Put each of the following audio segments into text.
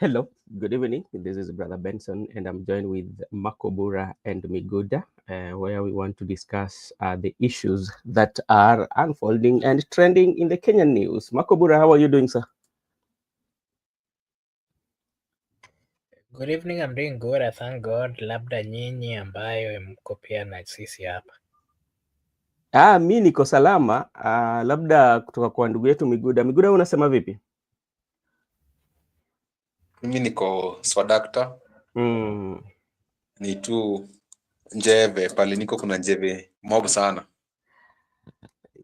Hello, good evening. This is Brother Benson, and I'm joined with Makobura and Miguda, where we want to discuss the issues that are unfolding and trending in the Kenyan news. Makobura, how are you doing, sir? Good evening, I'm doing good. I thank God. Labda nyinyi ambayo mko pia na sisi hapa. Mi niko salama. Labda kutoka kwa ndugu yetu Miguda. Miguda, unasema vipi? Mimi niko swadakta. Ni tu njeve pale niko kuna njeve mob sana.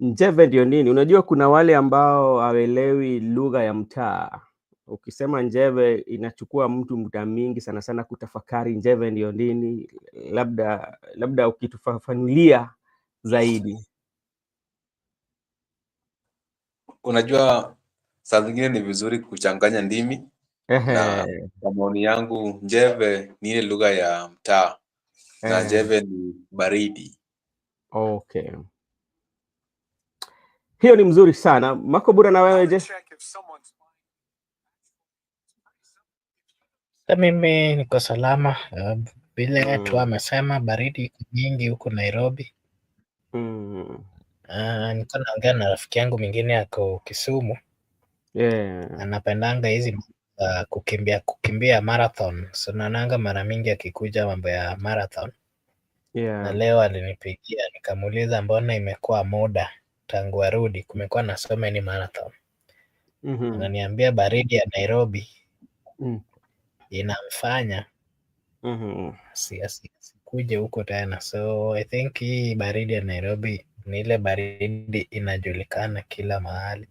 Njeve ndio nini? Unajua kuna wale ambao hawaelewi lugha ya mtaa. Ukisema njeve inachukua mtu muda mingi sana sana kutafakari njeve ndio nini. Labda ukitufafanulia zaidi. Unajua saa zingine ni vizuri kuchanganya ndimi. Na kwa maoni yangu njeve ni ile lugha ya mtaa. Na njeve ni baridi. Okay. Hiyo ni mzuri sana. Makobura, na wewe je? Mimi niko salama. Vile tu amesema baridi iko nyingi huku Nairobi. Niko naongea na rafiki yangu mwingine ako Kisumu. Anapendanga hizi kukimbia marathon. So naonanga mara mingi akikuja mambo ya marathon. Na leo alinipigia nikamuuliza mbona imekuwa muda tangu arudi, kumekuwa na so many marathon. Ananiambia baridi ya Nairobi inamfanya sikuje huko tena. So I think hii baridi ya Nairobi ni ile baridi inajulikana kila mahali.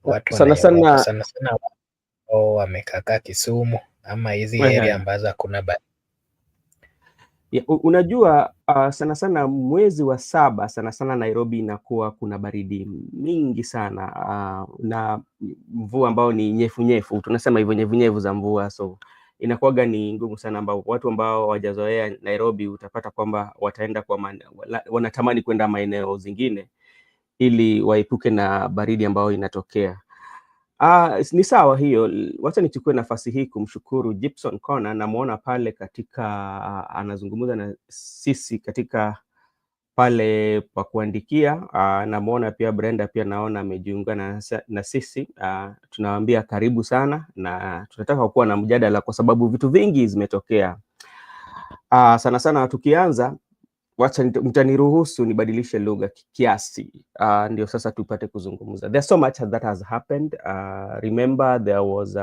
Watu sana wamekakaa Kisumu ama hizi area ambazo hakuna baridi. Unajua sana sana mwezi wa 7 sana sana Nairobi inakuwa kuna baridi mingi sana na mvua ambao ni nyefu, tunasema hivyo nyevu za mvua, so inakuwaga ni ngumu sana, ambao watu ambao hawajazoea Nairobi utapata kwamba wataenda wanatamani kwenda maeneo zingine ili waepuke na baridi ambayo inatokea. Ni sawa hiyo. Wacha nichukue nafasi hii kumshukuru Gibson Kona, namuona pale katika anazungumza na sisi katika pale pa kuandikia. Namuona pia Brenda pia naona amejiunga na sisi. Tunawaambia karibu sana, na tunataka kuwa na mjadala kwa sababu vitu vingi zimetokea. Sana sana tukianza, wacha mtaniruhusu nibadilishe lugha kiasi ndio sasa tupate kuzungumza. There's so much that has happened. Remember there was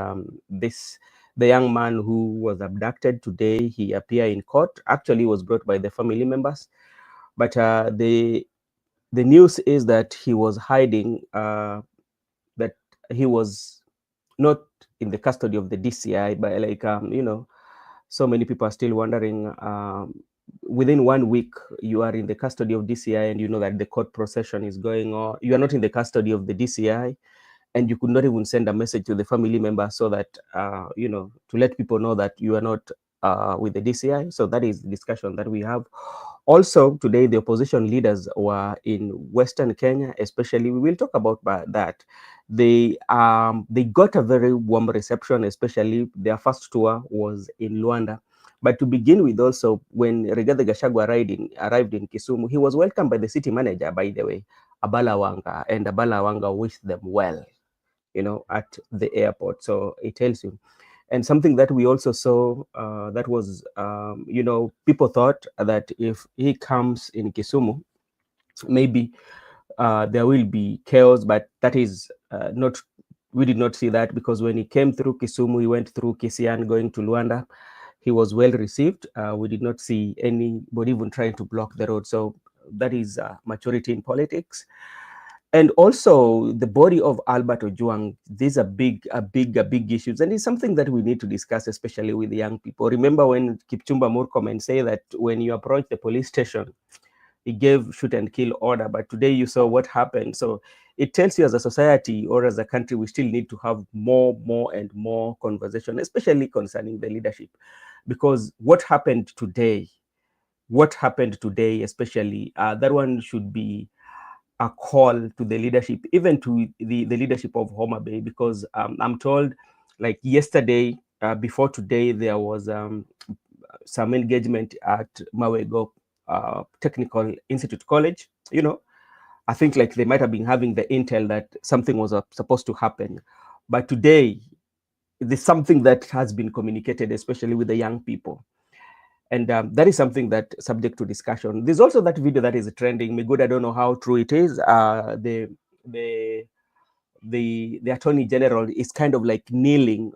the young man who was abducted today. He appeared in court. Actually he was brought by the family members, but the news is that he was hiding, that he was not in the custody of the DCI, but like so many people are still wondering, within 1 week you are in the custody of DCI and you know that the court procession is going on. You are not in the custody of the DCI and you could not even send a message to the family member so that to let people know that you are not with the DCI. So that is the discussion that we have. Also today the opposition leaders were in Western Kenya, especially. We will talk about that. They got a very warm reception, especially their first tour was in Luanda. But to begin with, also, when Rigathi Gachagua arrived in Kisumu, he was welcomed by the city manager, by the way, Abala Wanga, and Abala Wanga wished them well, at the airport. So it tells you. And something that we also saw, that was, people thought that if he comes in Kisumu, maybe there will be chaos, but that is not, we did not see that, because when he came through Kisumu, he went through Kisian going to Luanda. He was well received. We did not see anybody even trying to block the road. So that is maturity in politics. And also the body of Albert Ojwang. These are big issues, and it's something that we need to discuss, especially with the young people. Remember when Kipchumba Murkomen say that when you approach the police station, he gave shoot and kill order, but today you saw what happened. So it tells you, as a society or as a country, we still need to have more and more conversation, especially concerning the leadership, because what happened today, especially, that one should be a call to the leadership, even to the leadership of Homa Bay, because I'm told, like yesterday, before today, there was some engagement at Mawego Technical Institute College. You know, I think like they might have been having the intel that something was supposed to happen, but today there's something that has been communicated, especially with the young people. And that is something that subject to discussion. There's also that video that is trending. Me good, I don't know how true it is. The attorney general is kind of like kneeling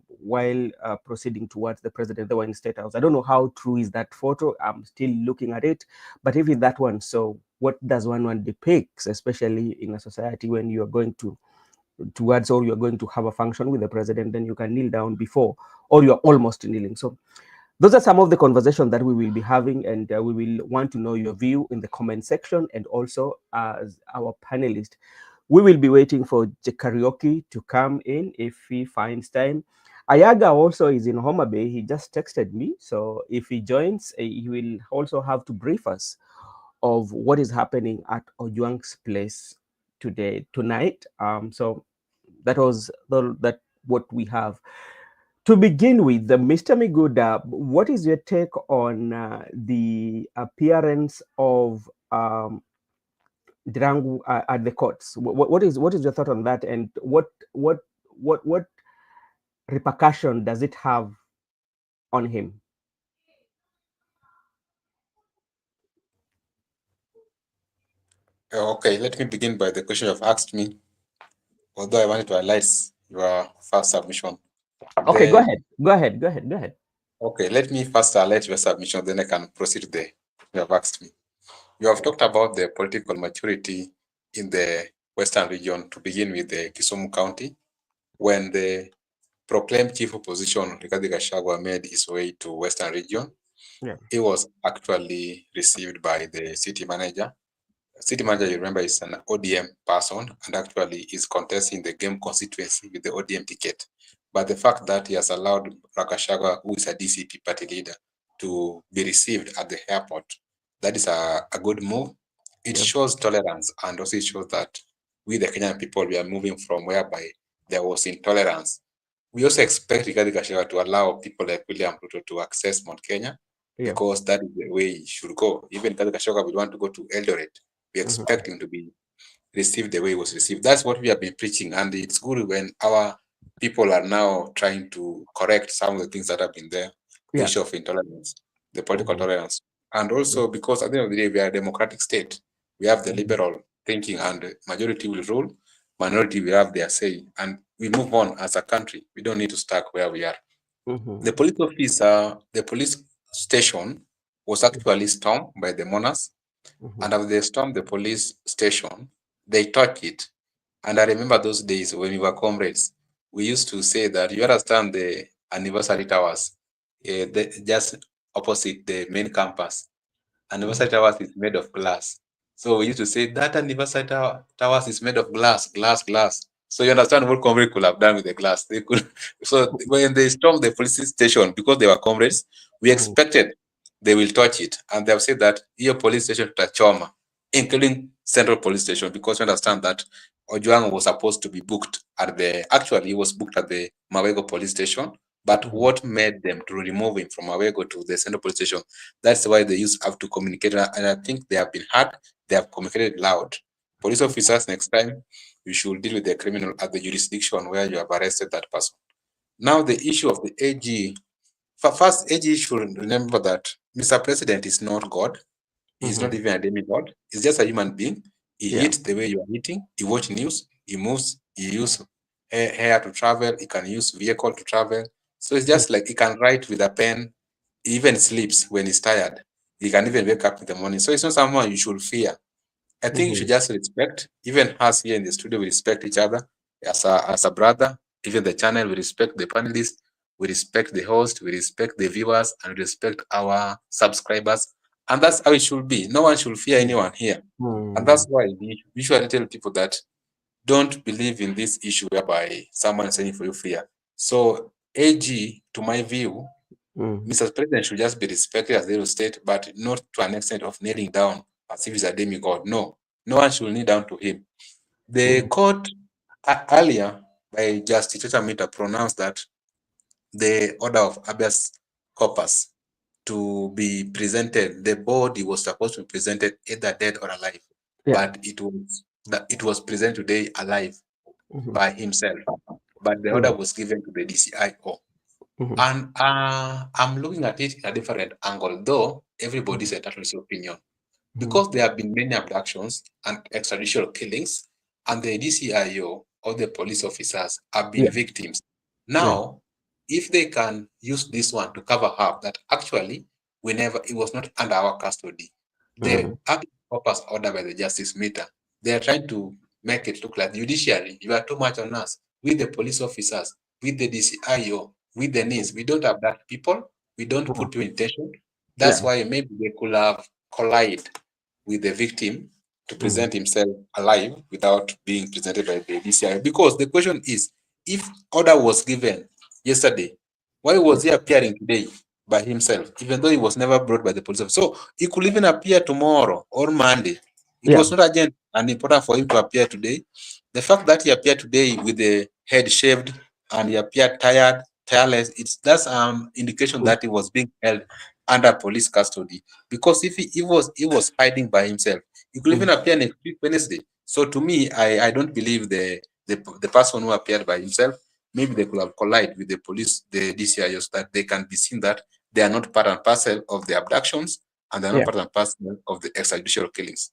while proceeding towards the president. They were in State House. I don't know how true is that photo. I'm still looking at it. But if it's that one, so what does one depict, especially in a society when you are going towards, or you're going to have a function with the president, then you can kneel down before, or you're almost kneeling. So those are some of the conversations that we will be having, and we will want to know your view in the comment section. And also, as our panelist, we will be waiting for Karaoke to come in if he finds time. Ayaga also is in Homa Bay. He just texted me. So if he joins, he will also have to brief us of what is happening at Ojwang's place tonight. So that was what we have. To begin with, Mr. Miguda, what is your take on the appearance of Drangu at the courts? What is your thought on that, and what repercussion does it have on him? Okay, let me begin by the question you've asked me, although I wanted to highlight your first submission. Okay, go ahead. Okay, let me first highlight your submission, then I can proceed there. You have asked me. You have talked about the political maturity in the Western region, to begin with the Kisumu County, when the proclaimed chief opposition, Rigathi Gachagua, made his way to Western region. Yeah. He was actually received by the city manager. City manager, you remember, is an ODM person and actually is contesting the game constituency with the ODM ticket. But the fact that he has allowed Gachagua, who is a DCP party leader, to be received at the airport, that is a good move. It shows tolerance, and also it shows that we, the Kenyan people, we are moving from whereby there was intolerance. We also expect Rigathi Gachagua to allow people like William Ruto to access Mount Kenya, because that is the way it should go. Even Rigathi Gachagua will want to go to Eldoret. We expect him to be received the way he was received. That's what we have been preaching, and it's good when our people are now trying to correct some of the things that have been there. The issue of intolerance, the political tolerance, and also because at the end of the day, we are a democratic state. We have the liberal thinking, and majority will rule, minority will have their say, and we move on as a country. We don't need to stuck where we are. The police officer, the police station was actually stormed by the monarchs. And after they stormed the police station, they torched it. And I remember those days when we were comrades, we used to say that, you understand, the anniversary towers, just opposite the main campus. Anniversary towers is made of glass. So we used to say that anniversary towers is made of glass. So you understand what comrades could have done with the glass. They could. So when they stormed the police station, because they were comrades, we expected they will touch it, and they have said that your police station Tachoma, including Central Police Station, because you understand that Ojwang was supposed to be booked at he was booked at the Mawego Police Station, but what made them to remove him from Mawego to the Central Police Station? That's why they have to communicate, and I think they have been heard. They have communicated loud. Police officers, next time, you should deal with the criminal at the jurisdiction where you have arrested that person. Now, the issue of the AG. First, AG should remember that Mr. President is not God. He's not even a demigod. He's just a human being. He eats the way you are eating. He watches news. He moves. He uses hair to travel. He can use vehicle to travel. So it's just like he can write with a pen. He even sleeps when he's tired. He can even wake up in the morning. So it's not someone you should fear. I think you should just respect. Even us here in the studio, we respect each other as a brother. Even the channel, we respect the panelists. We respect the host. We respect the viewers, and we respect our subscribers. And that's how it should be. No one should fear anyone here. And that's why we usually tell people that don't believe in this issue whereby someone is saying for you fear. So AG, to my view, Mr. President should just be respected as the state, but not to an extent of kneeling down as if he's a demigod. No. No one should kneel down to him. The court earlier, by Justice Mita, pronounced that the order of habeas corpus to be presented, the body was supposed to be presented either dead or alive, but it was presented today alive by himself. But the order was given to the DCIO. And I'm looking at it in a different angle, though everybody's entitled to opinion. Because there have been many abductions and extrajudicial killings, and the DCIO or the police officers have been victims. Now, if they can use this one to cover up that actually it was not under our custody, the purpose order by the Justice Meter, they are trying to make it look like judiciary, you are too much on us. With the police officers, with the DCIO, with the NIS, we don't have that people, we don't put you in tension. That's why maybe they could have collided with the victim to present himself alive without being presented by the DCIO. Because the question is, if order was given yesterday, why was he appearing today by himself, even though he was never brought by the police officer? So he could even appear tomorrow or Monday. It was not urgent and important for him to appear today. The fact that he appeared today with the head shaved and he appeared tireless, that's indication that he was being held under police custody. Because if he was hiding by himself, he could even appear next week Wednesday. So to me, I don't believe the person who appeared by himself. Maybe they could have collided with the police, the DCIO, so that they can be seen that they are not part and parcel of the abductions and they're not part and parcel of the extrajudicial killings.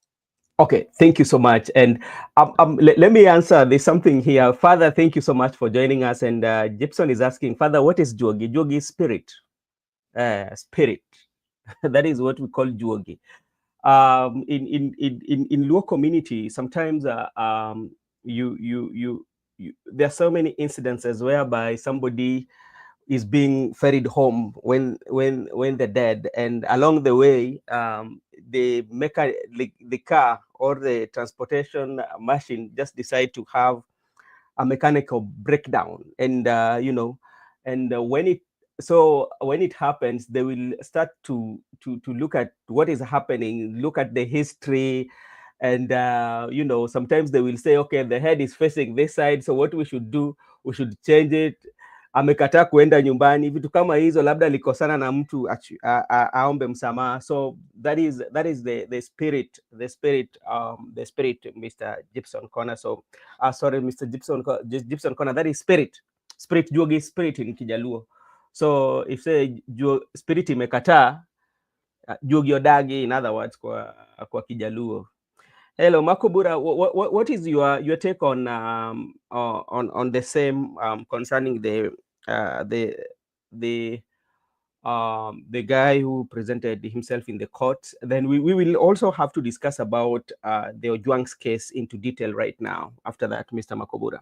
Okay, thank you so much. And let me answer. There's something here. Father, thank you so much for joining us. And Gibson is asking, Father, what is Juogi? Juogi is spirit. Spirit. That is what we call Juogi. In Luo community, sometimes there are so many incidences whereby somebody is being ferried home when they're dead, and along the way, the car or the transportation machine just decide to have a mechanical breakdown, and when it happens, they will start to look at what is happening, look at the history, and sometimes they will say, okay, the head is facing this side, so what we should do, we should change it. Amekataa kuenda nyumbani, vitu kama hizo, labda likosana na mtu aombe msamaha. So that is the spirit, Mr. Gibson Corner. So sorry, Mr. Gibson Corner, that is spirit Juogi, spirit in Kijaluo. So if say spirit imekataa, Juogi odagi, in other words, kwa Kijaluo. Hello, Makobura. What is your take on the same concerning the guy who presented himself in the court? Then we will also have to discuss about the Ojwang's case into detail right now. After that, Mr. Makobura.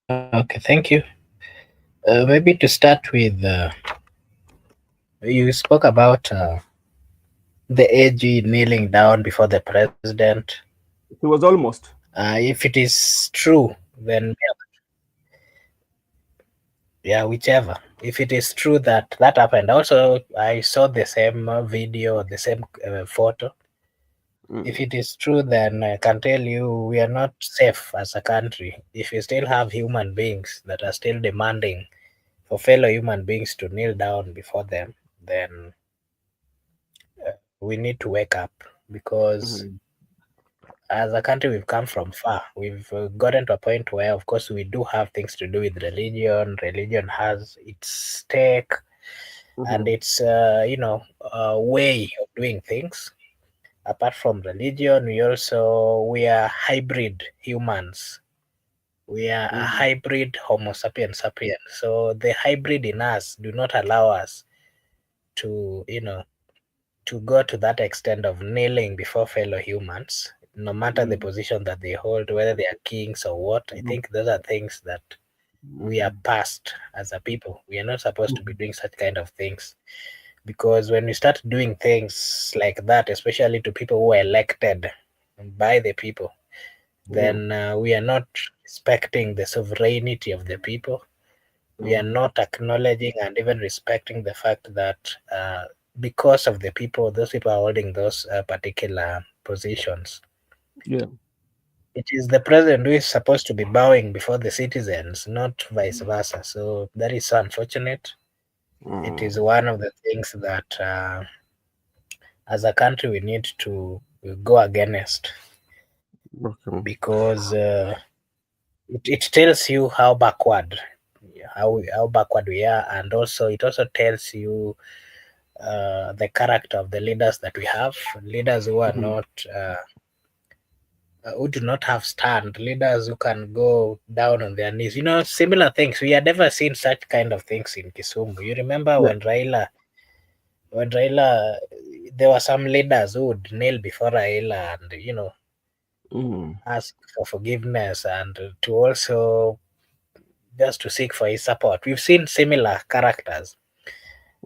Okay, thank you. Maybe to start with, you spoke about the AG kneeling down before the president. He was almost. If it is true, then whichever. If it is true that happened, also I saw the same video, the same photo. If it is true, then I can tell you we are not safe as a country. If you still have human beings that are still demanding for fellow human beings to kneel down before them, then we need to wake up, because as a country we've come from far. We've gotten to a point where, of course, we do have things to do with religion. Religion has its stake and its a way of doing things. Apart from religion, we are hybrid humans. We are a hybrid Homo sapiens sapiens. So the hybrid in us do not allow us to to go to that extent of kneeling before fellow humans, no matter the position that they hold, whether they are kings or what. I think those are things that we are past as a people. We are not supposed to be doing such kind of things, because when we start doing things like that, especially to people who are elected by the people, then we are not respecting the sovereignty of the people. We are not acknowledging and even respecting the fact that because of the people, those people are holding those particular positions. Yeah. It is the president who is supposed to be bowing before the citizens, not vice versa. So that is so unfortunate. It is one of the things that as a country we need to go against, because it tells you how backward we are, and also it also tells you the character of the leaders that we have, leaders who are not who do not have stand, leaders who can go down on their knees. Similar things. We had never seen such kind of things in Kisumu. You remember when Raila, there were some leaders who would kneel before Raila and ask for forgiveness, and to also just to seek for his support. We've seen similar characters.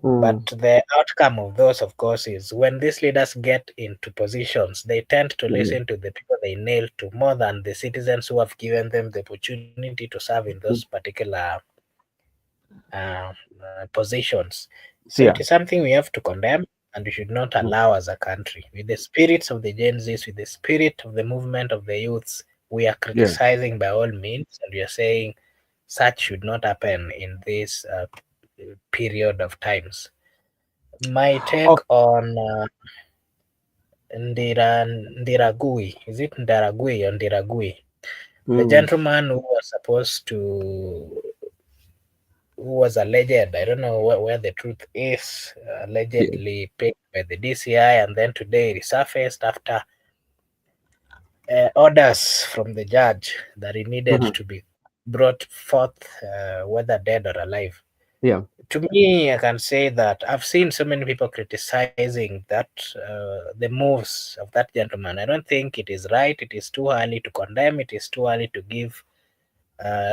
But the outcome of those, of course, is when these leaders get into positions, they tend to listen to the people they nail to more than the citizens who have given them the opportunity to serve in those particular positions. So it is something we have to condemn, and we should not allow as a country. With the spirits of the Gen Zs, with the spirit of the movement of the youths, we are criticizing by all means, and we are saying such should not happen in this period of times. My take on Ndiragui, is it Ndaragui or Ndiragui? The gentleman who was supposed to, who was alleged, I don't know where the truth is, allegedly paid by the DCI, and then today resurfaced after orders from the judge that he needed to be brought forth, whether dead or alive. Yeah. To me, I can say that I've seen so many people criticizing that the moves of that gentleman. I don't think it is right. It is too early to condemn. It is too early to give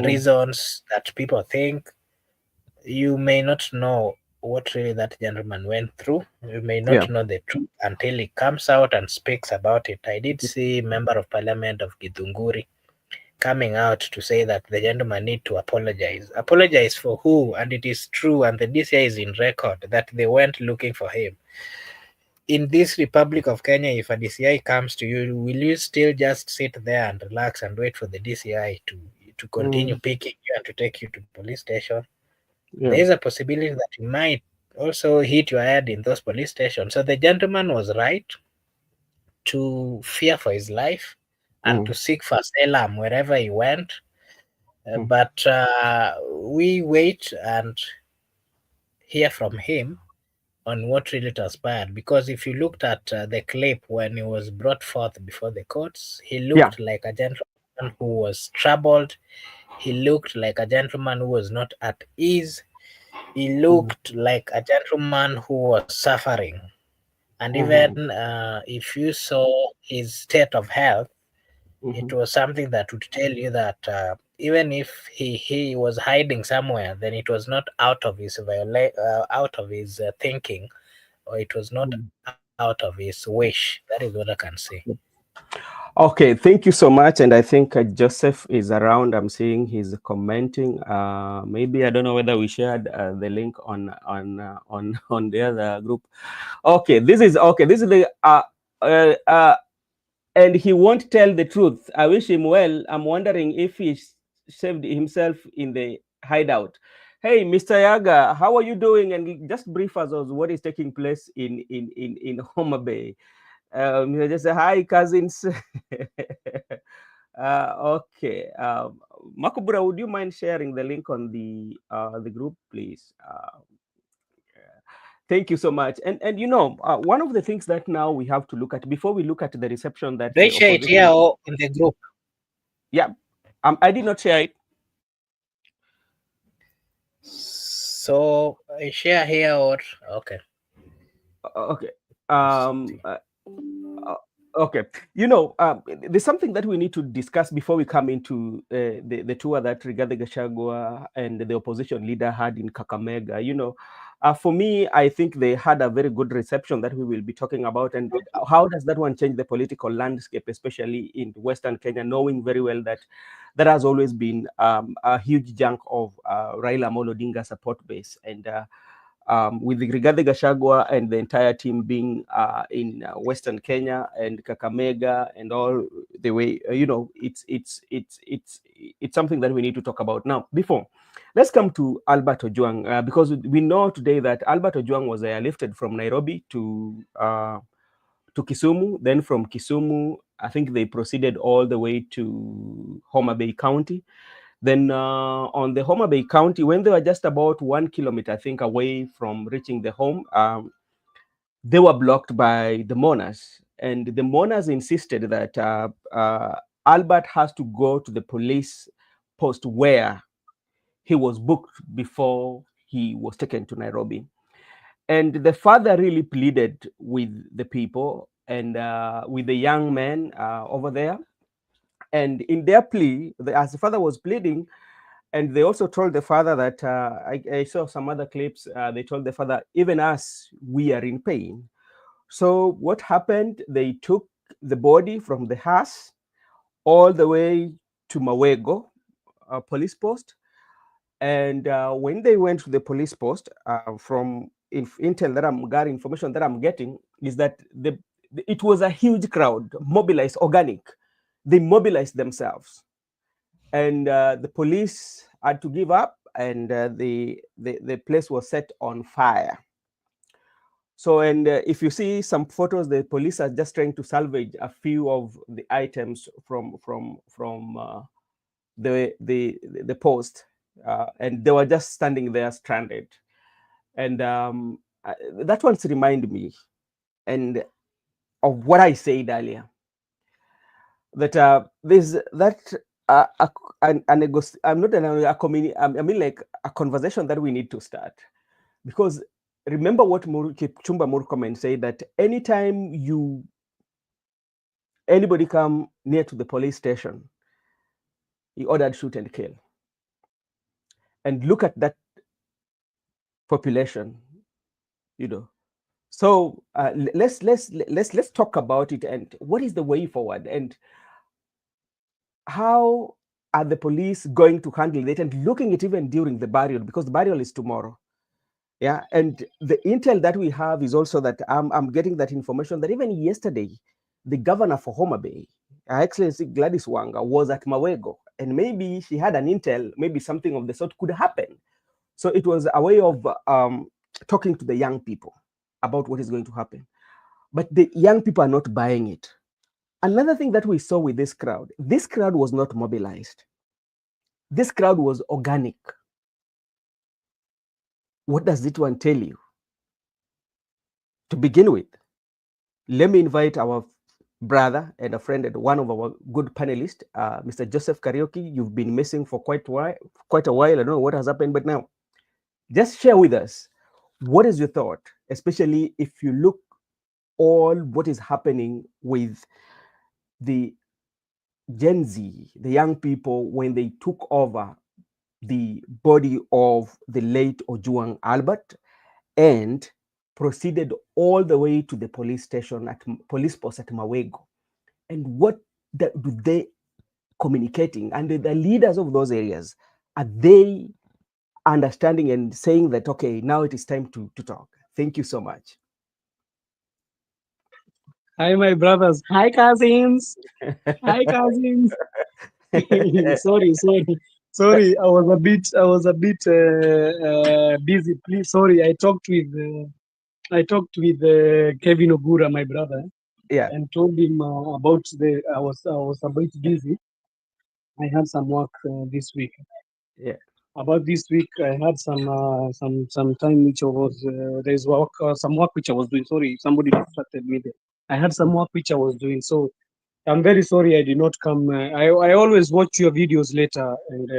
reasons that people think. You may not know what really that gentleman went through. You may not know the truth until he comes out and speaks about it. I did see Member of Parliament of Githunguri coming out to say that the gentleman need to apologize. Apologize for who? And it is true, and the DCI is in record that they went looking for him. In this Republic of Kenya, if a DCI comes to you, will you still just sit there and relax and wait for the DCI to continue picking you and to take you to police station? There is a possibility that you might also hit your head in those police stations. So the gentleman was right to fear for his life and to seek for asylum wherever he went. But we wait and hear from him on what really transpired. Because if you looked at the clip when he was brought forth before the courts, he looked like a gentleman who was troubled. He looked like a gentleman who was not at ease. He looked like a gentleman who was suffering. And even if you saw his state of health, it was something that would tell you that even if he was hiding somewhere, then it was not out of his thinking, or it was not out of his wish. That is what I can say. Okay, thank you so much. And I think Joseph is around. I'm seeing he's commenting. Maybe I don't know whether we shared the link on the other group. Okay, this is the and he won't tell the truth. I wish him well. I'm wondering if he saved himself in the hideout. Hey, Mr. Yaga, how are you doing? And just brief us on what is taking place in Homa Bay. Just say hi, cousins. Okay. Makubura, would you mind sharing the link on the group, please? Thank you so much. And one of the things that now we have to look at before we look at the reception that they share it here or in the group. Yeah, I did not share it. So I share here or okay. Okay. Okay. There's something that we need to discuss before we come into the tour that Rigathi Gachagua and the opposition leader had in Kakamega. For me, I think they had a very good reception that we will be talking about. And how does that one change the political landscape, especially in Western Kenya, knowing very well that there has always been a huge chunk of Raila Amolo Odinga support base. And with Rigathi Gachagua and the entire team being in Western Kenya and Kakamega and all the way, it's something that we need to talk about now. Before, let's come to Albert Ojwang, because we know today that Albert Ojwang was airlifted from Nairobi to Kisumu. Then from Kisumu, I think they proceeded all the way to Homa Bay County. Then on the Homa Bay County, when they were just about 1 kilometer, I think, away from reaching the home, they were blocked by the mourners. And the mourners insisted that Albert has to go to the police post where he was booked before he was taken to Nairobi. And the father really pleaded with the people and with the young men over there. And in their plea, as the father was pleading, and they also told the father that I saw some other clips. They told the father, even us, we are in pain. So what happened? They took the body from the house all the way to Mawego police post. And when they went to the police post, from intel that I'm getting, information that I'm getting is that it was a huge crowd, mobilized, organic. They mobilized themselves. And the police had to give up, and the place was set on fire. So, and if you see some photos, the police are just trying to salvage a few of the items from the post, and they were just standing there stranded. And that one's remind me and of what I said earlier, that there's that I'm not a community. I mean, like a conversation that we need to start, because remember what Chumba Murkomen said, that anytime anybody come near to the police station, he ordered shoot and kill. And look at that population, So let's talk about it, and what is the way forward, and how are the police going to handle it, and looking at even during the burial, because the burial is tomorrow. Yeah, and the intel that we have is also that I'm getting that information that even yesterday, the governor for Homa Bay, Her Excellency Gladys Wanga, was at Mawego, and maybe she had an intel, maybe something of the sort could happen. So it was a way of talking to the young people about what is going to happen. But the young people are not buying it. Another thing that we saw with this crowd was not mobilized. This crowd was organic. What does it one tell you? To begin with, let me invite our brother and a friend and one of our good panelists, Mr. Joseph Karaoke. You've been missing for quite a while. I don't know what has happened, but now, just share with us, what is your thought, especially if you look all what is happening with the Gen Z, the young people, when they took over the body of the late Ojwang Albert and proceeded all the way to the police station at police post at Mawego. And what do they communicating? And the leaders of those areas, are they understanding and saying that, okay, now it is time to talk? Thank you so much. Hi, my brothers. Hi, cousins. Hi, cousins. Sorry. I was a bit busy. Please, sorry. I talked with Kevin Ogura, my brother. Yeah. And told him about I was a bit busy. I had some work this week. Yeah. About this week, I had some time which was there's work, some work which I was doing. Sorry, somebody distracted me there. I had some work which I was doing, so I'm very sorry I did not come. I always watch your videos later, and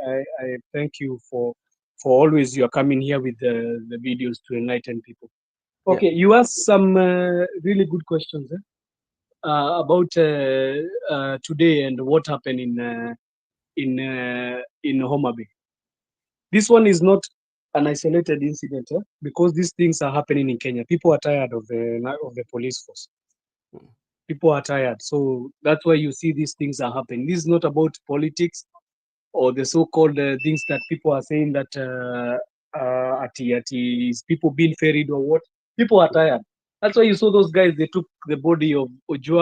I thank you for always you are coming here with the videos to enlighten people. Okay, you asked some really good questions about today and what happened in Homa Bay. This one is not an isolated incident because these things are happening in Kenya. People are tired of the police force. People are tired, so that's why you see these things are happening. This is not about politics or the so-called things that people are saying that is people being ferried or what? People are tired. That's why you saw those guys. They took the body of Ojwang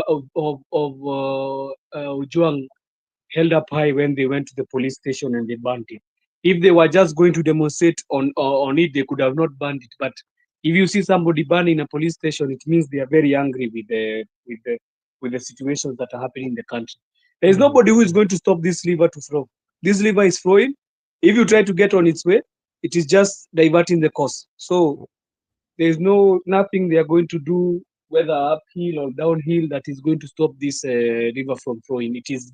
held up high when they went to the police station and they burnt it. If they were just going to demonstrate on it, they could have not burned it. But if you see somebody burning a police station, it means they are very angry with the situations that are happening in the country. There is nobody who is going to stop this river to flow. This river is flowing. If you try to get on its way, it is just diverting the course. So there is nothing they are going to do, whether uphill or downhill, that is going to stop this river from flowing. It's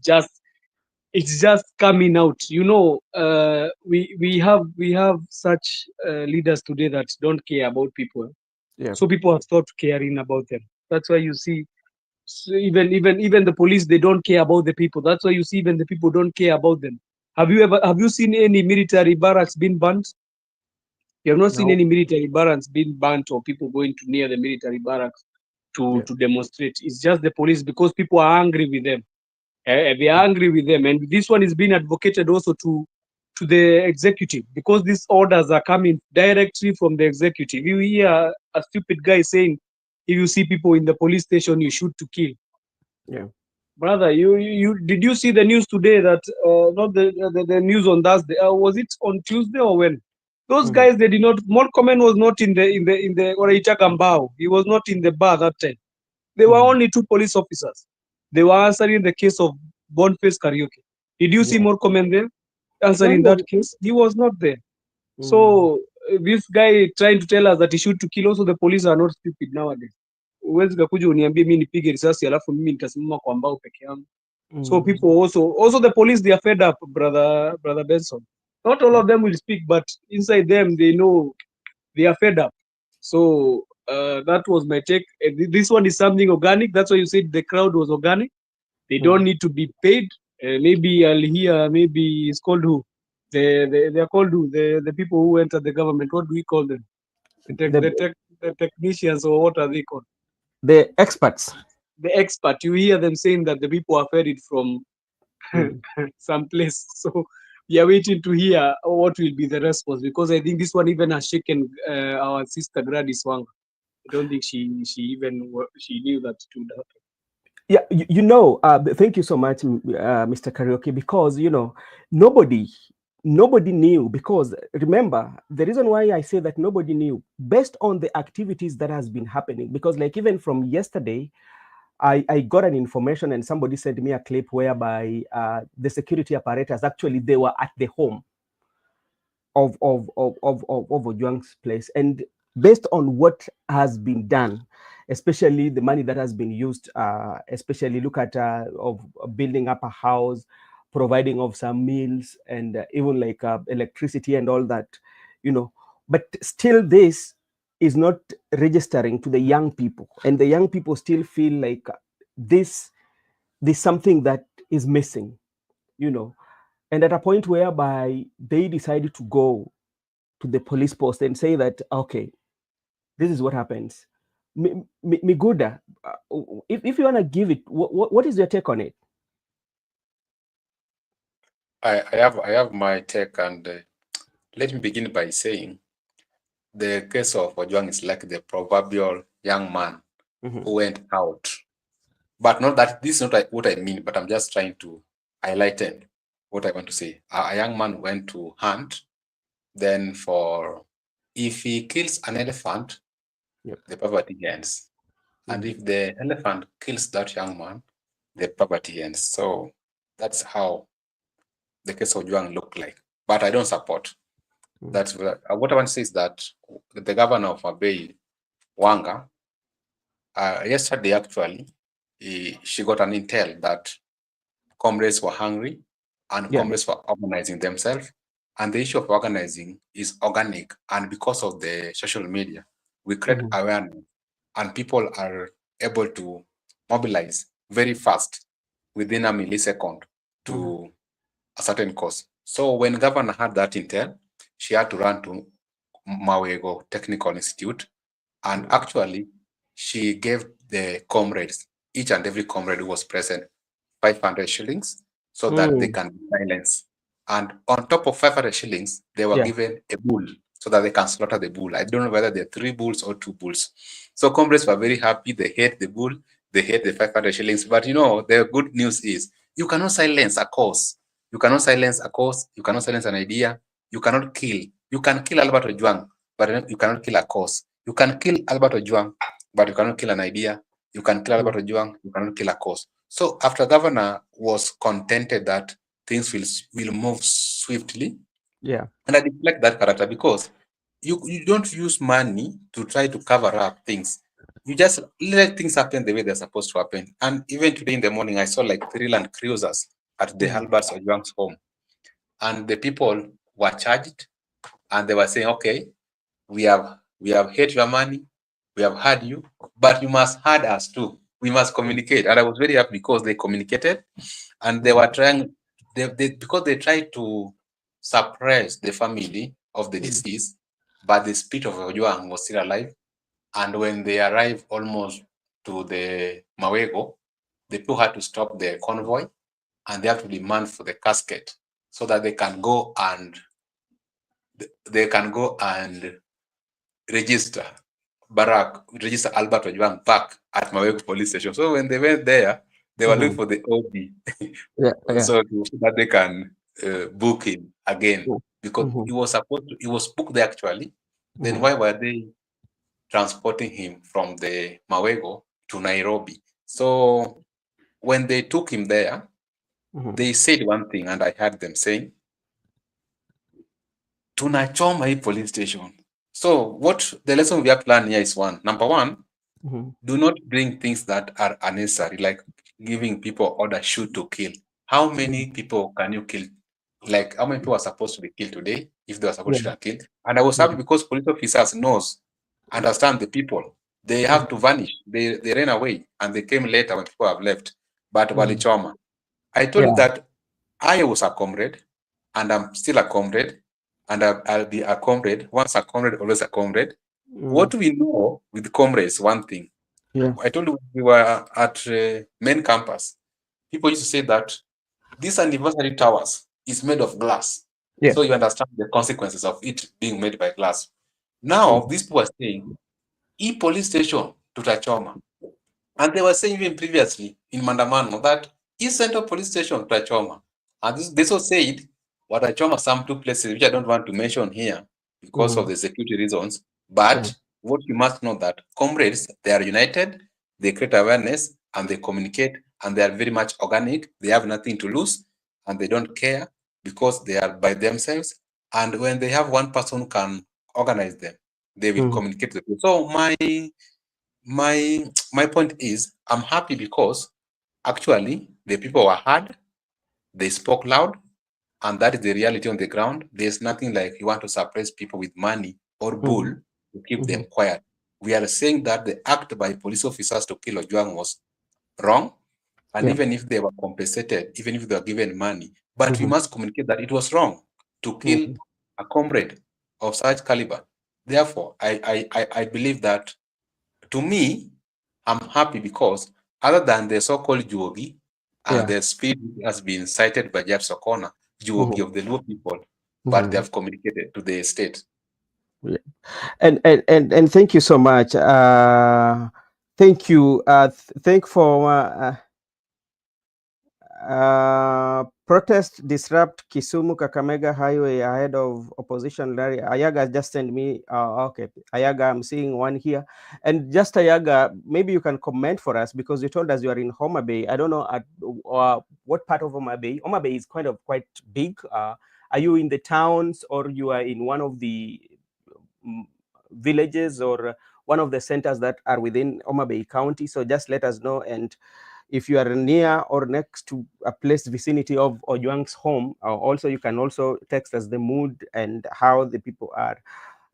just coming out. We have such leaders today that don't care about people. Yeah. So people have stopped caring about them. That's why you see, so even the police, they don't care about the people. That's why you see even the people don't care about them. Have you seen any military barracks being burnt? You have not seen any military barracks being burnt or people going to near the military barracks to demonstrate. It's just the police, because people are angry with them. They are angry with them, and this one is being advocated also to the executive, because these orders are coming directly from the executive. You hear a stupid guy saying, if you see people in the police station, you shoot to kill. Yeah. Brother, did you see the news today that not the news on Thursday? Was it on Tuesday or when? Those guys, they did not. Morcomen was not in the Oraita Gambao. He was not in the bar that time. There were only 2 police officers. They were answering the case of Boniface Karaoke. Did you see Morcomen there answering that case? He was not there. So this guy trying to tell us that he shoot to kill. Also, the police are not stupid nowadays. Huwezi kakuja uniambie mimi nipige risasi alafu mimi nitasimama kwa mbao peke yangu. So people also the police, they are fed up, brother Benson. Not all of them will speak, but inside them they know they are fed up. So that was my take. This one is something organic. That's why you said the crowd was organic. They don't need to be paid. Maybe I'll hear. Maybe it's called who? They are called who? The people who enter the government. What do we call them? The technicians, or what are they called? The experts. The expert. You hear them saying that the people are ferried from some place. So we are waiting to hear what will be the response, because I think this one even has shaken our sister Gladys Wang. I don't think she knew that it would happen. Yeah, thank you so much, Mr. Karaoke, because nobody knew, because remember, the reason why I say that nobody knew, based on the activities that has been happening, because like even from yesterday, I got an information and somebody sent me a clip whereby the security apparatus, actually they were at the home of Ojwang's place, and based on what has been done, especially the money that has been used, especially look at of building up a house, providing of some meals, and even like electricity and all that, but still this is not registering to the young people, and the young people still feel like there's something that is missing, and at a point whereby they decided to go to the police post and say that, okay, this is what happens. Miguda, if you want to give it, what is your take on it? I have my take, and let me begin by saying the case of Ojwang is like the proverbial young man who went out. But not that this is not what I mean, but I'm just trying to highlight what I want to say. A young man went to hunt, then if he kills an elephant, the poverty ends. And if the elephant kills that young man, the poverty ends. So that's how the case of Ojwang looked like. But I don't support. That's what I want to say is that the governor of Abyei, Wanga, yesterday actually, she got an intel that comrades were hungry and comrades were organizing themselves. And the issue of organizing is organic. And because of the social media, we create awareness, and people are able to mobilize very fast within a millisecond to a certain cause. So when governor had that intel, she had to run to Mawego Technical Institute, and actually she gave the comrades, each and every comrade who was present, 500 shillings so that they can be silenced. And on top of 500 shillings, they were given a bull so that they can slaughter the bull. I don't know whether they're 3 bulls or 2 bulls. So comrades were very happy. They hate the bull. They hate the 500 shillings. But you know, the good news is you cannot silence a cause. You cannot silence a cause. You cannot silence an idea. You cannot kill. You can kill Albert Ojwang, but you cannot kill a cause. You can kill Albert Ojwang, but you cannot kill an idea. You can kill Albert Ojwang. You cannot kill a cause. So after governor was contented that things will move swiftly, yeah, and I reflect that character because you don't use money to try to cover up things. You just let things happen the way they're supposed to happen. And even today in the morning, I saw like 3 Land Cruisers at the Albert Ojwang's home, and the people were charged, and they were saying, "Okay, we have hate your money, we have heard you, but you must heard us too. We must communicate." And I was very happy because they communicated, and they were trying. Because they tried to suppress the family of the deceased, but the spirit of Ojwang was still alive. And when they arrived almost to the Mawego, the people had to stop the convoy, and they have to demand for the casket so that they can go and register register Albert Ojwang back at Mawego police station. So when they went there, they were looking for the OB so that they can book him again, because he was booked there actually. Then why were they transporting him from the Mawego to Nairobi? So when they took him there, they said one thing, and I heard them saying, "Tunachoma hii police station." So what the lesson we have to learn here is number one, do not bring things that are unnecessary, like giving people order shoot to kill. How many people can you kill? Like how many people are supposed to be killed today if they were supposed to be killed? And I was happy because police officers understand the people. They have to vanish. They ran away and they came later when people have left. But walichoma. I told you that I was a comrade, and I'm still a comrade, and I'll be a comrade. Once a comrade, always a comrade. What we know with comrades, one thing. I told you we were at main campus. People used to say that this anniversary towers is made of glass. So you understand the consequences of it being made by glass. Now, these people are saying, police station to Tachoma. And they were saying even previously in Mandamano that Central Police Station to Tachoma. And this was said, what Tachoma, some 2 places, which I don't want to mention here because of the security reasons. But what you must know that comrades, they are united, they create awareness, and they communicate, and they are very much organic. They have nothing to lose, and they don't care because they are by themselves. And when they have one person who can organize them, they will communicate with them. So my point is, I'm happy because actually the people were heard, they spoke loud, and that is the reality on the ground. There's nothing like you want to suppress people with money or bull to keep them quiet. We are saying that the act by police officers to kill Ojwang was wrong, and even if they were compensated, even if they were given money, but we must communicate that it was wrong to kill a comrade of such caliber. Therefore, I believe that, to me, I'm happy because other than the so-called Juogi, and the spirit has been cited by Jeff Sokona, Juogi of the Luo people, but they have communicated to the state. And thank you so much. Thank you. Thank for protest disrupt Kisumu Kakamega Highway ahead of opposition rally. Ayaga just sent me. Okay, Ayaga, I'm seeing one here. And just Ayaga, maybe you can comment for us because you told us you are in Homa Bay. I don't know at what part of Homa Bay. Homa Bay is quite big. Are you in the towns, or you are in one of the villages or one of the centers that are within Homa Bay County? So just let us know, and if you are near or next to a place vicinity of Ojwang's home, also you can also text us the mood and how the people are.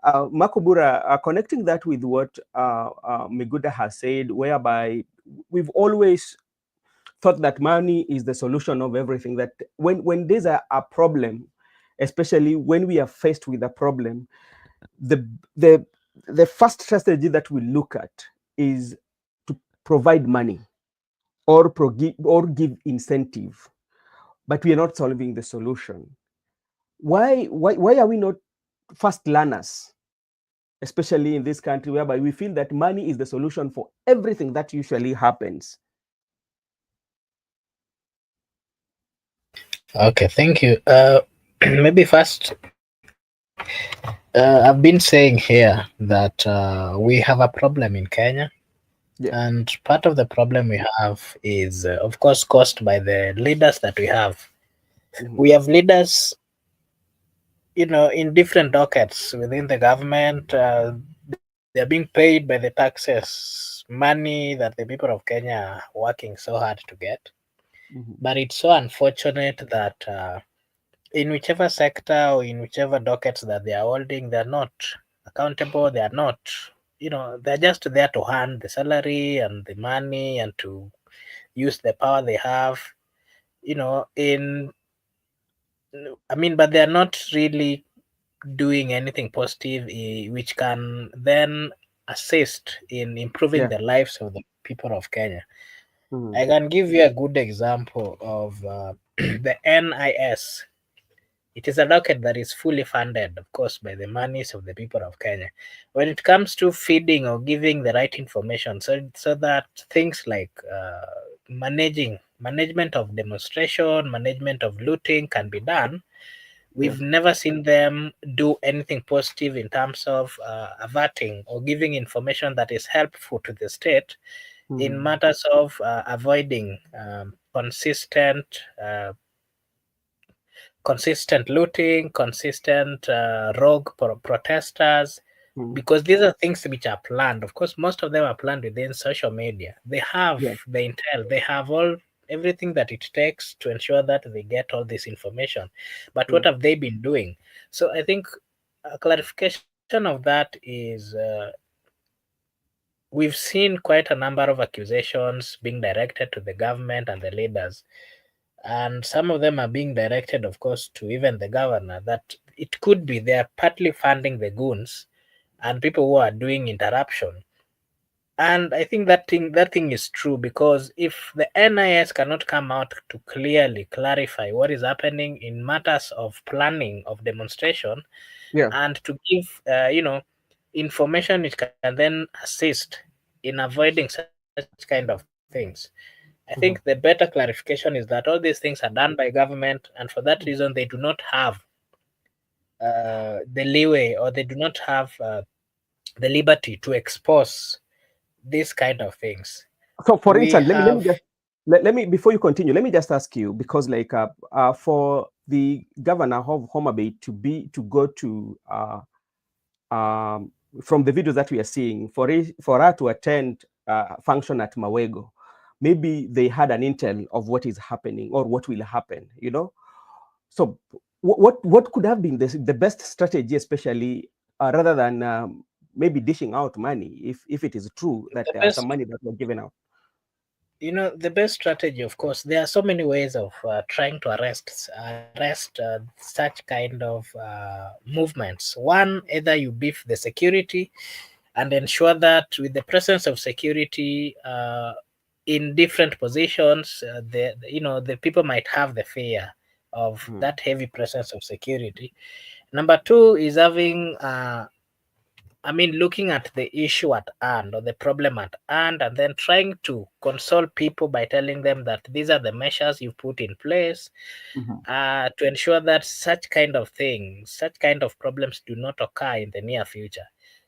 Makubura, connecting that with what Miguda has said, whereby we've always thought that money is the solution of everything, that when there's a problem, especially when we are faced with a problem, the first strategy that we look at is to provide money or give incentive, but we are not solving the solution. Why are we not fast learners, especially in this country, whereby we feel that money is the solution for everything that usually happens. Okay, thank you. Maybe first, I've been saying here that we have a problem in Kenya. Yeah. And part of the problem we have is, of course, caused by the leaders that we have. Mm-hmm. We have leaders, in different dockets within the government. They're being paid by the taxes, money that the people of Kenya are working so hard to get. Mm-hmm. But it's so unfortunate that in whichever sector or in whichever dockets that they are holding, they're not accountable. They are not, they're just there to earn the salary and the money and to use the power they have, but they're not really doing anything positive which can then assist in improving the lives of the people of Kenya. Mm-hmm. I can give you a good example of the NIS. It is a docket that is fully funded, of course, by the monies of the people of Kenya. When it comes to feeding or giving the right information, so that things like management of demonstration, management of looting can be done, we've never seen them do anything positive in terms of averting or giving information that is helpful to the state in matters of avoiding consistent looting, consistent rogue protesters, because these are things which are planned. Of course, most of them are planned within social media. They have the intel, they have everything that it takes to ensure that they get all this information. But what have they been doing? So I think a clarification of that is we've seen quite a number of accusations being directed to the government and the leaders. And some of them are being directed, of course, to even the governor, that it could be they are partly funding the goons and people who are doing interruption. And I think that thing is true, because if the NIS cannot come out to clearly clarify what is happening in matters of planning of demonstration, and to give information which can then assist in avoiding such kind of things, I think the better clarification is that all these things are done by government, and for that reason they do not have the leeway, or they do not have the liberty to expose these kind of things. So, for instance, let me before you continue, let me just ask you, because for the governor of Homa Bay to go to from the videos that we are seeing, for her to attend function at Mawego, maybe they had an intel of what is happening or what will happen, So what could have been the best strategy, especially rather than maybe dishing out money, if it is true that there are some money that were given out? The best strategy, of course, there are so many ways of trying to arrest such kind of movements. One, either you beef the security and ensure that with the presence of security in different positions, the people might have the fear of that heavy presence of security. Number two is having looking at the issue at hand, or the problem at hand, and then trying to console people by telling them that these are the measures you put in place to ensure that such kind of things, such kind of problems do not occur in the near future.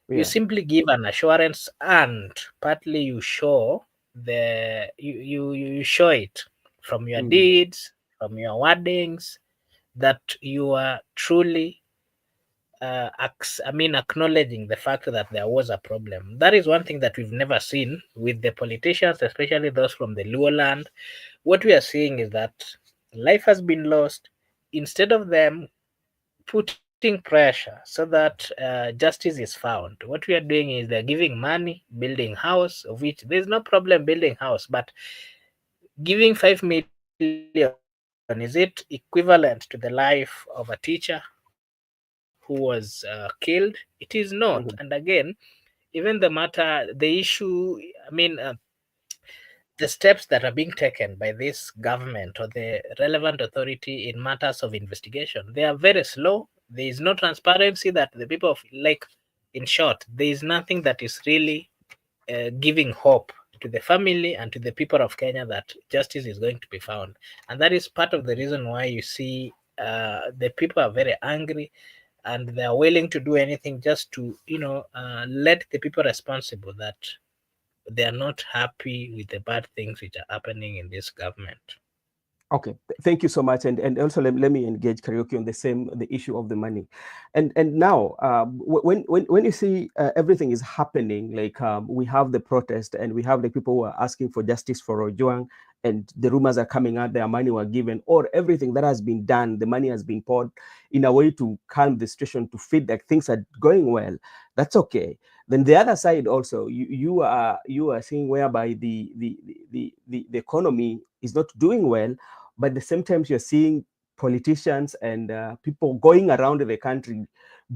You simply give an assurance, and partly you show you show it from your deeds, from your wordings, that you are truly acknowledging the fact that there was a problem. That is one thing that we've never seen with the politicians, especially those from the Luo land. What we are seeing is that life has been lost. Instead of them putting pressure so that justice is found, what we are doing is they're giving money, building house, of which there's no problem building house, but giving 5 million, is it equivalent to the life of a teacher who was killed? It is not. And again, even the issue, the steps that are being taken by this government or the relevant authority in matters of investigation, they are very slow, There is no transparency that the people of, like, in short, there is nothing that is really giving hope to the family and to the people of Kenya that justice is going to be found. And that is part of the reason why you see the people are very angry, and they are willing to do anything just to, let the people responsible that they are not happy with the bad things which are happening in this government. Okay, thank you so much, and also let me engage Karaoke on the issue of the money, and now when you see everything is happening, like we have the protest and we have the people who are asking for justice for Ojwang, and the rumors are coming out, their money were given, or everything that has been done, the money has been poured in a way to calm the situation, to feel like things are going well. That's okay. Then the other side also, you are seeing whereby the economy is not doing well, but at the same time you're seeing politicians and people going around the country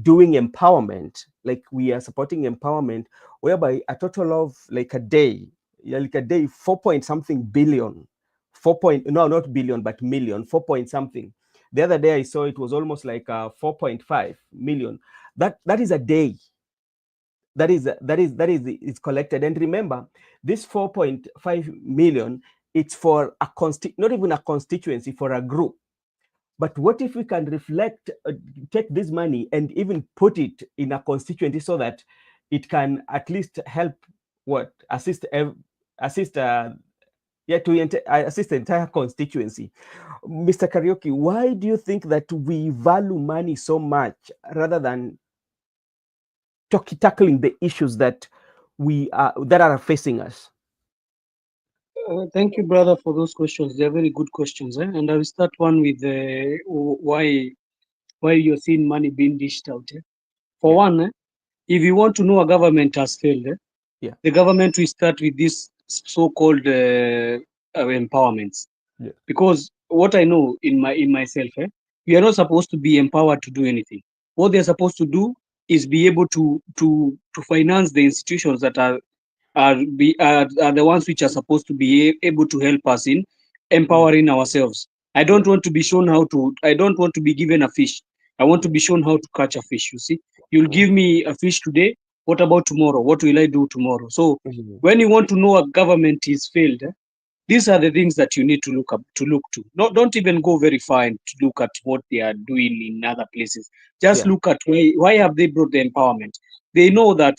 doing empowerment, like we are supporting empowerment, whereby a total of like a day 4 point something billion, not billion but million, 4 point something. The other day I saw it was almost like 4.5 million. That is a day. That is it's collected. And remember, this 4.5 million, it's for not even a constituency, for a group. But what if we can reflect, take this money and even put it in a constituency so that it can at least help assist the entire constituency. Mr. Karaoke, why do you think that we value money so much rather than tackling the issues that are facing us? Thank you, brother, for those questions. They're very good questions. And I will start one with why you're seeing money being dished out. For one, if you want to know a government has failed, the government will start with this so-called empowerments. Because what I know in myself, we are not supposed to be empowered to do anything. What they're supposed to do is be able to finance the institutions that are the ones which are supposed to be able to help us in empowering ourselves. I don't want to be shown I don't want to be given a fish. I want to be shown how to catch a fish. You see, you'll give me a fish today. What about tomorrow? What will I do tomorrow? So when you want to know a government is failed, these are the things that you need to look to. Don't even go very far and to look at what they are doing in other places. Just look at why have they brought the empowerment. They know that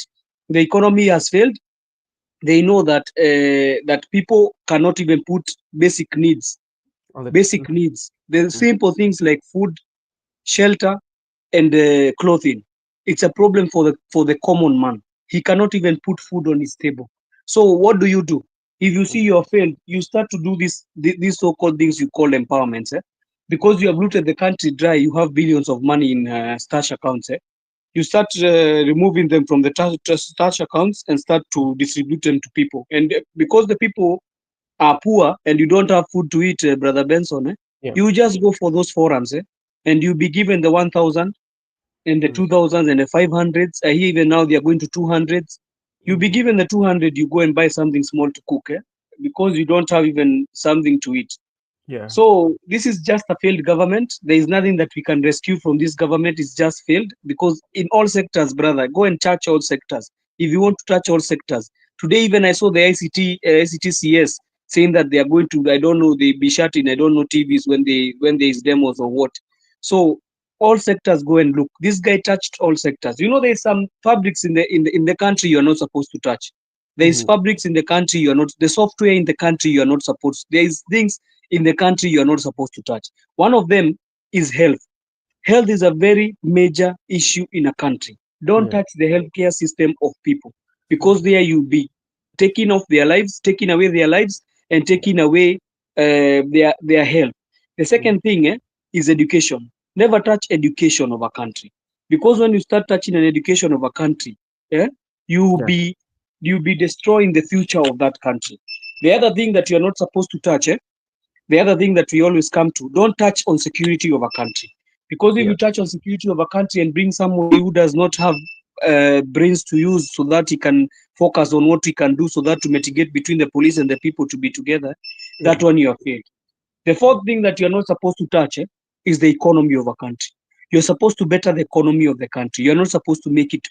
the economy has failed. They know that that people cannot even put basic needs. The simple things like food, shelter, and clothing. It's a problem for the common man. He cannot even put food on his table. So what do? If you see you're failed, you start to do these so-called things you call empowerments. Because you have looted the country dry, you have billions of money in stash accounts. You start removing them from the stash accounts and start to distribute them to people. And because the people are poor and you don't have food to eat, Brother Benson, you just go for those forums, and you'll be given the 1,000 and the 2,000 and the 500s. Even now they are going to 200s. You'll be given the 200, you go and buy something small to cook, because you don't have even something to eat. So this is just a failed government. There is nothing that we can rescue from this government. It's just failed, because in all sectors, brother, go and touch all sectors. If you want to touch all sectors. Today, even I saw the ICTCS saying that they are going to, I don't know, they be shutting, I don't know, TVs when there is demos or what. So all sectors, go and look. This guy touched all sectors. There's some fabrics in the country you are not supposed to touch. There is fabrics in the country you are not. The software in the country you are not supposed. There is things in the country you are not supposed to touch. One of them is health. Health is a very major issue in a country. Don't touch the healthcare system of people, because there you'll be taking away their lives, and taking away their health. The second thing is education. Never touch education of a country, because when you start touching an education of a country, you'll be destroying the future of that country. The other thing that you're not supposed to touch, the other thing that we always come to, don't touch on security of a country. Because if you touch on security of a country and bring somebody who does not have brains to use, so that he can focus on what he can do, so that to mitigate between the police and the people to be together, that one you have failed. The fourth thing that you're not supposed to touch is the economy of a country. You're supposed to better the economy of the country. You're not supposed to make it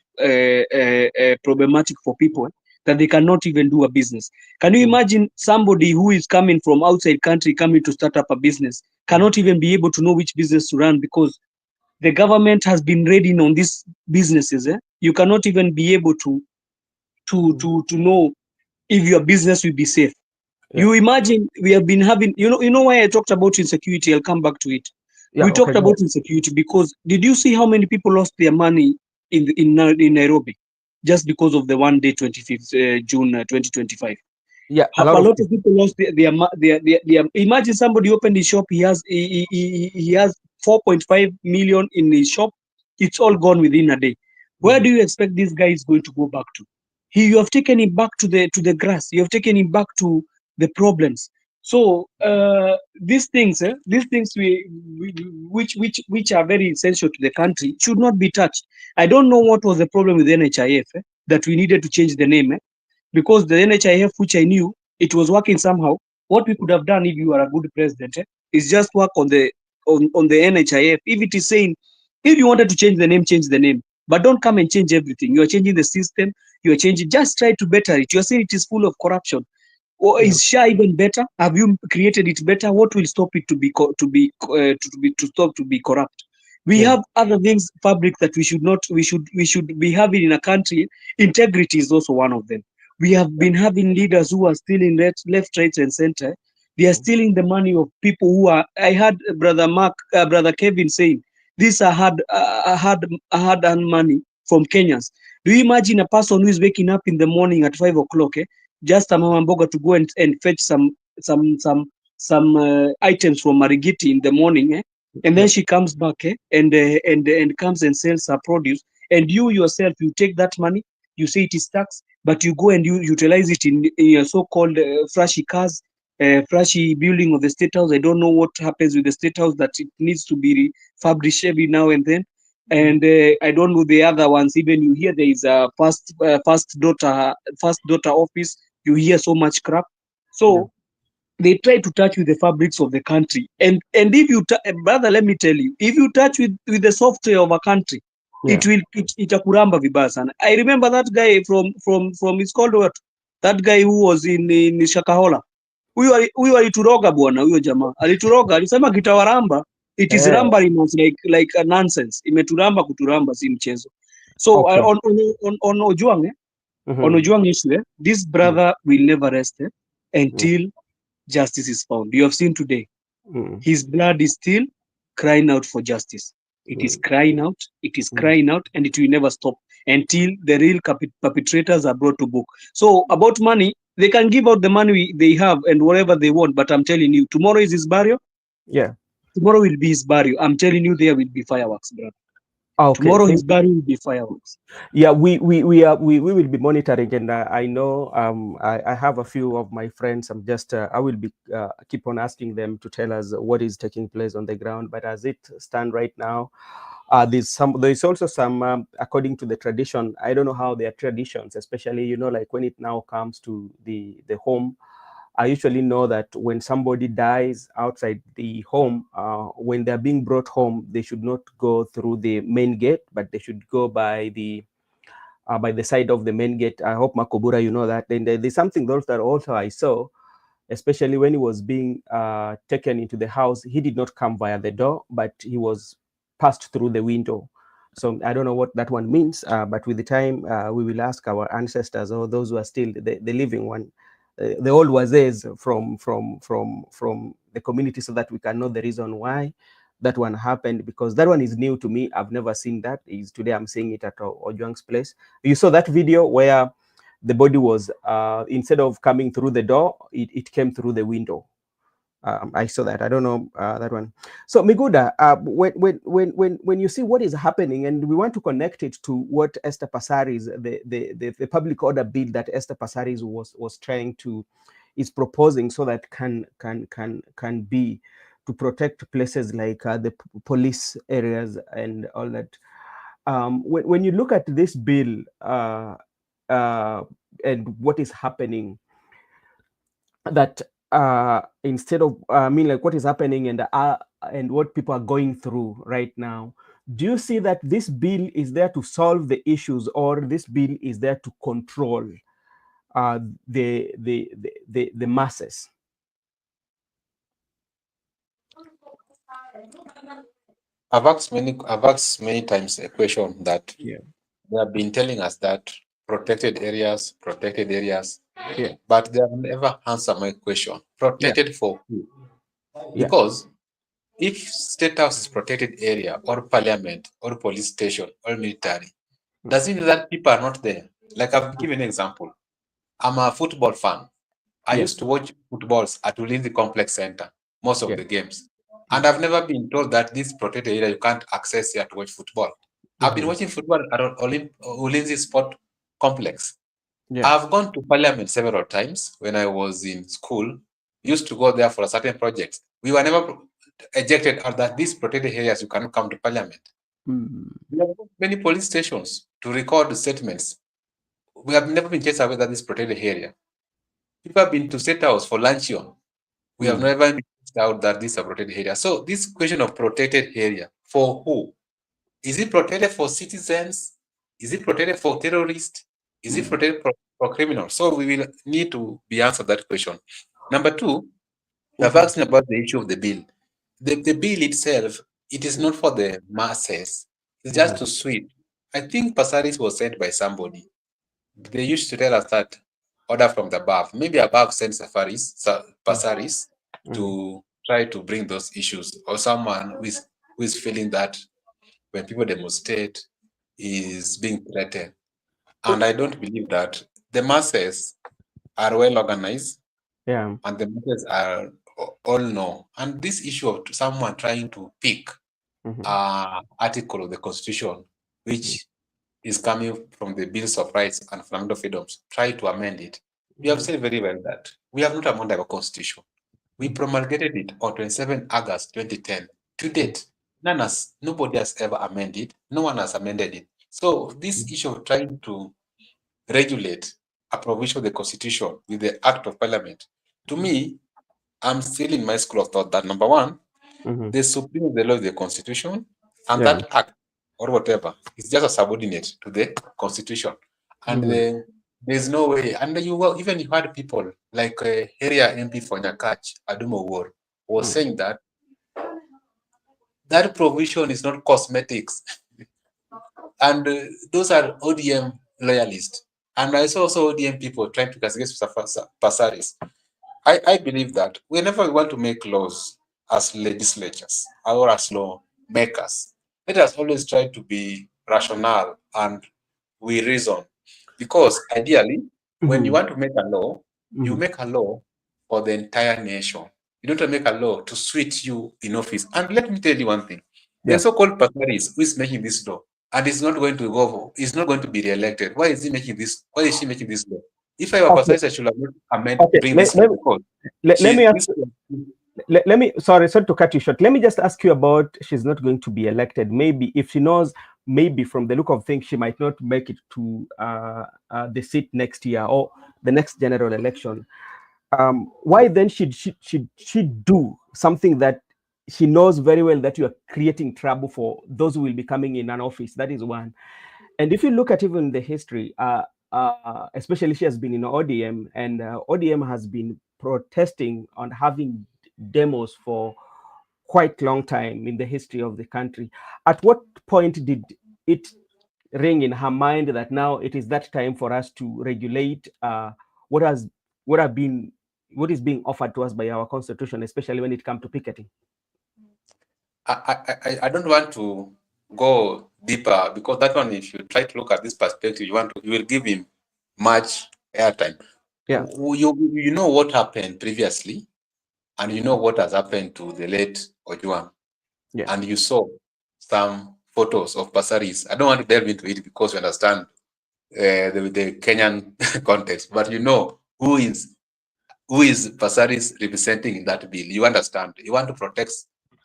problematic for people that they cannot even do a business. Can you imagine somebody who is coming from outside country coming to start up a business, cannot even be able to know which business to run because the government has been raiding on these businesses. You cannot even be able to know if your business will be safe. You imagine we have been having, you know why I talked about insecurity? I'll come back to it. We talked about insecurity because did you see how many people lost their money in Nairobi just because of the one day 25th June 2025? Yeah, a lot of people lost their imagine somebody opened his shop, he has 4.5 million in his shop, it's all gone within a day. Where do you expect this guy is going to go back to? You have taken him back to the grass, you have taken him back to the problems. So these things which are very essential to the country should not be touched. I don't know what was the problem with NHIF that we needed to change the name because the NHIF, which I knew, it was working somehow. What we could have done if you are a good president is just work on the NHIF. If it is saying, if you wanted to change the name, but don't come and change everything. You are changing the system. You are changing. Just try to better it. You are saying it is full of corruption. Or is SHA even better? Have you created it better? What will stop it to be corrupt? We have other things, fabric that we should be having in a country. Integrity is also one of them. We have been having leaders who are stealing left, right, and center. They are stealing the money of people who are. I heard brother Kevin saying, "These are hard-earned money from Kenyans." Do you imagine a person who is waking up in the morning at 5 o'clock, just a mama mboga to go and fetch some items from Marigiti in the morning, and then she comes back, and comes and sells her produce, and you yourself, you take that money, you say it is tax, but you go and you utilize it in your so-called flashy cars, flashy building of the State House. I don't know what happens with the State House, that it needs to be refurbished every now and then. And I don't know the other ones. Even you hear there is a first daughter office. You hear so much crap. So they try to touch with the fabrics of the country. And if you, brother, let me tell you, if you touch with the software of a country, itakuramba vibaya sana. I remember that guy from it's called what? That guy who was in Shakahola. Huyo alituroga bwana, huyo jamaa alituroga, alisema kitawaramba. It is ramba like a nonsense. Imeturamba kuturamba, si mchezo. So on Ojwang, on Ojwang issue, this brother will never rest until justice is found. You have seen today, his blood is still crying out for justice. It is crying out, it is crying out, and it will never stop until the real perpetrators are brought to book. So about money, they can give out the money they have and whatever they want, but I'm telling you, tomorrow is his burial. Yeah. Tomorrow will be his burial. I'm telling you, there will be fireworks, brother. Okay. Tomorrow his burial will be fireworks. Yeah, we will be monitoring, and I know I have a few of my friends. I will be keep on asking them to tell us what is taking place on the ground. But as it stands right now, there's also some according to the tradition. I don't know how their traditions, especially like when it now comes to the home. I usually know that when somebody dies outside the home, when they're being brought home, they should not go through the main gate, but they should go by the side of the main gate. I hope Makobura, you know that. Then there's something else that also I saw, especially when he was being taken into the house. He did not come via the door, but he was passed through the window. So I don't know what that one means, but with the time, we will ask our ancestors or those who are still the living one, the old wazes from the community, so that we can know the reason why that one happened, because that one is new to me. I've never seen that. Today I'm seeing it at Ojwang's place. You saw that video where the body was instead of coming through the door, it came through the window. I saw that. I don't know that one. So Miguda, when you see what is happening, and we want to connect it to what Esther Passaris, the public order bill that Esther Passaris was trying to, is proposing, so that can be to protect places like the police areas and all that. When you look at this bill and what is happening, that instead of like what is happening and what people are going through right now, Do you see that this bill is there to solve the issues, or this bill is there to control the masses? I've asked many times a question that they have been telling us that protected areas, but they have never answered my question. Protected for who? Because if State House is protected area, or parliament, or police station, or military, does it mean that people are not there? Like, I've given an example. I'm a football fan. I used to watch footballs at Ulinzi Complex Center, most of the games. And I've never been told that this protected area, you can't access here to watch football. I've been watching football at Ulinzi Sport Complex. I've gone to parliament several times when I was in school. Used to go there for a certain project. We were never ejected out that these protected areas, you cannot come to parliament. We have many police stations to record the statements. We have never been chased away that this protected area. People have been to State House for luncheon. We have never been chased out that this is a protected area. So this question of protected area, for who? Is it protected for citizens? Is it protected for terrorists? Is it protected for criminals? So we will need to be answered that question. Number two, I've asked about the issue of the bill. The bill itself, it is not for the masses. It's just to sweep. I think Pasaris was sent by somebody. They used to tell us that order from the above. Maybe above sent Pasaris to try to bring those issues, or someone who is feeling that when people demonstrate is being threatened. And I don't believe that. The masses are well organized, and the masses are all know. And this issue of someone trying to pick article of the Constitution, which is coming from the Bills of Rights and Fundamental Freedoms, try to amend it. We have said very well that we have not amended our Constitution. We promulgated it on 27 August 2010. To date, nobody has ever amended. No one has amended it. So this issue of trying to regulate a provision of the Constitution with the Act of Parliament, to me, I'm still in my school of thought that number one, the supreme of the law is the Constitution, and that act or whatever is just a subordinate to the Constitution. And there's no way. And even you had people like area MP for Nyakach, Adumo War, was saying that that provision is not cosmetics. And those are ODM loyalists. And I saw also ODM people trying to castigate Pasaris. I believe that whenever we want to make laws as legislatures or as law makers, let us always try to be rational and we reason. Because ideally, when you want to make a law, you make a law for the entire nation. You don't make a law to suit you in office. And let me tell you one thing. The so-called Pasaris who is making this law, and is not going to go, is not going to be re-elected. Why is he making this? Why is she making this law? If I were Pasaris, I should have not amended bring this law. Let me sorry to cut you short. Let me just ask you about she's not going to be elected. Maybe if she knows, maybe from the look of things, she might not make it to the seat next year or the next general election. Why then should she do something that she knows very well that you are creating trouble for those who will be coming in an office? That is one. And if you look at even the history, especially she has been in ODM, and ODM has been protesting on having demos for quite long time in the history of the country. At what point did it ring in her mind that now it is that time for us to regulate what is being offered to us by our constitution, especially when it comes to picketing? I don't want to go deeper, because that one, if you try to look at this perspective, you will give him much airtime. Yeah. You know what happened previously, and you know what has happened to the late Ojwang. Yeah. And you saw some photos of Pasaris. I don't want to delve into it because you understand the Kenyan context, but you know who is Pasaris representing in that bill. You understand. You want to protect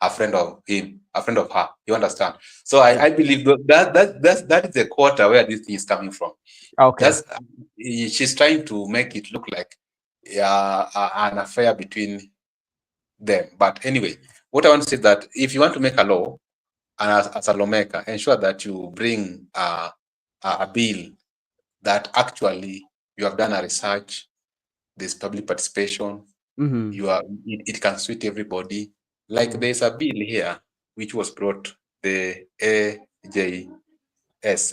a friend of him, a friend of her. You understand. So I believe that is the quarter where this thing is coming from. Okay. She's trying to make it look like an affair between them. But anyway, what I want to say is that if you want to make a law and as a lawmaker, ensure that you bring a bill that actually you have done a research, there's public participation, it can suit everybody. Like there's a bill here which was brought, the AJS,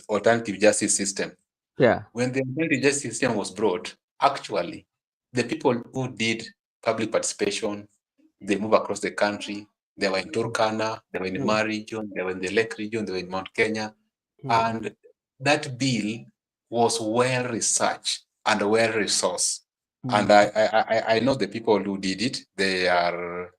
Alternative Justice System. Yeah. When the Alternative Justice System was brought, actually, the people who did public participation, they move across the country. They were in Turkana, they were in the Mar region, they were in the Lake region, they were in Mount Kenya. And that bill was well researched and well resourced. And I know the people who did it. They are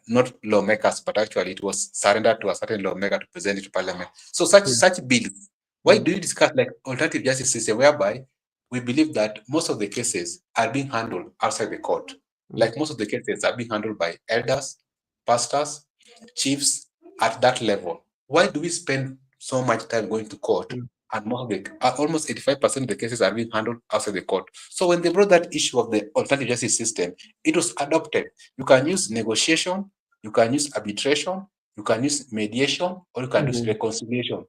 not lawmakers, but actually it was surrendered to a certain lawmaker to present it to Parliament. So such bills, why do you discuss like alternative justice system, whereby we believe that most of the cases are being handled outside the court? Like most of the cases are being handled by elders, pastors, chiefs at that level. Why do we spend so much time going to court? And almost 85% of the cases are being handled outside the court. So when they brought that issue of the alternative justice system, it was adopted. You can use negotiation, you can use arbitration, you can use mediation, or you can use reconciliation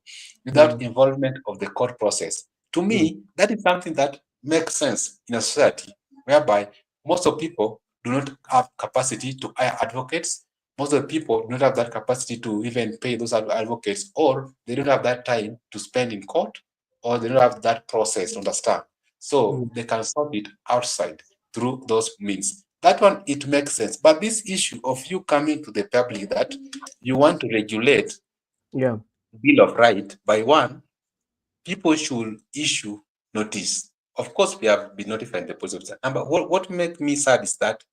without involvement of the court process. To me, that is something that makes sense in a society whereby most of people do not have capacity to hire advocates. Most of the people don't have that capacity to even pay those advocates, or they don't have that time to spend in court, or they don't have that process to understand. So they can sort it outside through those means. That one, it makes sense. But this issue of you coming to the public that you want to regulate Bill of Right by one, people should issue notice. Of course, we have been notified the police officer. But what makes me sad is that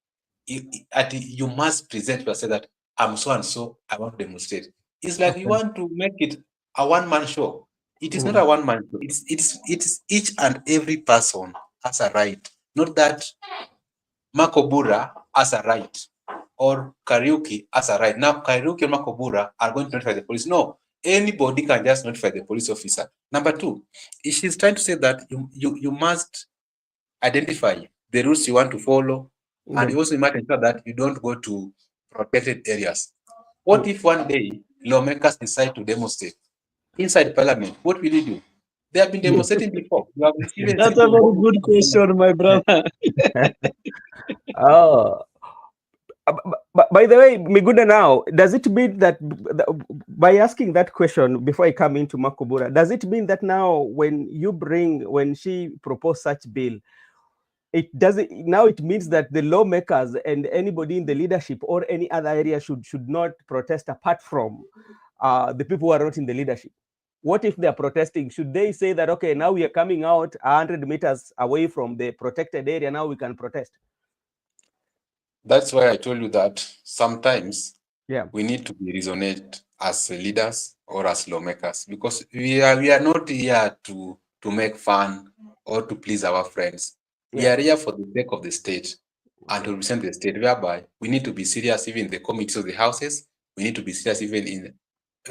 you must present yourself that I'm so and so, I want to demonstrate. It's like you want to make it a one-man show. It is not a one-man show. It's each and every person has a right. Not that Makobura has a right or Kariuki has a right. Now Kariuki and Makobura are going to notify the police. No, anybody can just notify the police officer. Number two, she's trying to say that you must identify the rules you want to follow, and you also must ensure that you don't go to protected areas. What if one day lawmakers decide to demonstrate inside parliament? What will you do? They have been demonstrating before. You have received. That's a very good question, my brother. Oh. By the way, Miguda, now, does it mean that by asking that question before I come into Makobura, does it mean that now when she proposed such bill, it means that the lawmakers and anybody in the leadership or any other area should not protest apart from the people who are not in the leadership? What if they are protesting? Should they say that, okay, now we are coming out 100 meters away from the protected area, now we can protest? That's why I told you that sometimes we need to be reasoned as leaders or as lawmakers, because we are not here to make fun or to please our friends. We are here for the sake of the state and to represent the state, whereby we need to be serious even in the committees of the houses. We need to be serious even in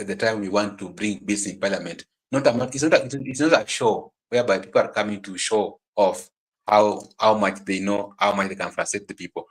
the time we want to bring bills in parliament. It's not a show whereby people are coming to show off how much they know, how much they can frustrate the people.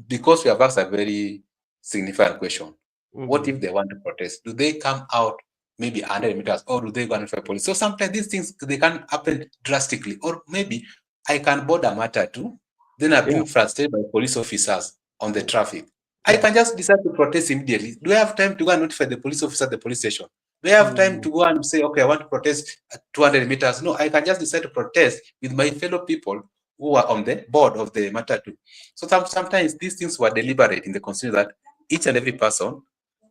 Because we have asked a very significant question. What if they want to protest? Do they come out maybe 100 meters, or do they go and fight police? So sometimes these things, they can happen drastically. Or maybe I can board a matter too, then I've been frustrated by police officers on the traffic. I can just decide to protest immediately. Do I have time to go and notify the police officer at the police station? Do I have time to go and say, okay, I want to protest at 200 meters? No, I can just decide to protest with my fellow people who are on the board of the matter too. So sometimes these things were deliberate in the consideration that each and every person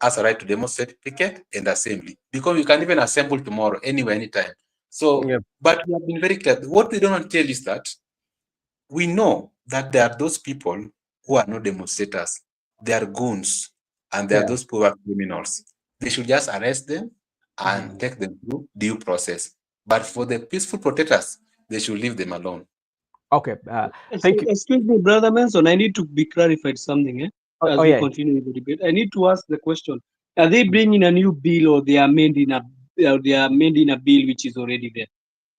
has a right to demonstrate, picket, and assembly. Because you can even assemble tomorrow, anywhere, anytime. So, but we have been very clear. What we don't want to tell is that we know that there are those people who are not demonstrators. They are goons, and there are those who are criminals. They should just arrest them and take them through due process. But for the peaceful protesters, they should leave them alone. Okay, thank you. Excuse me, Brother Manson, I need to be clarified something. As we continue the debate, I need to ask the question: are they bringing a new bill, or they are amending a bill which is already there?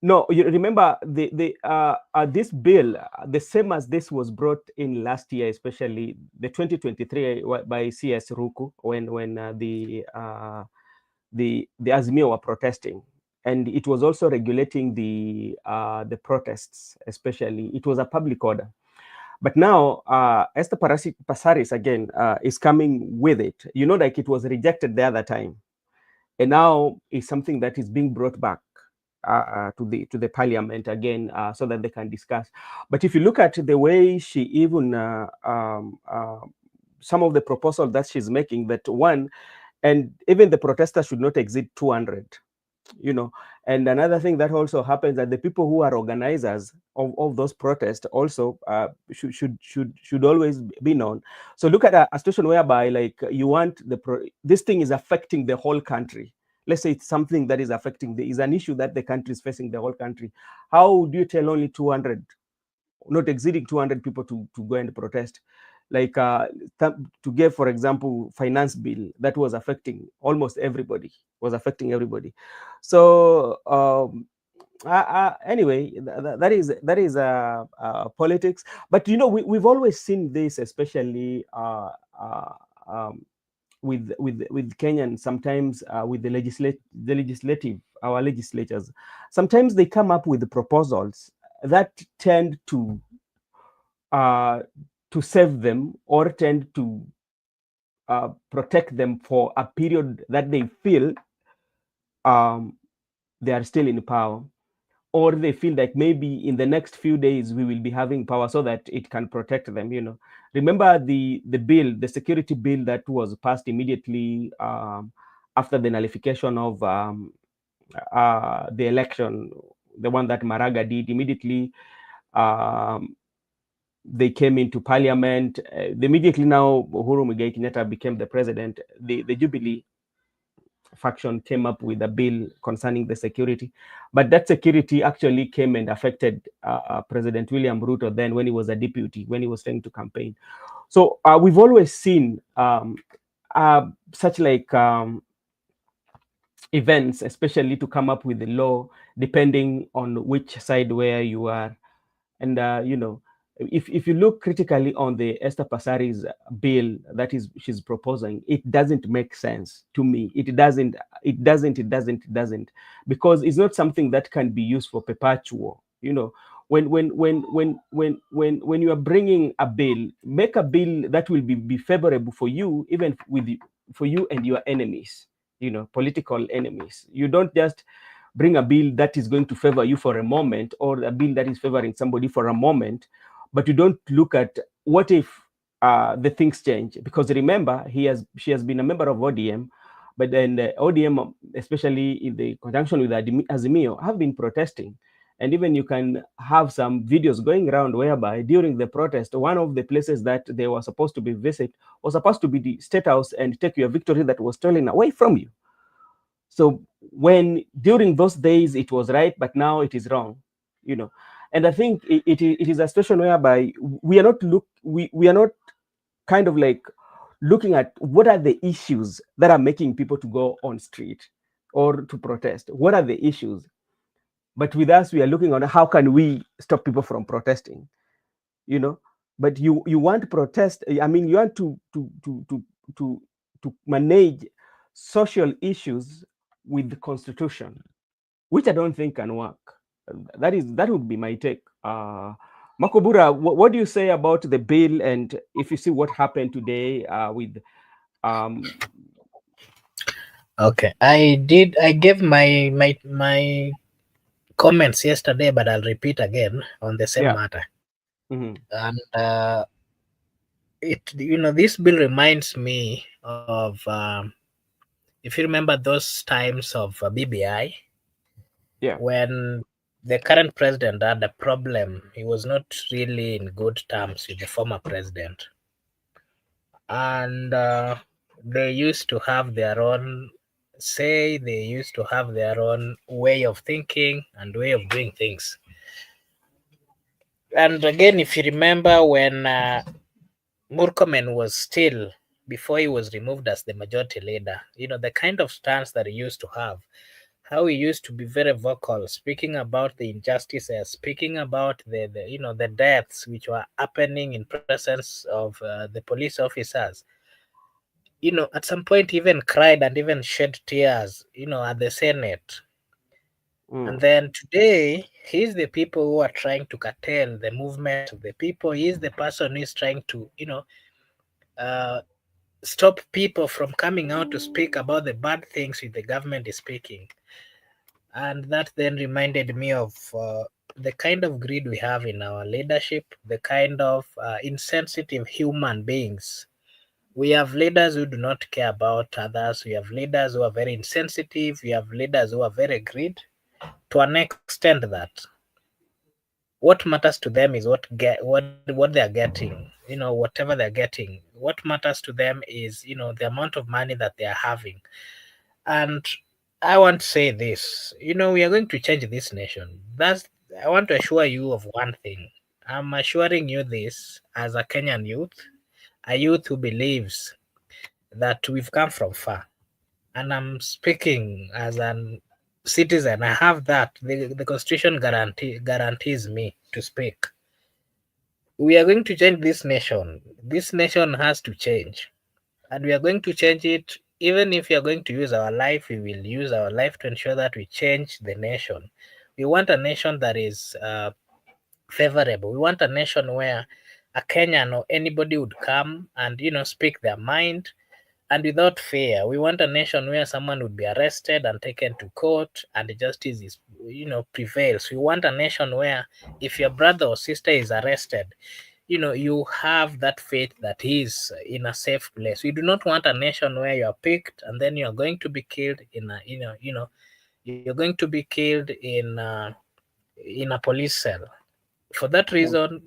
No, you remember this bill, the same as this was brought in last year, especially the 2023 by CS Ruku, when the the Azimio were protesting, and it was also regulating the protests. Especially, it was a public order. But now, Esther Passaris again is coming with it. Like it was rejected the other time, and now it's something that is being brought back to the parliament again, so that they can discuss. But if you look at the way she even some of the proposals that she's making, that one, and even the protesters should not exceed 200. And another thing that also happens, that the people who are organizers of those protests also should always be known. So look at a situation whereby, like, you want this thing is affecting the whole country. Let's say it's something that is affecting is an issue that the country is facing, the whole country. How do you tell only 200, not exceeding 200 people to go and protest? Like to give, for example, finance bill that was affecting almost everybody, So anyway, that is politics. But we've always seen this, especially with Kenyan, sometimes with the legislative, our legislatures. Sometimes they come up with proposals that tend to save them, or tend to protect them for a period that they feel they are still in power, or they feel like maybe in the next few days we will be having power, so that it can protect them. Remember the security bill that was passed immediately after the nullification of the election, the one that Maraga did immediately. They came into parliament. Immediately now, Uhuru Muigai Kenyatta became the president. The Jubilee faction came up with a bill concerning the security, but that security actually came and affected President William Ruto then, when he was a deputy, when he was trying to campaign. So we've always seen such like events, especially to come up with the law, depending on which side where you are. And if you look critically on the Esther Passaris bill that she's proposing, it doesn't make sense to me. It doesn't, because it's not something that can be used for perpetual. When you are bringing a bill, make a bill that will be favorable for you, even for you and your enemies, political enemies. You don't just bring a bill that is going to favor you for a moment, or a bill that is favoring somebody for a moment, but you don't look at what if the things change. Because remember, she has been a member of ODM, but then the ODM, especially in the conjunction with Azimio, have been protesting. And even you can have some videos going around whereby during the protest, one of the places that they were supposed to be visit was supposed to be the State House, and take your victory that was stolen away from you. So when during those days it was right, but now it is wrong, And I think it is a situation whereby we are not kind of like looking at what are the issues that are making people to go on street or to protest. What are the issues? But with us, we are looking on how can we stop people from protesting, But you want to protest. I mean, you want to manage social issues with the constitution, which I don't think can work. That would be my take. Makobura, what do you say about the bill, and if you see what happened today with Okay, I gave my comments yesterday, but I'll repeat again on the same matter. Mm-hmm. And this bill reminds me of if you remember those times of BBI, when the current president had a problem. He was not really in good terms with the former president, and they used to have their own say. They used to have their own way of thinking and way of doing things. And again, if you remember, when Murkomen was still, before he was removed as the majority leader, the kind of stance that he used to have, how he used to be very vocal, speaking about the injustices, speaking about the deaths which were happening in presence of the police officers. at some point even cried and even shed tears, at the Senate. And then today, he's the people who are trying to curtail the movement of the people. He's the person who is trying to, stop people from coming out to speak about the bad things the government is speaking. And that then reminded me of the kind of greed we have in our leadership, the kind of insensitive human beings. We have leaders who do not care about others. We have leaders who are very insensitive. We have leaders who are very greed, to an extent that what matters to them is what they are getting, whatever they're getting. What matters to them is, the amount of money that they are having. And I want to say this, we are going to change this nation. I want to assure you of one thing. I'm assuring you this as a Kenyan youth, a youth who believes that we've come from far. And I'm speaking as an citizen. I have that. The Constitution guarantees me to speak. We are going to change this nation. This nation has to change. And we are going to change it. Even if we are going to use our life, we will use our life to ensure that we change the nation. We want a nation that is favorable. We want a nation where a Kenyan or anybody would come and, speak their mind, and without fear. We want a nation where someone would be arrested and taken to court and justice is, prevails. We want a nation where if your brother or sister is arrested, you have that faith that he is in a safe place. We do not want a nation where you are picked and then you are going to be killed you're going to be killed in a police cell. For that reason,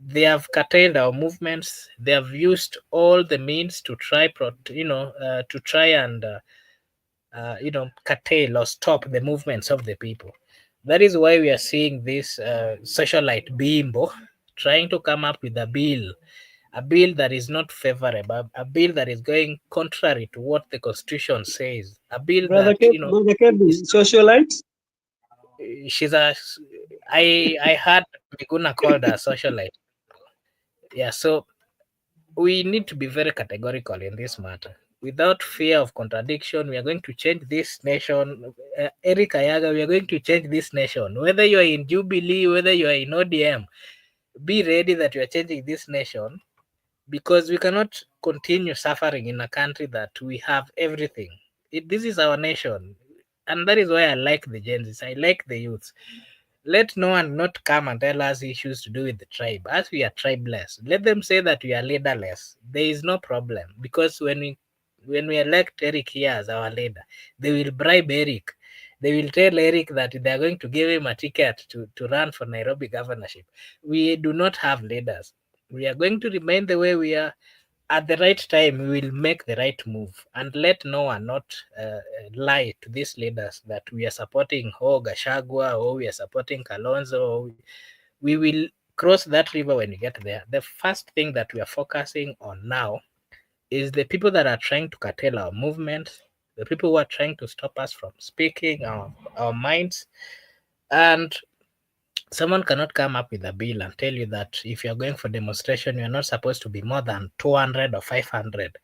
they have curtailed our movements. They have used all the means to try and curtail or stop the movements of the people. That is why we are seeing this socialite Bimbo trying to come up with a bill that is not favorable, a bill that is going contrary to what the Constitution says, a bill Brother that Brother Kevin, socialites. she's a. I heard Miguna called a socialite. Yeah, so we need to be very categorical in this matter. Without fear of contradiction, we are going to change this nation. Eric Ayaga, we are going to change this nation. Whether you are in Jubilee, whether you are in ODM, be ready that you are changing this nation, because we cannot continue suffering in a country that we have everything. This is our nation. And that is why I like the Gen Zs. I like the youths. Let no one not come and tell us issues to do with the tribe. As we are tribeless, let them say that we are leaderless. There is no problem, because when we elect Eric here as our leader, they will bribe Eric. They will tell Eric that they are going to give him a ticket to run for Nairobi governorship. We do not have leaders. We are going to remain the way we are. At the right time, we will make the right move, and let no one not lie to these leaders that we are supporting Gashagwa or we are supporting Kalonzo. We will cross that river when we get there. The first thing that we are focusing on now is the people that are trying to curtail our movement, the people who are trying to stop us from speaking our minds. And someone cannot come up with a bill and tell you that if you're going for demonstration, you're not supposed to be more than 200 or 500,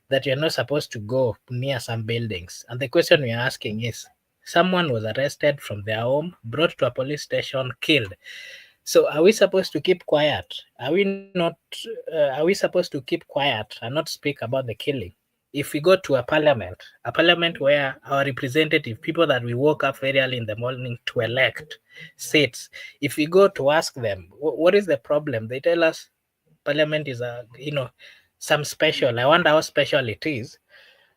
that you're not supposed to go near some buildings. And the question we're asking is, someone was arrested from their home, brought to a police station, killed. So are we supposed to keep quiet? Are we not? Are we supposed to keep quiet and not speak about the killing? If we go to a parliament where our representative, people that we woke up very early in the morning to elect, sits, if we go to ask them, what is the problem? They tell us parliament is some special. I wonder how special it is.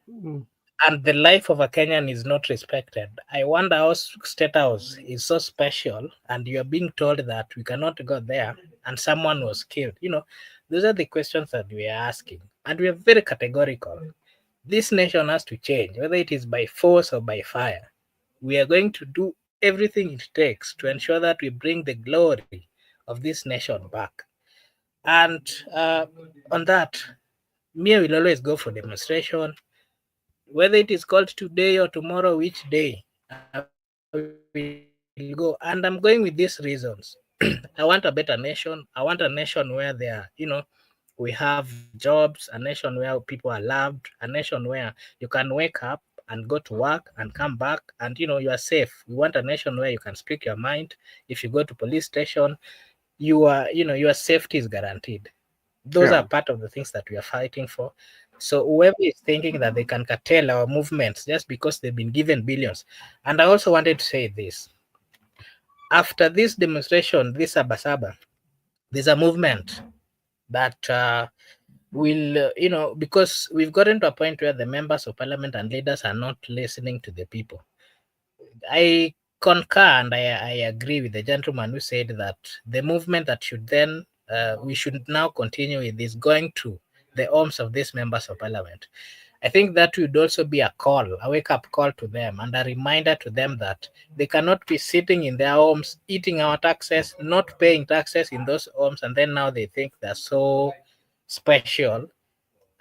And the life of a Kenyan is not respected. I wonder how State House is so special, and you are being told that we cannot go there, and someone was killed. Those are the questions that we are asking, and we are very categorical. This nation has to change, whether it is by force or by fire. We are going to do everything it takes to ensure that we bring the glory of this nation back. And on that, me will always go for demonstration, whether it is called today or tomorrow, which day I will go. And I'm going with these reasons. I want a better nation. I want a nation where there, we have we have jobs, a nation where people are loved, a nation where you can wake up and go to work and come back and you are safe. We want a nation where you can speak your mind. If you go to police station, your safety is guaranteed. Those are part of the things that we are fighting for. So whoever is thinking that they can curtail our movements just because they've been given billions. And I also wanted to say this. After this demonstration, this Sabasaba, there's a movement that will, because we've gotten to a point where the members of parliament and leaders are not listening to the people. I concur and I agree with the gentleman who said that the movement that should then, we should now continue with is going to the homes of these members of parliament. I think that would also be a call, a wake-up call to them and a reminder to them that they cannot be sitting in their homes, eating our taxes, not paying taxes in those homes, and then now they think they're so special,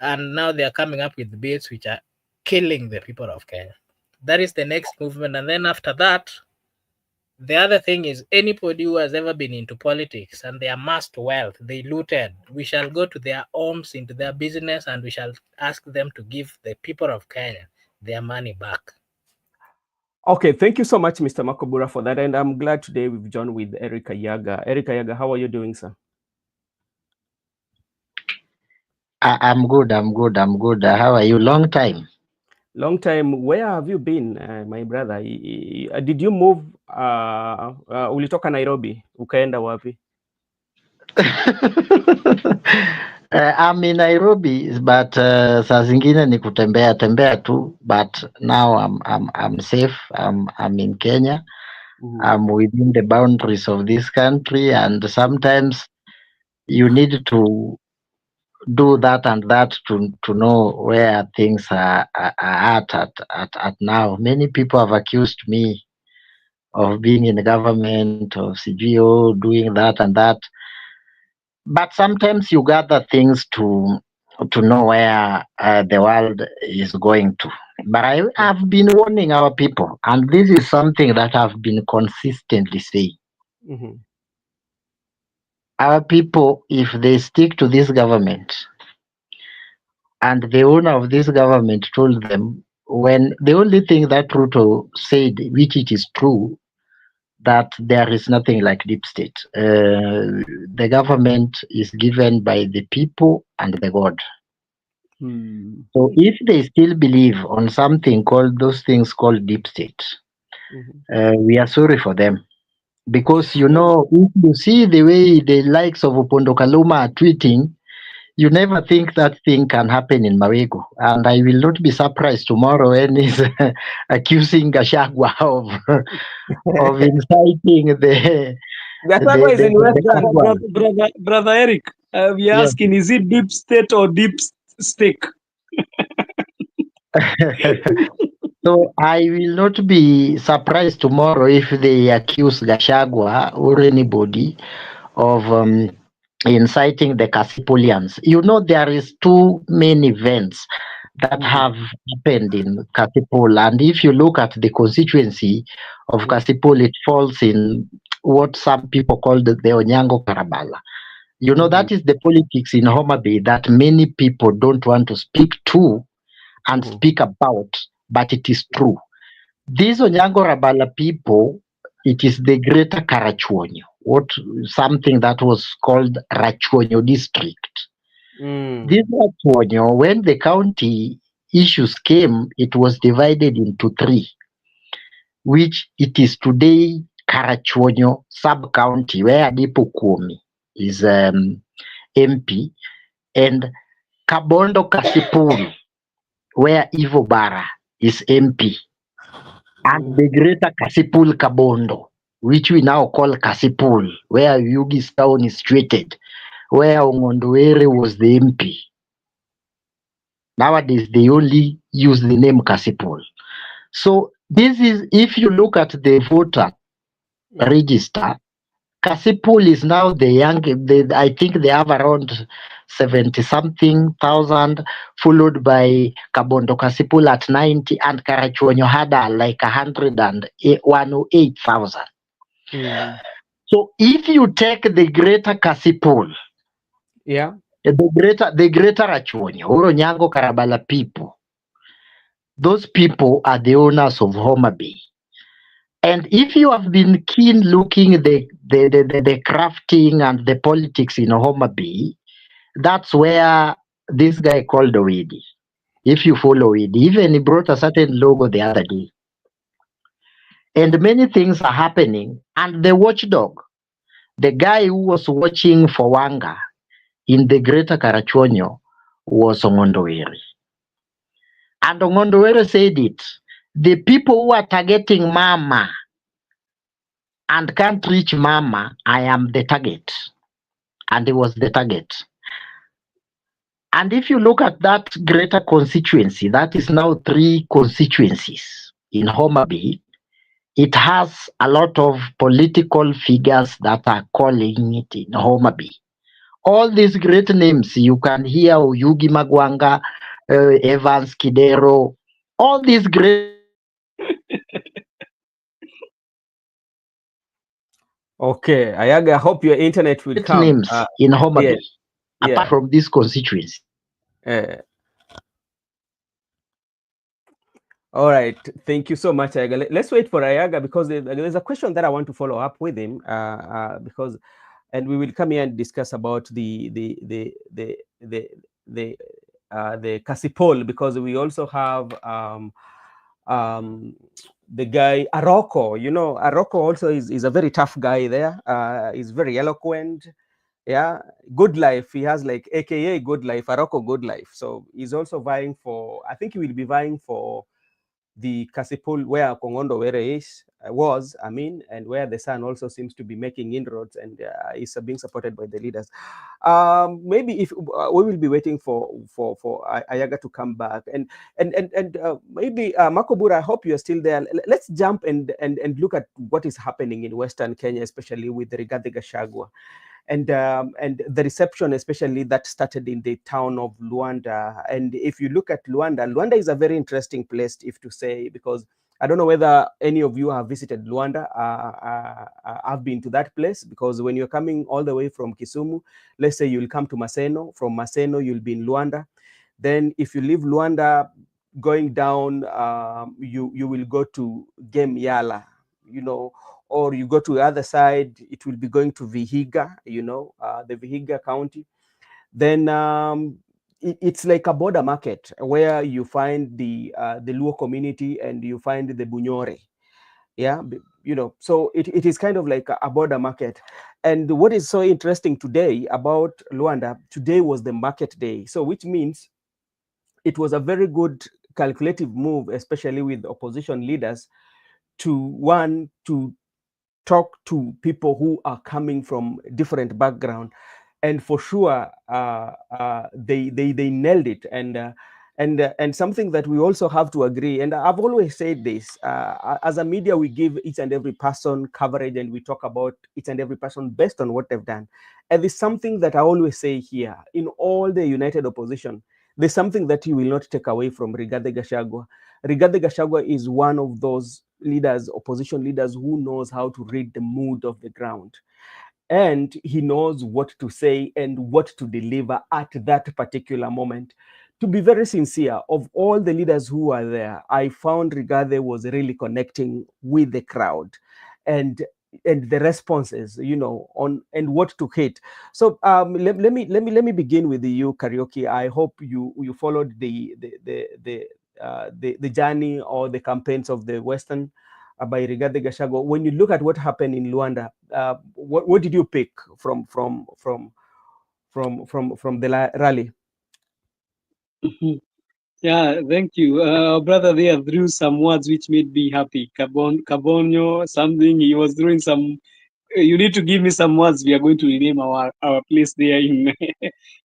and now they are coming up with bills which are killing the people of Kenya. That is the next movement. And then after that, the other thing is anybody who has ever been into politics and they amassed wealth, they looted, we shall go to their homes, into their business, and we shall ask them to give the people of Kenya their money back. Okay, thank you so much, Mr. Makobura, for that. And I'm glad today we've joined with Eric Ayaga. Eric Ayaga, how are you doing, sir? I'm good. How are you? Long time. Long time. Where have you been, my brother? Did you move? Ulitoka Nairobi, ukaenda wapi? I'm in Nairobi, but saa zingine ni kutembea tu. But now I'm safe. I'm in Kenya. Mm-hmm. I'm within the boundaries of this country, and sometimes you need to do that and that to know where things are at now. Many people have accused me of being in the government, of CGO, doing that and that. But sometimes you gather things to know where the world is going to. But I have been warning our people, and this is something that I've been consistently saying. Mm-hmm. Our people, if they stick to this government, and the owner of this government told them, when the only thing that Ruto said, which it is true, that there is nothing like deep state. The government is given by the people and the God. So if they still believe on something called, those things called deep state, we are sorry for them. Because, if you see the way the likes of Opondo Kaluma are tweeting, you never think that thing can happen in Mawego. And I will not be surprised tomorrow when he's accusing Gachagua of inciting the... Gachagua is in West Brother Eric, we are asking, is it deep state or deep stick? So I will not be surprised tomorrow if they accuse Gachagua or anybody of inciting the Kasipulians. There is two main events that have happened in Kasipul, and if you look at the constituency of Kasipul, it falls in what some people call the Onyango Karabala. That is the politics in Homa Bay that many people don't want to speak to and speak about, but it is true. These Onyango Karabala people, it is the greater Karachuonyo, something that was called Rachuonyo district. This Rachuonyo, when the county issues came, it was divided into three, which it is today Karachuonyo sub-county, where Adipo Kuomi is MP, and Kabondo Kasipul, where Ivo Bara is MP, and the greater Kasipul Kabondo, which we now call Kasipul, where Yugi's town is situated, where Ongondwere was the MP. Nowadays, they only use the name Kasipul. So this is, if you look at the voter register, Kasipul is now the young, I think they have around 70-something thousand, followed by Kabondo Kasipul at 90, and Karachuonyo had like 108,000. So if you take the greater Kasipul, the greater Achonyo, Oronyango, Karabala people. Those people are the owners of Homa Bay. And if you have been keen looking the crafting and the politics in Homa Bay, that's where this guy called Owedi. If you follow it, even he brought a certain logo the other day. And many things are happening. And the watchdog, the guy who was watching for Wanga in the greater Karachuonyo was Ongondowere. And Ongondowere said it. The people who are targeting Mama and can't reach Mama, I am the target. And he was the target. And if you look at that greater constituency, that is now 3 constituencies in Homa Bay, it has a lot of political figures that are calling it in Homa Bay. All these great names, you can hear Oyugi Magwanga, Evans Kidero, all these great Okay, Ayaga, I hope your internet will come. Names in Homa Bay, yeah. Apart from this constituency. All right, thank you so much, Ayaga. Let's wait for Ayaga because there's a question that I want to follow up with him because, and we will come here and discuss about the Kasipol, because we also have the guy Aroko. You know, Aroko also is a very tough guy there. He's very eloquent. Yeah, Good Life. He has like AKA Good Life, Aroko Good Life. So he's also vying for, I think he will be vying for the Kasipul where Kongondowere was, and where the son also seems to be making inroads and is being supported by the leaders. Maybe if we will be waiting for Ayaga to come back, and maybe Makobura, I hope you are still there. Let's jump and look at what is happening in Western Kenya, especially with Rigathi Gachagua. And the reception, especially that started in the town of Luanda. And if you look at Luanda, Luanda is a very interesting place, if to say, because I don't know whether any of you have visited Luanda. I've been to that place, because when you're coming all the way from Kisumu, let's say you'll come to Maseno. From Maseno, you'll be in Luanda. Then if you leave Luanda, going down, you will go to Gem-Yala, or you go to the other side, it will be going to Vihiga, the Vihiga County. Then it's like a border market where you find the Luo community and you find the Bunyore. Yeah, so it is kind of like a border market. And what is so interesting today about Luanda, today was the market day. So which means it was a very good calculative move, especially with opposition leaders, to talk to people who are coming from different background, and for sure they nailed it. And something that we also have to agree, and I've always said this, as a media, we give each and every person coverage, and we talk about each and every person based on what they've done. And there's something that I always say here, in all the united opposition, there's something that you will not take away from Rigathi Gachagua. Rigathi Gachagua is one of those leaders, opposition leaders, who knows how to read the mood of the ground. And he knows what to say and what to deliver at that particular moment. To be very sincere, of all the leaders who are there, I found Rigathi was really connecting with the crowd and the responses, on and what to hit. So let me begin with you, Karaoke. I hope you followed the journey or the campaigns of the Western by Rigathi Gachagua. When you look at what happened in Luanda, what did you pick from the rally? Yeah, thank you. Brother there threw some words which made me happy. Cabonyo, something. He was throwing some. You need to give me some words. We are going to rename our place there in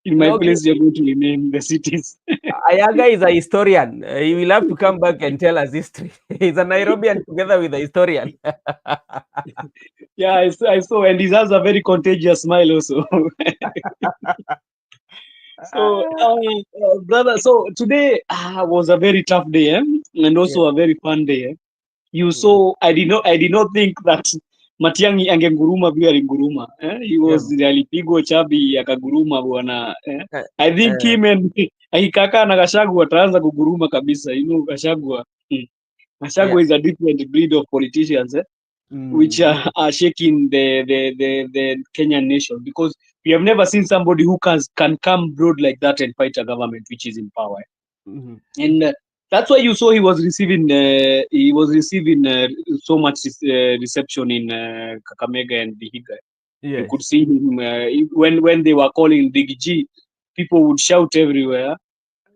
my place. We are going to rename the cities. Ayaga is a historian. He will have to come back and tell us history. He's a Nairobian together with a historian. Yeah, I saw, and he has a very contagious smile also. So, brother, so today was a very tough day, and also a very fun day. You saw, I did not think that Matiang'i angenguruma vile alinguruma. He was alipigwa chabi akaguruma bwana. I think him and akikakaa na Gachagua ataanza kuguruma kabisa. Gachagua. Gachagua is a different breed of politicians, which are shaking the Kenyan nation, because we have never seen somebody who can come broad like that and fight a government which is in power. And that's why you saw he was receiving so much reception in Kakamega and Vihiga. Yes. You could see him when they were calling Big G, people would shout everywhere.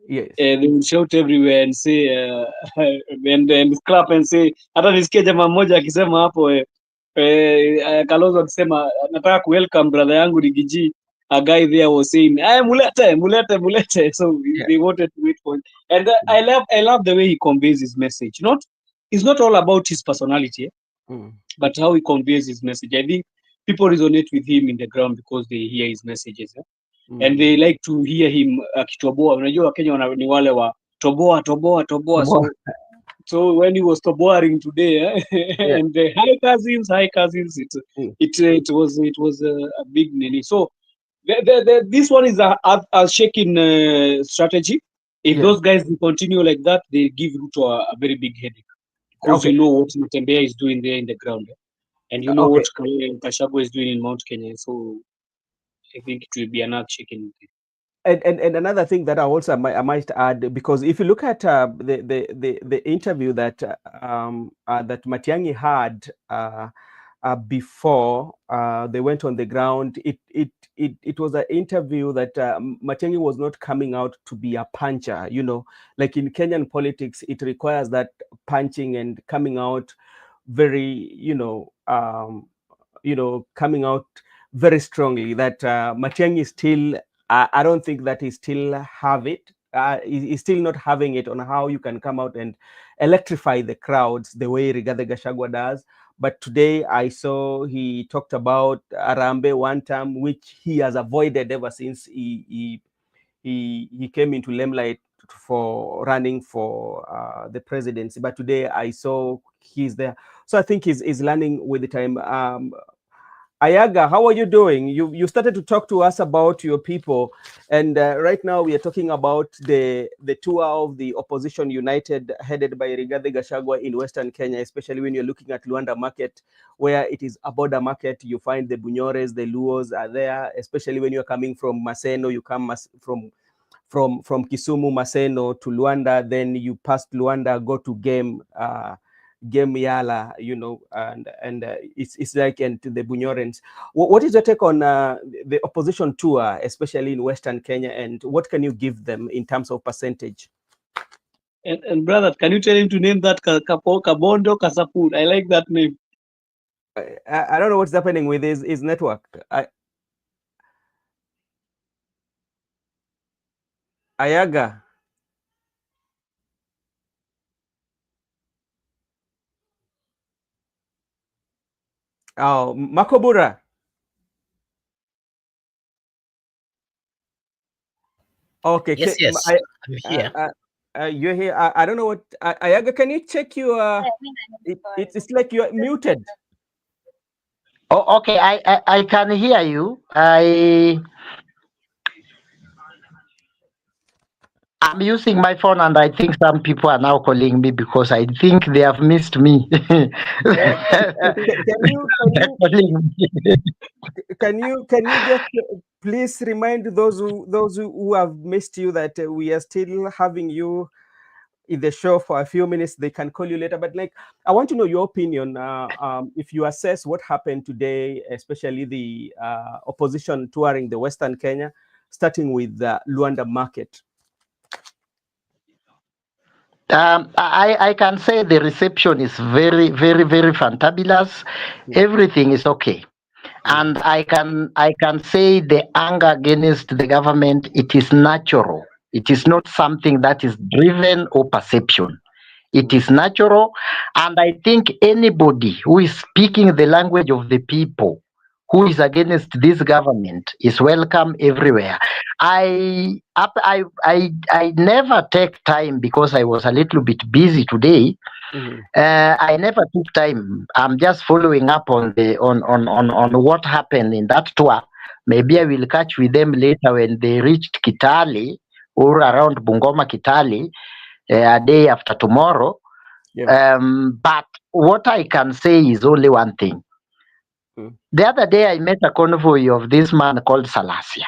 Yes. They would shout everywhere and say and clap and say, hata nisikia jamaa mmoja akisema hapo Kalonzo akisema nataka ku welcome brother yangu Big G. A guy there was saying, mulete. So they wanted to wait for it. And I love the way he conveys his message. It's not all about his personality, but how he conveys his message. I think people resonate with him in the ground because they hear his messages. And they like to hear him akitoboa. Unajua Wakenya ni wale wa toboa. So when he was toboaring today, and the high cousins, it was a big nini. So this one is a shaking strategy. If those guys continue like that, they give Ruto a very big headache, because you know what Matembea is doing there in the ground, and you know what Gachagua is doing in Mount Kenya. So I think it will be another shaking. And another thing that I might add, because if you look at the interview that that Matiang'i had before they went on the ground, it was an interview that Matiang'i was not coming out to be a puncher. Like in Kenyan politics, it requires that punching and coming out very, coming out very strongly. That Matiang'i still, I don't think that he still have it. He's still not having it on how you can come out and electrify the crowds the way Rigathi Gachagua does. But today I saw he talked about Arambe one time, which he has avoided ever since he came into limelight for running for the presidency. But today I saw he's there. So I think he's learning with the time. Ayaga, how are you doing? You started to talk to us about your people, and right now we are talking about the tour of the Opposition United headed by Rigathi Gachagua in Western Kenya, especially when you're looking at Luanda Market, where it is a border market. You find the Bunyores, the Luos are there, especially when you're coming from Maseno. You come from Kisumu, Maseno to Luanda, then you pass Luanda, go to Game Yala, and it's like and the Bunyorans. What is your take on the opposition tour, especially in Western Kenya, and what can you give them in terms of percentage? And brother, can you tell him to name that Kabondo Kasaput? I like that name. I don't know what's happening with his network. Ayaga. Oh, Makobura. Okay. Yes. I'm here. You're here. I don't know what. Ayaga, can you check your? It's like you're muted. Oh, okay. I can hear you. I'm using my phone, and I think some people are now calling me because I think they have missed me. Can you just please remind those who have missed you that we are still having you in the show for a few minutes? They can call you later, but I want to know your opinion. If you assess what happened today, especially the opposition touring the Western Kenya, starting with the Luanda Market. I can say the reception is very, very, very fantabulous. Everything is okay. And I can say the anger against the government, it is natural. It is not something that is driven or perception. It is natural. And I think anybody who is speaking the language of the people, who is against this government, is welcome everywhere. I never take time because I was a little bit busy today I never took time. I'm just following up on the on what happened in that tour. Maybe I will catch with them later when they reached Kitale or around Bungoma Kitale a day after tomorrow. Yeah. But what I can say is only one thing. The other day I met a convoy of this man called Salasia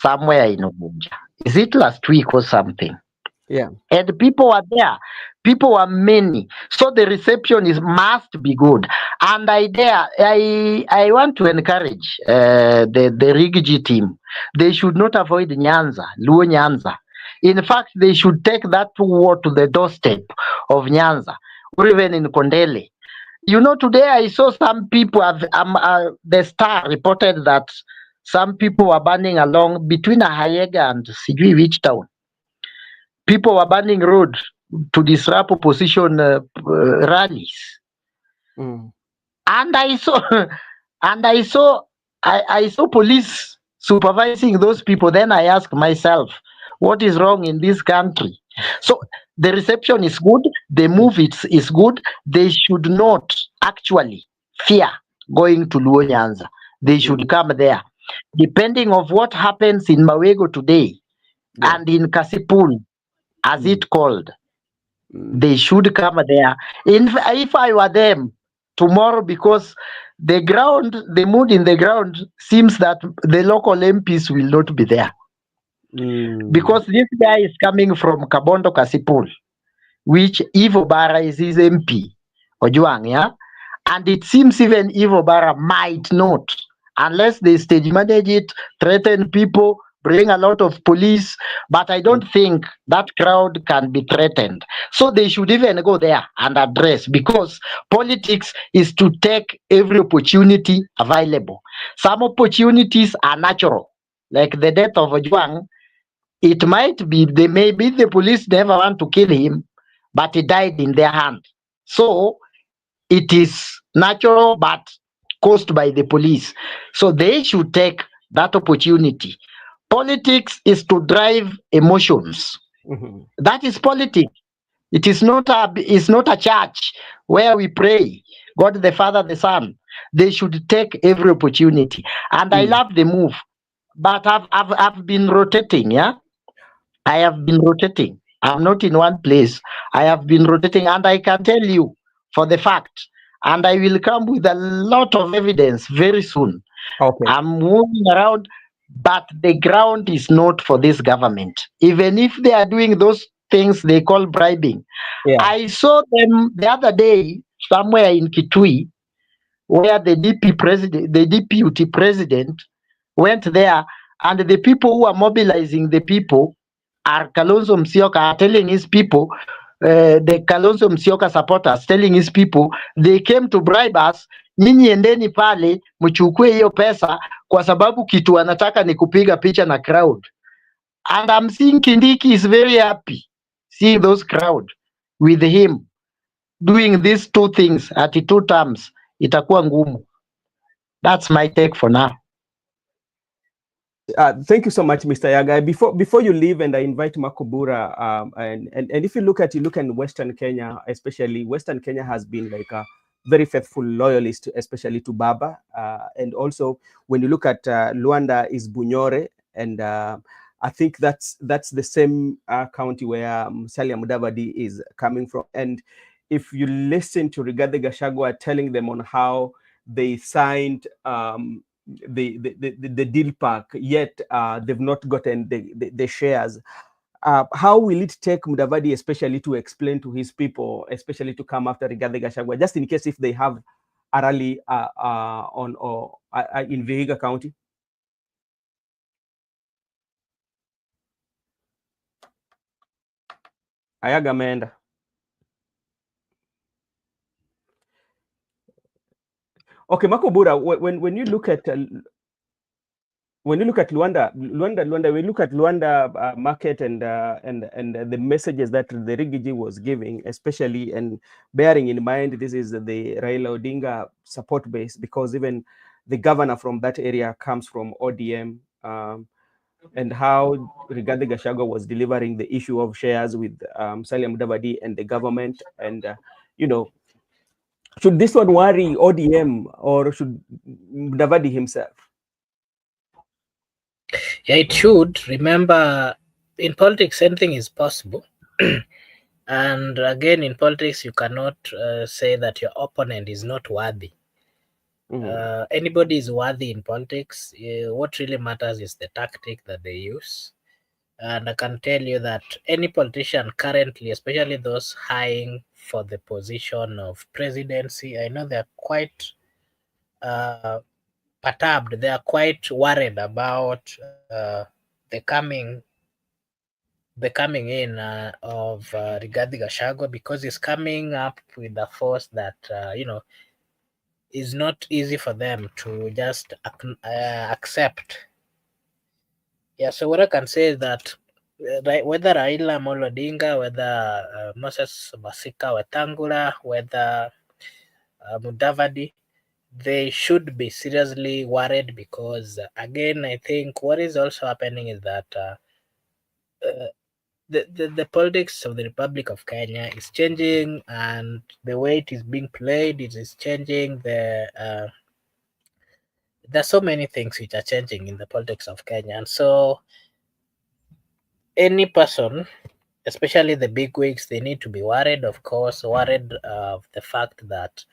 somewhere in Obuja. Is it last week or something? Yeah. And people were there. People were many. So the reception must be good. And I want to encourage the Rigiji team. They should not avoid Nyanza, Luo Nyanza. In fact, they should take that war to the doorstep of Nyanza, or even in Kondele. You know, today I saw some people the Star reported that some people were burning along between Ahayega and Sijui which town. People were burning roads to disrupt opposition rallies. And I saw I saw police supervising those people. Then I asked myself, what is wrong in this country? So the reception is good, the move is good. They should not actually fear going to Luo Nyanza. They should come there. Depending of what happens in Mawego today and in Kasipul, as it called, they should come there. If I were them tomorrow, because the mood in the ground seems that the local MPs will not be there. Because this guy is coming from Kabondo Kasipul, which Ivo Bara is his MP, Ojwang, yeah? And it seems even Ivo Bara might not, unless they stage manage it, threaten people, bring a lot of police, but I don't think that crowd can be threatened. So they should even go there and address, because politics is to take every opportunity available. Some opportunities are natural, like the death of Ojwang. It might be, maybe the police never want to kill him, but he died in their hand. So it is natural, but caused by the police. So they should take that opportunity. Politics is to drive emotions. That is politics. It is not a church where we pray God the Father, the Son. They should take every opportunity. And I love the move. But I've been rotating, yeah? I have been rotating. I'm not in one place. I have been rotating, and I can tell you for the fact, and I will come with a lot of evidence very soon. Okay. I'm moving around, but the ground is not for this government. Even if they are doing those things they call bribing. Yeah. I saw them the other day somewhere in Kitui, where the deputy president went there, and the people who are mobilizing the people are Kalonzo Musyoka, are telling his people, the Kalonzo Musyoka supporters telling his people, they came to bribe us, nyinyi endeni pale mchukue hiyo pesa kwa sababu kitu wanataka ni kupiga picha na crowd. And I'm seeing Kindiki is very happy seeing those crowd with him doing these two things at 2 terms. Itakuwa ngumu. That's my take for now. Thank you so much, Mr. Yaga. Before you leave, and I invite Makobura, and if you look in Western Kenya, especially Western Kenya has been like a very faithful loyalist, especially to Baba. And also when you look at Luanda is Bunyore, and I think that's the same county where Musalia Mudavadi is coming from. And if you listen to Rigathi Gachagua telling them on how they signed the deal pack, yet they've not gotten the shares. How will it take Mudavadi especially to explain to his people, especially to come after Rigathi Gachagua, just in case if they have a rally in Vihiga County? Ayaga Menda. Okay, Makobura, when you look at Luanda, when you look at Luanda market and the messages that the Rigiji was giving, especially, and bearing in mind this is the Raila Odinga support base, because even the governor from that area comes from ODM. and how Rigathi Gachagua was delivering the issue of shares with Musalia Mudavadi and the government. And, should this one worry ODM or should Mudavadi himself? Yeah, it should. Remember, in politics, anything is possible. And again, in politics, you cannot say that your opponent is not worthy. Anybody is worthy in politics. What really matters is the tactic that they use. And I can tell you that any politician currently, especially those vying for the position of presidency, I know they're quite perturbed. They are quite worried about the coming in of Rigathi Gachagua, because he's coming up with a force that is not easy for them to just accept. Yeah, so what I can say is that whether Raila Amolo Odinga, whether Moses Masika Wetangula, whether Mudavadi, they should be seriously worried, because again, I think what is also happening is that the politics of the Republic of Kenya is changing, and the way it is being played, it is changing. There's so many things which are changing in the politics of Kenya, and so any person, especially the big wigs, they need to be worried, of course, worried of the fact that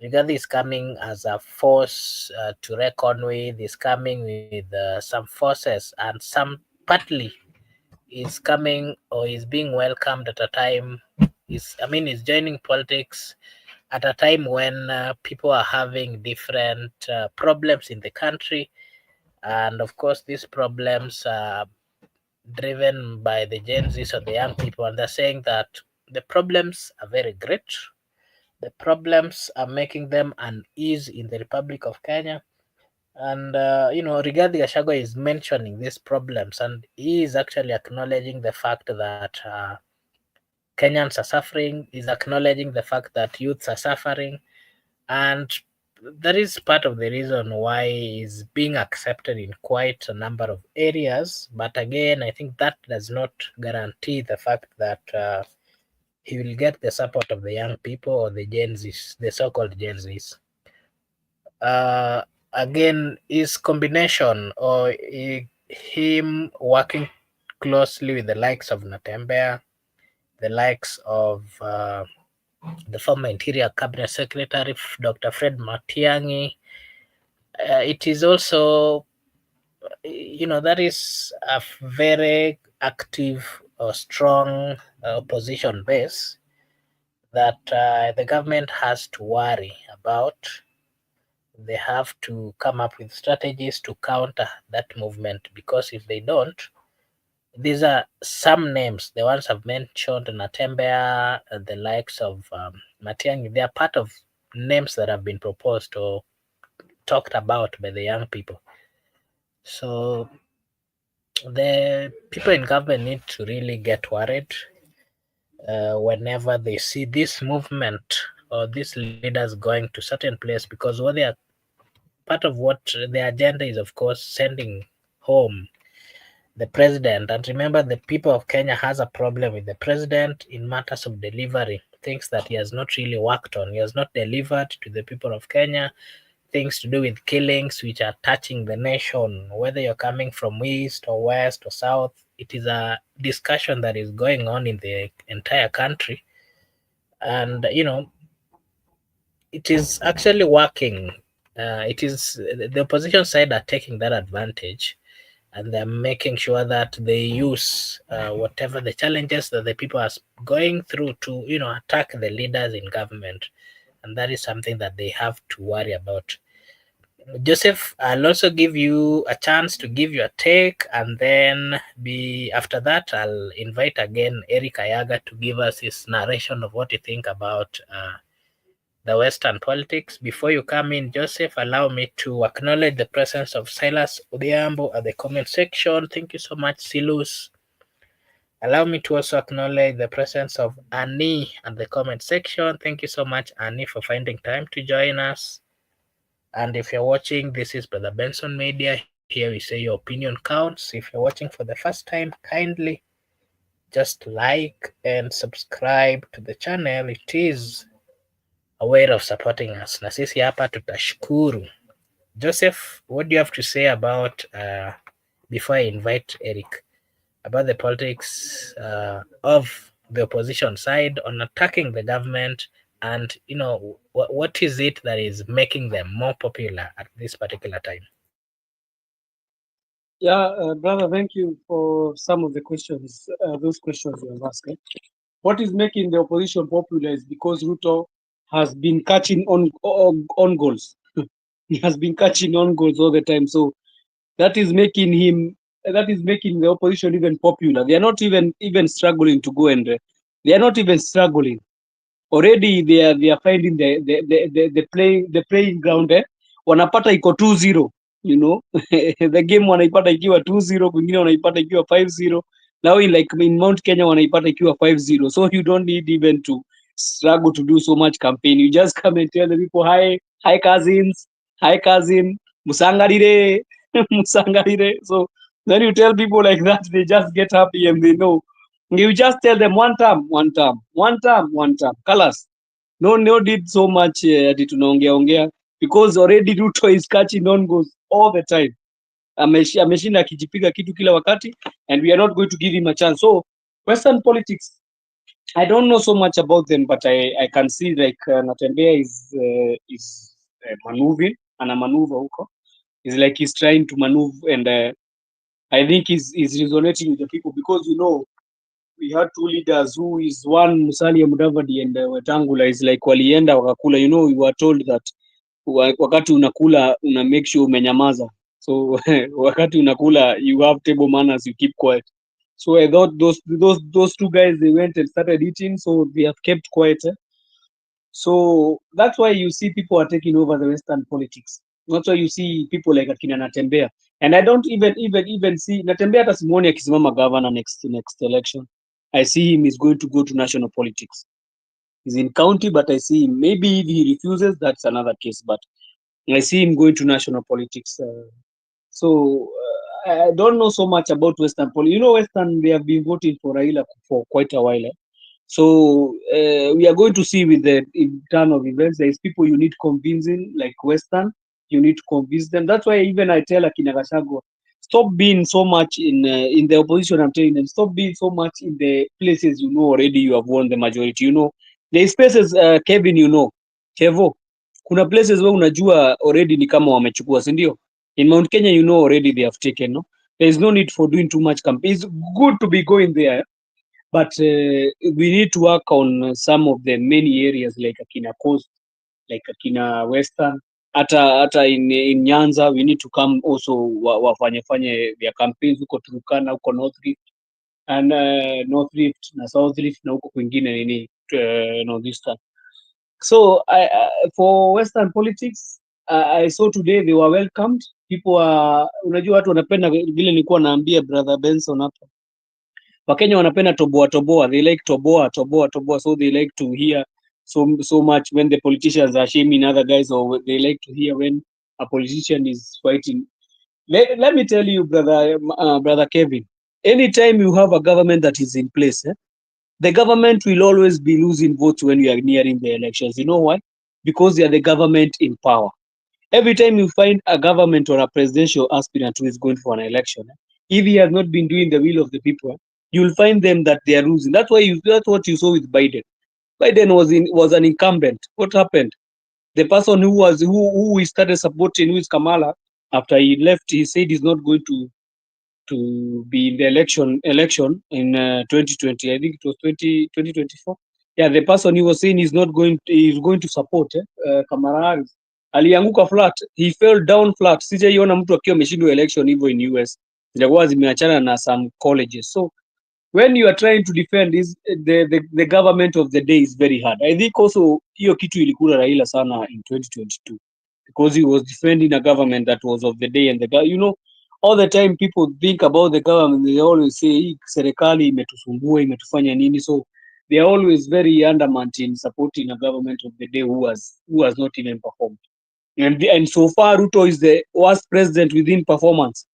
Rigathi is coming as a force to reckon with, is coming with some forces, and some partly is coming or is being welcomed at a time, is joining politics at a time when people are having different problems in the country. And of course, these problems are driven by the Gen Zs or the young people, and they're saying that the problems are very great. The problems are making them unease in the Republic of Kenya. And, Rigathi Gachagua is mentioning these problems, and he is actually acknowledging the fact that Kenyans are suffering, is acknowledging the fact that youths are suffering. And that is part of the reason why he's being accepted in quite a number of areas. But again, I think that does not guarantee the fact that he will get the support of the young people or the Gen Zs, the so-called Gen Zs. Again, his combination or him working closely with the likes of Natembeya, the likes of the former Interior Cabinet Secretary, Dr. Fred Matiang'i, it is also, that is a very active or strong opposition base that the government has to worry about. They have to come up with strategies to counter that movement, because if they don't, these are some names, the ones I've mentioned, Natembeya, the likes of Matiang'i, they are part of names that have been proposed or talked about by the young people. So the people in government need to really get worried whenever they see this movement or these leaders going to certain place, because what they are, part of what the agenda is, of course, sending home the president. And remember, the people of Kenya has a problem with the president in matters of delivery, things that he has not really worked on. He has not delivered to the people of Kenya, things to do with killings which are touching the nation, whether you're coming from east or west or south. It is a discussion that is going on in the entire country. And, it is actually working. It is the opposition side are taking that advantage, and they're making sure that they use whatever the challenges that the people are going through to, attack the leaders in government. And that is something that they have to worry about. Joseph, I'll also give you a chance to give your take, and then after that, I'll invite again Eric Ayaga to give us his narration of what you think about the Western politics. Before you come in, Joseph, allow me to acknowledge the presence of Silas Odhiambo at the comment section. Thank you so much, Silus. Allow me to also acknowledge the presence of Annie at the comment section. Thank you so much, Annie, for finding time to join us. And if you're watching, this is Brother Benson Media Here we say your opinion counts. If you're watching for the first time, kindly just like and subscribe to the channel. It is a way of supporting us. Na sisi hapa tutashukuru. Joseph, what do you have to say about, before I invite Eric, about the politics of the opposition side on attacking the government, and what is it that is making them more popular at this particular time? Yeah, brother, thank you for some of the questions, those questions you have asked. What is making the opposition popular is because Ruto has been catching on goals. He has been catching on goals all the time. So that is making the opposition even popular. They are not even struggling to go, and they are not even struggling. Already they are finding the playing ground there. Wanapata iko 2-0, the game wanaipata ikiwa 2-0, kwingine wanaipata ikiwa 5-0. Now in Mount Kenya wanaipata ikiwa 5-0. So you don't need even to struggle to do so much campaign. You just come and tell the people, hi cousins, hi cousin, musangarire, musangarire. So then you tell people like that, they just get happy and they know. You just tell them one term, colors. No did so much ati tunaongea because already Ruto is catching on goals all the time. Ameshinda akijipiga kitu kila wakati, and we are not going to give him a chance. So Western politics, I don't know so much about them, but I can see like Natembeya is maneuvering, ana maneuver huko. It's like he's trying to maneuver, and I think he's resonating with the people because we had two leaders who is one Musalia Mudavadi and Wetangula is like walienda wakakula. We were told that wakati unakula una make sure umenyamaza. So wakati unakula you have table manners, you keep quiet. So I thought those two guys, they went and started eating, so they have kept quiet. So that's why you see people are taking over the Western politics. That's why you see people like akina Natembeya, and I don't even see Natembeya hata simuoni akisimama governor next election. I see him is going to go to national politics. He's in county, but I see him. Maybe if he refuses, that's another case. But I see him going to national politics. I don't know so much about Western politics. Western, they have been voting for Raila for quite a while. So we are going to see with the turn of events, there is people you need convincing, like Western. You need to convince them. That's why even I tell Akina Gachagua, stop being so much in the opposition. I'm telling them, stop being so much in the places already you have won the majority. There is places, Kevin, Kevo, kuna places where unajua already ni kama wamechukua, si ndio? In Mount Kenya, already they have taken. No, there is no need for doing too much campaign. It's good to be going there, but we need to work on some of the many areas like Akina Coast, like Akina Western. Hata in Nyanza, we need to come also wafanye their campaigns huko Turkana, huko North Rift, and North Rift na South Rift na huko kwingine Northeastern. So for Western politics, I saw today they were welcomed. People are, unajua watu wanapenda vile nilikuwa naambia brother Benson hapa. Wakenya wanapenda toboa. They like toboa. So they like to hear so much when the politicians are shaming other guys, or they like to hear when a politician is fighting. Let me tell you, brother Kevin, anytime you have a government that is in place, the government will always be losing votes when we are nearing the elections. You know why? Because they are the government in power. Every time you find a government or a presidential aspirant who is going for an election, if he has not been doing the will of the people, you'll find them that they are losing. That's what you saw with Biden. Biden was an incumbent. What happened? The person who we started supporting, who is Kamala, after he left, he said he's not going to be in the election in 2020. I think it was 2024. Yeah, the person he was saying he's going to support Kamala Harris. Alianguka flat, he fell down flat. Sijaiona mtu akiwa ameshindwa election hivyo in US. Zilikuwa zimeachana na some colleges. So when you are trying to defend the government of the day is very hard. I think also hiyo kitu ilikula Raila sana in 2022 because he was defending a government that was of the day, and all the time people think about the government, they always say hii serikali imetusumbua, imetufanya nini. So they are always very adamant in supporting a government of the day who has not even performed. And so far, Ruto is the worst president within performance.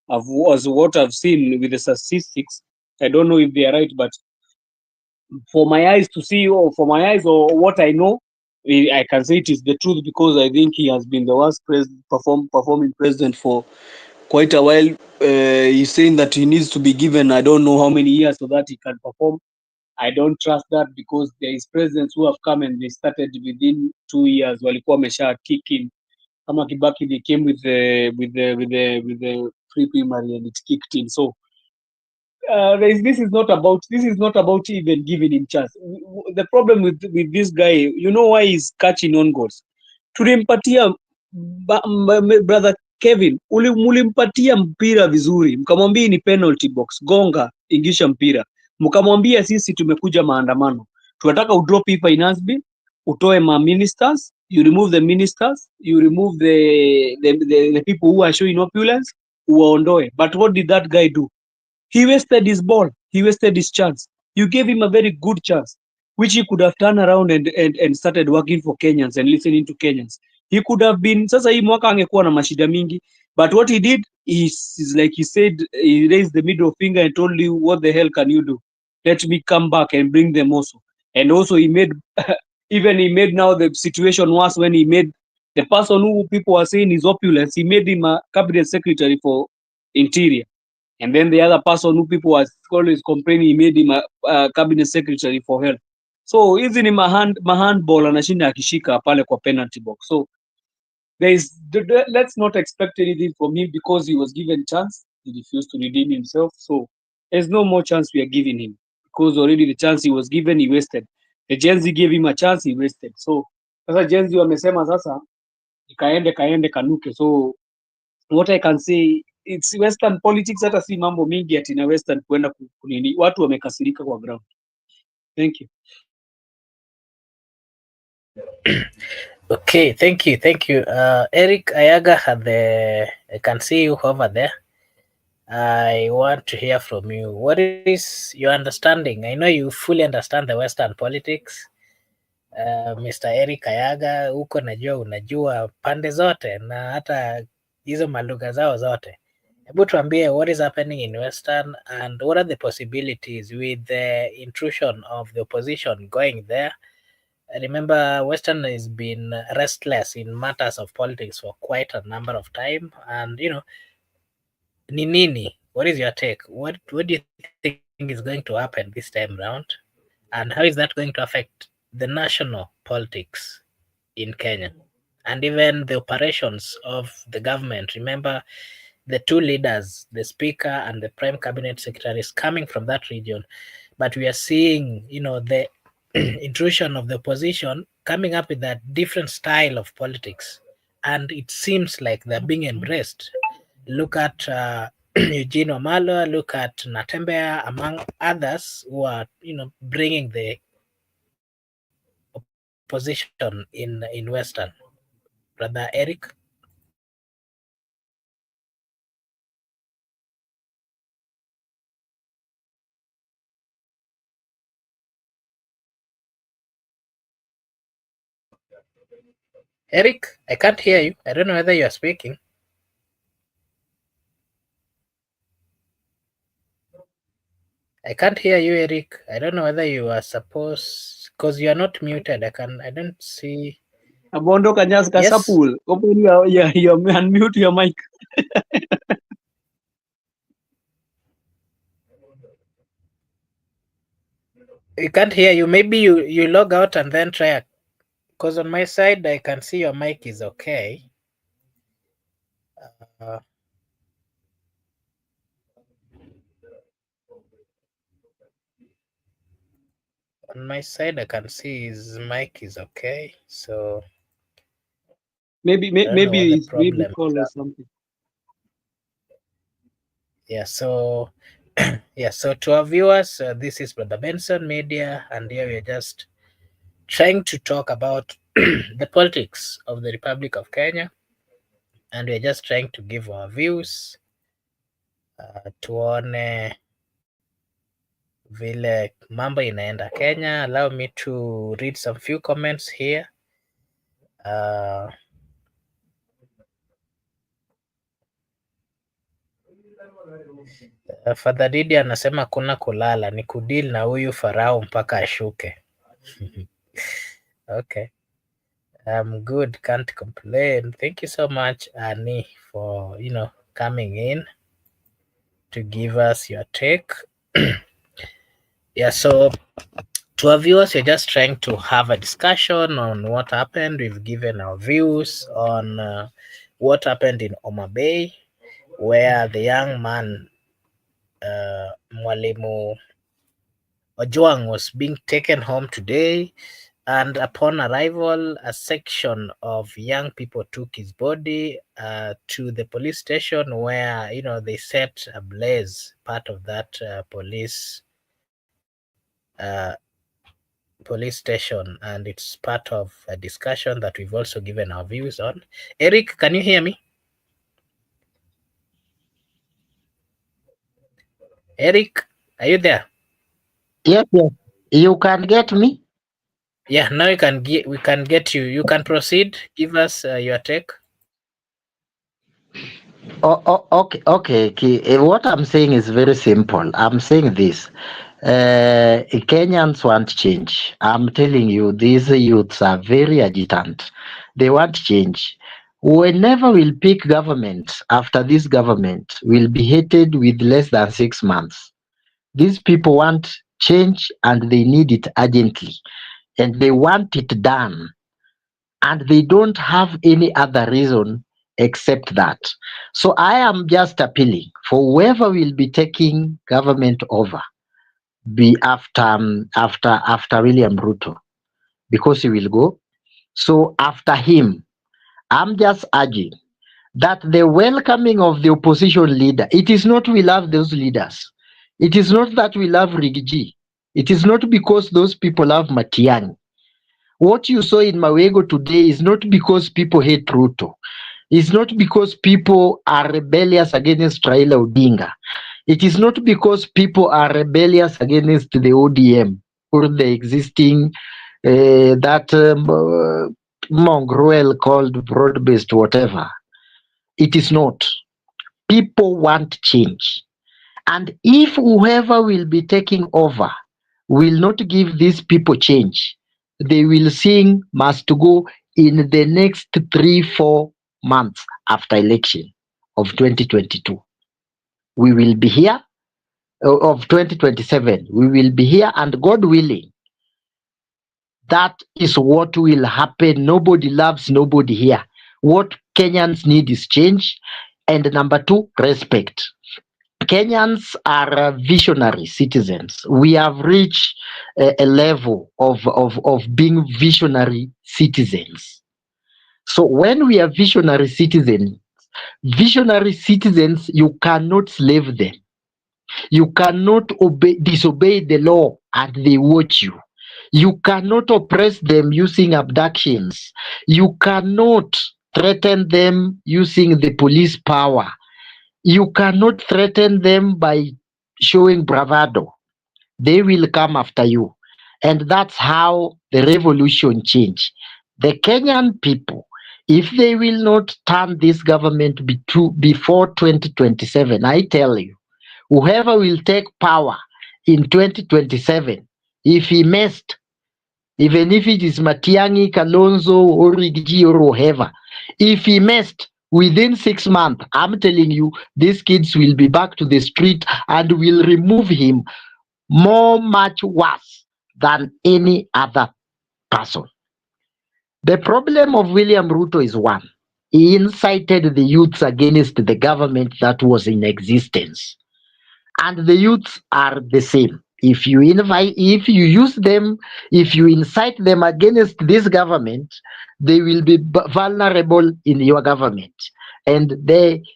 Was what I've seen with the statistics. I don't know if they are right, but for my eyes to see, or for my eyes, or what I know, I can say it is the truth, because I think he has been the worst performing president for quite a while. He's saying that he needs to be given, I don't know how many years, so that he can perform. I don't trust that, because there is presidents who have come and they started within 2 years, walikuwa wamesha kick in. Kama Kibaki, they came with the free primary and it kicked in. So this is not about even giving him chance. The problem with this guy, you know why he's catching on goals. Tulimpatia brother Kevin, mulimpatia mpira vizuri, mkamwambia ni penalty box, gonga, ingisha mpira, mkamwambia sisi tumekuja maandamano, tunataka udrop hii finance bill, utoe ma ministers, you remove the ministers, you remove the people who are showing opulence, uwaondoe. But what did that guy do? He wasted his ball. He wasted his chance. You gave him a very good chance, which he could have turned around and started working for Kenyans and listening to Kenyans. He could have been, sasa hii mwaka angekuwa na mashida mingi, but what he did is like he said, he raised the middle finger and told you, what the hell can you do? Let me come back and bring them also. And also he made, even he made now the situation worse when he made the person who people are saying is opulence, he made him a cabinet secretary for interior. And then the other person who people are always complaining, he made him a cabinet secretary for health. So hizi ni handball anashinda akishika pale kwa penalty box. So let's not expect anything from him, because he was given chance, he refused to redeem himself. So there's no more chance we are giving him, because already the chance he was given, he wasted. The Gen Z gave him a chance, he wasted. So sasa Gen Z wamesema sasa kaende kanuke. So what I can say, it's western politics, hata si mambo mingi ati na western kwenda kunini, watu wamekasirika kwa ground. Thank you. Okay, thank you. Eric Ayaga I can see you over there. I want to hear from you. What is your understanding? I know you fully understand the western politics. Mr. Eric Ayaga, huko najua unajua pande zote na hata hizo malugha zao zote. Hebu tuambie, what is happening in western and what are the possibilities with the intrusion of the opposition going there? Remember, western has been restless in matters of politics for quite a number of time, and ni nini? What is your take? What do you think is going to happen this time round, and how is that going to affect the national politics in Kenya and even the operations of the government? Remember, the two leaders, the speaker and the prime cabinet secretary, is coming from that region, but we are seeing, the intrusion of the opposition coming up with a different style of politics, and it seems like they're being embraced. Look at Eugene Wamalwa, look at Natembeya, among others who are, bringing the opposition in Western. Brother Eric? Eric, I can't hear you. I don't know whether you are speaking. I can't hear you, Eric. I don't know whether you are supposed, because you are not muted. I don't see. Abondo Kanyas Kasapul. Open your unmute your mic. You can't hear you. Maybe you log out and then try. Because on my side, I can see your mic is okay. On my side, I can see his mic is okay. So maybe call or something. Yeah. So So to our viewers, this is Brother Benson Media, and here we are just trying to talk about the politics of the Republic of Kenya, and we're just trying to give our views. Tuone vile mambo inaenda Kenya. Allow me to read some few comments here. Father Didi anasema kuna kulala, ni kudeal na huyu farao mpaka ashuke. Okay. I'm good, can't complain. Thank you so much, Annie, for coming in to give us your take. Yeah, so to our viewers, we're just trying to have a discussion on what happened. We've given our views on what happened in Homa Bay, where the young man, Mwalimu Ojwang, was being taken home today. And upon arrival, a section of young people took his body to the police station where, they set ablaze part of that police station. And it's part of a discussion that we've also given our views on. Eric, can you hear me? Eric, are you there? Yes, yes. You can get me? Yeah, now we can get you. You can proceed. Give us your take. Okay. What I'm saying is very simple. I'm saying this. Kenyans want change. I'm telling you, these youths are very agitant. They want change. Whenever we'll pick government, after this government will be hated with less than 6 months. These people want change and they need it urgently. And they want it done. And they don't have any other reason except that. So I am just appealing for whoever will be taking government over, be after William Ruto, because he will go. So after him, I'm just urging that the welcoming of the opposition leader, it is not we love those leaders. It is not that we love Rigathi. It is not because those people love Matiang'i. What you saw in Mawego today is not because people hate Ruto. It's not because people are rebellious against Raila Odinga. It is not because people are rebellious against the ODM or the existing mongrel called broad-based whatever. It is not. People want change. And if whoever will be taking over will not give these people change, they will sing must go in the next 3-4 months after election of 2022. We will be here, of 2027. We will be here, and God willing, that is what will happen. Nobody loves nobody here. What Kenyans need is change. And number 2, respect. Kenyans are visionary citizens. We have reached a level of being visionary citizens. So when we are visionary citizens, you cannot slave them. You cannot disobey the law and they watch you. You cannot oppress them using abductions. You cannot threaten them using the police power. You cannot threaten them by showing bravado. They will come after you. And that's how the revolution changed. The Kenyan people, if they will not turn this government before 2027, I tell you, whoever will take power in 2027, if he messed, even if it is Matiang'i, Kalonzo, or Rigathi, or whoever, if he messed within 6 months, I'm telling you, these kids will be back to the street and will remove him much worse than any other person. The problem of William Ruto is one. He incited the youths against the government that was in existence. And the youths are the same. If you use them, if you incite them against this government, they will be vulnerable in your government. And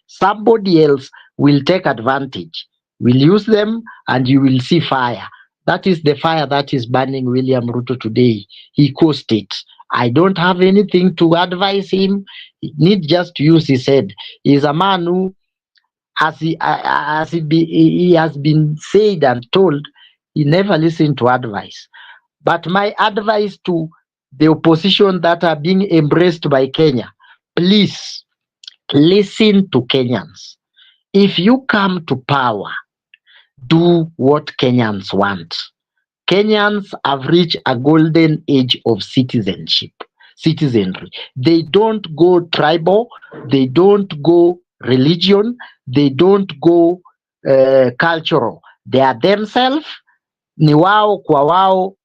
somebody else will take advantage, will use them, and you will see fire. That is the fire that is burning William Ruto today. He caused it. I don't have anything to advise him. He needs just to use his head. He's a man who, he has been said and told, he never listened to advice. But my advice to the opposition that are being embraced by Kenya, please listen to Kenyans. if you come to power, do what Kenyans want. Kenyans have reached a golden age of citizenry. They don't go tribal, they don't go religion, they don't go cultural. They are themselves, ni wao kwa wao,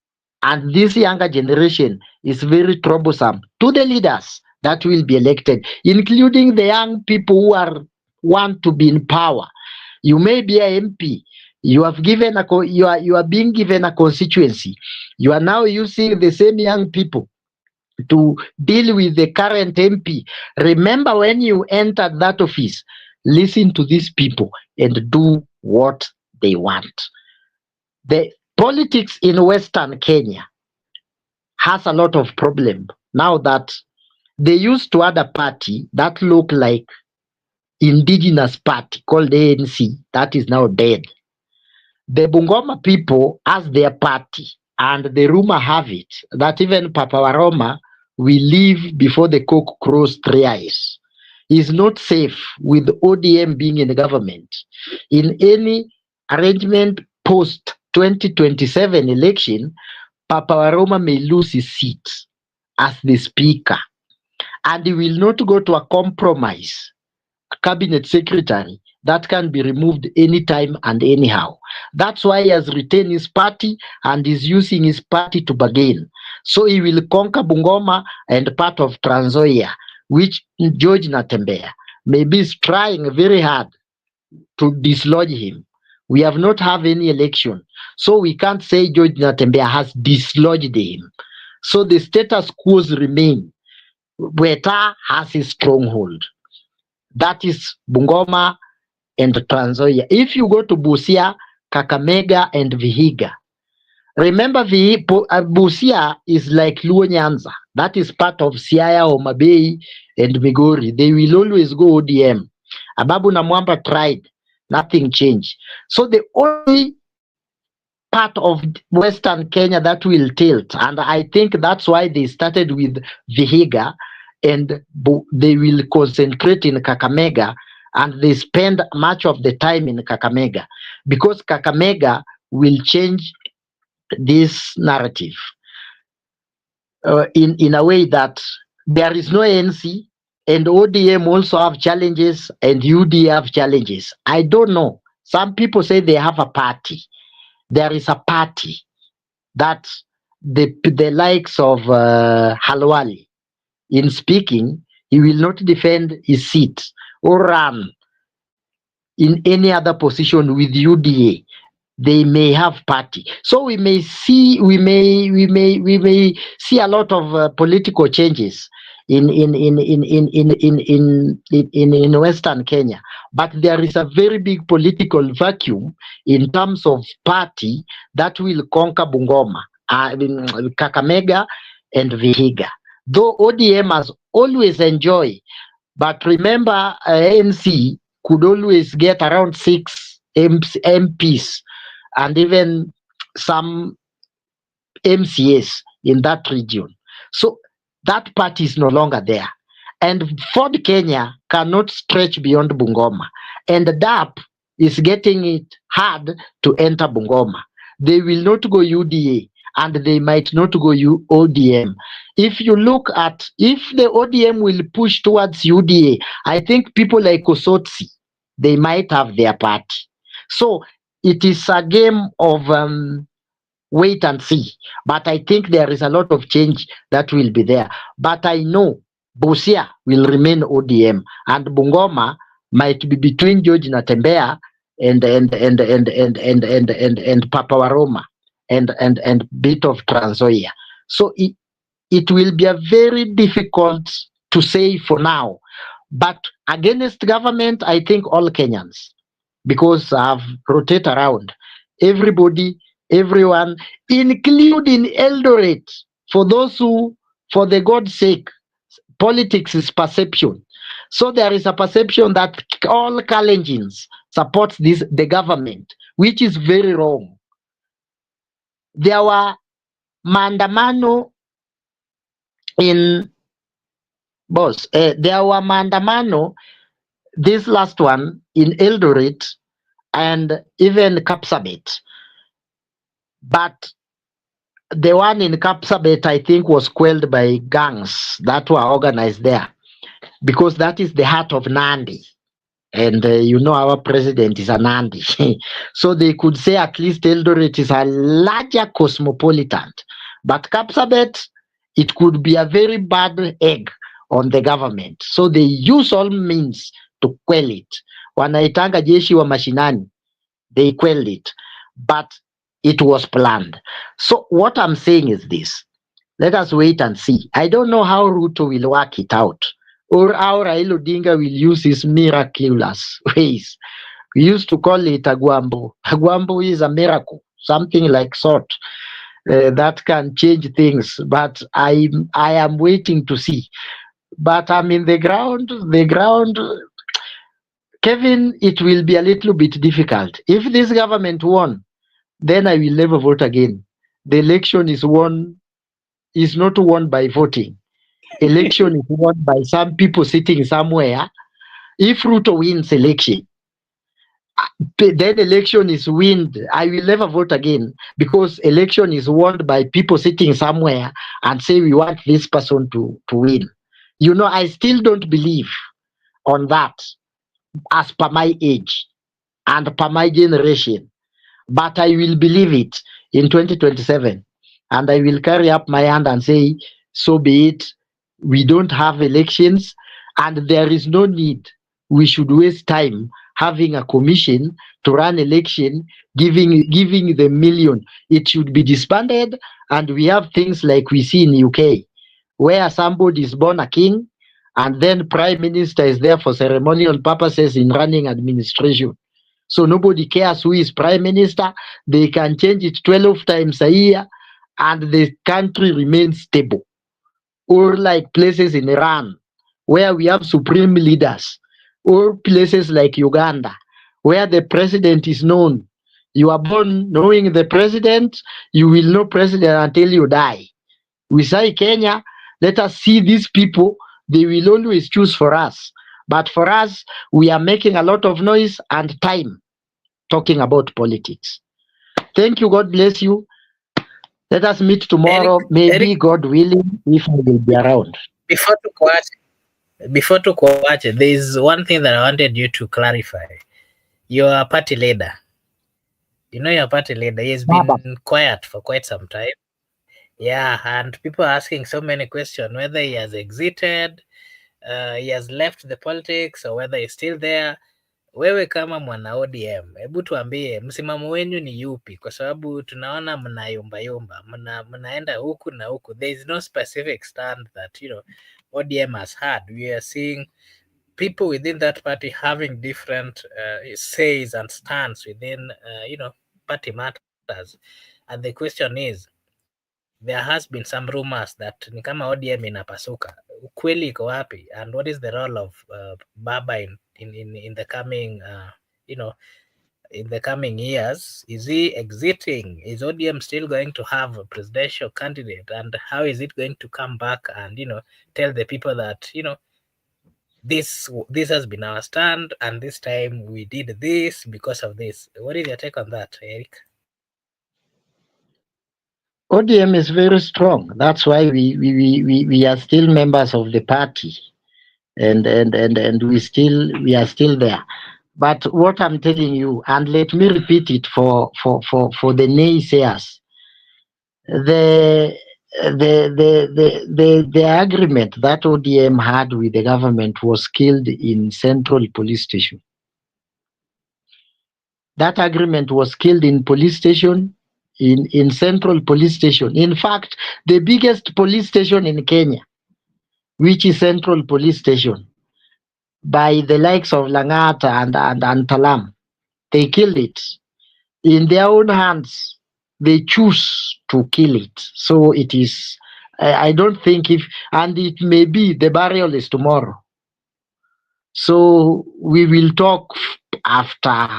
and this younger generation is very troublesome to the leaders that will be elected, including the young people who want to be in power. You may be a MP. You are being given a constituency. You are now using the same young people to deal with the current MP. Remember, when you entered that office, listen to these people and do what they want. The politics in Western Kenya has a lot of problem now that they used to add a party that looked like indigenous party called ANC that is now dead. The Bungoma people has their party, and the rumor have it that even Papa Waroma will leave before the cock crows 3 eyes. Is not safe with ODM being in the government. In any arrangement post 2027 election, Papa Waroma may lose his seat as the speaker, and he will not go to a compromise cabinet secretary that can be removed anytime and anyhow. That's why he has retained his party and is using his party to bargain. So he will conquer Bungoma and part of Trans Nzoia, which George Natembeya maybe is trying very hard to dislodge him. We have not had any election, so we can't say George Natembeya has dislodged him. So the status quo remain. Weta has his stronghold. That is Bungoma and Trans Nzoia. If you go to Busia, Kakamega, and Vihiga, remember Busia is like Luo Nyanza. That is part of Siaya, Homa Bay, and Migori. They will always go ODM. Ababu na Mwamba tried, nothing changed. So the only part of Western Kenya that will tilt, and I think that's why they started with Vihiga, and they will concentrate in Kakamega, and they spend much of the time in Kakamega, because Kakamega will change this narrative in a way that there is no ANC, and ODM also have challenges, and UD have challenges. I don't know. Some people say they have a party. There is a party that the likes of Halwali, in speaking, he will not defend his seat or run in any other position with UDA. They may have party, so we may see a lot of political changes in Western Kenya, but there is a very big political vacuum in terms of party that will conquer Bungoma, Kakamega, and Vihiga. Though ODM has always enjoyed, but remember, ANC could always get around 6 MPs and even some MCAs in that region. So that party is no longer there. And Ford Kenya cannot stretch beyond Bungoma. And the DAP is getting it hard to enter Bungoma. They will not go UDA, and they might not go ODM. If you look at, if the ODM will push towards UDA, I think people like Osotsi, they might have their party. So it is a game of wait and see. But I think there is a lot of change that will be there. But I know Busia will remain ODM, and Bungoma might be between George Natembeya and Papa Waroma and bit of Trans Nzoia. So it will be a very difficult to say for now. But against government, I think all Kenyans, because I've rotated around everybody, everyone, including Eldoret. For those who, for the God's sake, politics is perception. So there is a perception that all Kalenjins support the government, which is very wrong. There were maandamano in there were maandamano this last one in Eldoret and even Kapsabet. But the one in Kapsabet, I think, was quelled by gangs that were organized there, because that is the heart of Nandi. And our president is a Nandi. So they could say at least Eldoret is a larger cosmopolitan. But Kapsabet, it could be a very bad egg on the government. So they use all means to quell it. Wanaitanga jeshi wa mashinani, they quelled it. But it was planned. So what I'm saying is this. Let us wait and see. I don't know how Ruto will work it out, or how Raila Odinga will use his miraculous ways. We used to call it Agwambo. Agwambo is a miracle, something like sort that can change things. But I am waiting to see. But I'm in the ground. Kevin, it will be a little bit difficult. If this government won, then I will never vote again. The election is not won by voting. Election is won by some people sitting somewhere. If Ruto wins election, then election is won. I will never vote again, because election is won by people sitting somewhere and say we want this person to win. I still don't believe on that as per my age and per my generation. But I will believe it in 2027. And I will carry up my hand and say, so be it. We don't have elections, and there is no need. We should waste time having a commission to run election, giving the million. It should be disbanded, and we have things like we see in UK, where somebody is born a king, and then prime minister is there for ceremonial purposes in running administration. So nobody cares who is prime minister. They can change it 12 times a year and the country remains stable. Or like places in Iran, where we have supreme leaders. Or places like Uganda, where the president is known. You are born knowing the president, you will know president until you die. We say Kenya, let us see these people, they will always choose for us. But for us, we are making a lot of noise and time talking about politics. Thank you. God bless you. Let us meet tomorrow. Maybe God willing, if I will be around. Before to watch, there is one thing that I wanted you to clarify. Your party leader. Your party leader. He has been quiet for quite some time. Yeah, and people are asking so many questions whether he has exited, he has left the politics, or whether he's still there. Wewe kama mwana ODM, hebu tuambie msimamo wenu ni yupi? Kwa sababu tunaona mnayumbayumba, mnaenda huku na huku. There is no specific stand that ODM has had. We are seeing people within that party having different says and stands within party matters. And the question is, there has been some rumors that ni kama ODM inapasuka. Ukweli iko wapi? And what is the role of Baba in the coming in the coming years? Is he exiting? Is ODM still going to have a presidential candidate? And how is it going to come back and tell the people that this has been our stand, and this time we did this because of this? What is your take on that, Eric? ODM is very strong. That's why we are still members of the party, and we are still there. But what I'm telling you, and let me repeat it for the naysayers, the agreement that ODM had with the government was killed in Central Police Station. That agreement was killed in police station, in Central Police Station. In fact, the biggest police station in Kenya, which is Central Police Station, by the likes of Langata and Talam, they killed it. In their own hands, they choose to kill it. So it is, I don't think and it may be the burial is tomorrow. So we will talk after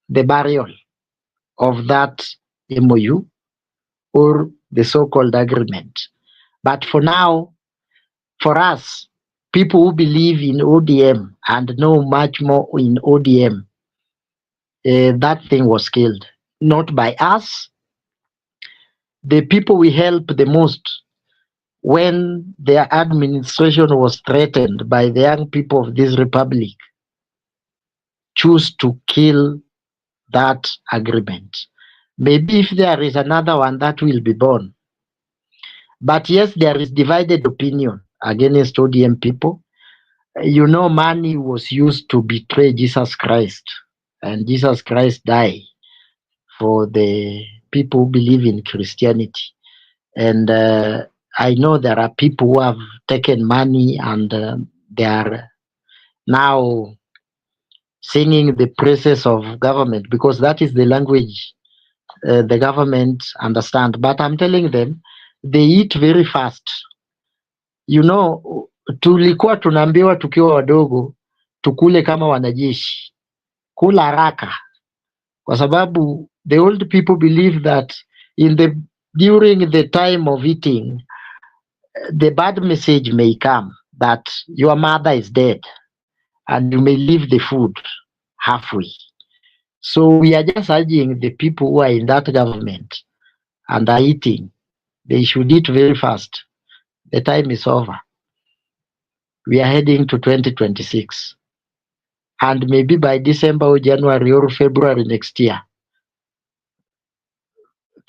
the burial of that MOU or the so-called agreement. But for now, for us, people who believe in ODM and know much more in ODM, that thing was killed. Not by us. The people we help the most when their administration was threatened by the young people of this republic choose to kill that agreement. Maybe if there is another one, that will be born. But yes, there is divided opinion against ODM people. You know, money was used to betray Jesus Christ, and Jesus Christ died for the people who believe in Christianity. And I know there are people who have taken money and they are now singing the praises of government because that is the language the government understand. But I'm telling them, they eat very fast. You know, tulikuwa tunaambiwa tukiwa wadogo tukule kama wanajeshi, kula haraka, kwa sababu the old people believe that during the time of eating, the bad message may come that your mother is dead and you may leave the food halfway. So we are just urging the people who are in that government and are eating, they should eat very fast. The time is over. We are heading to 2026. And maybe by December or January or February next year,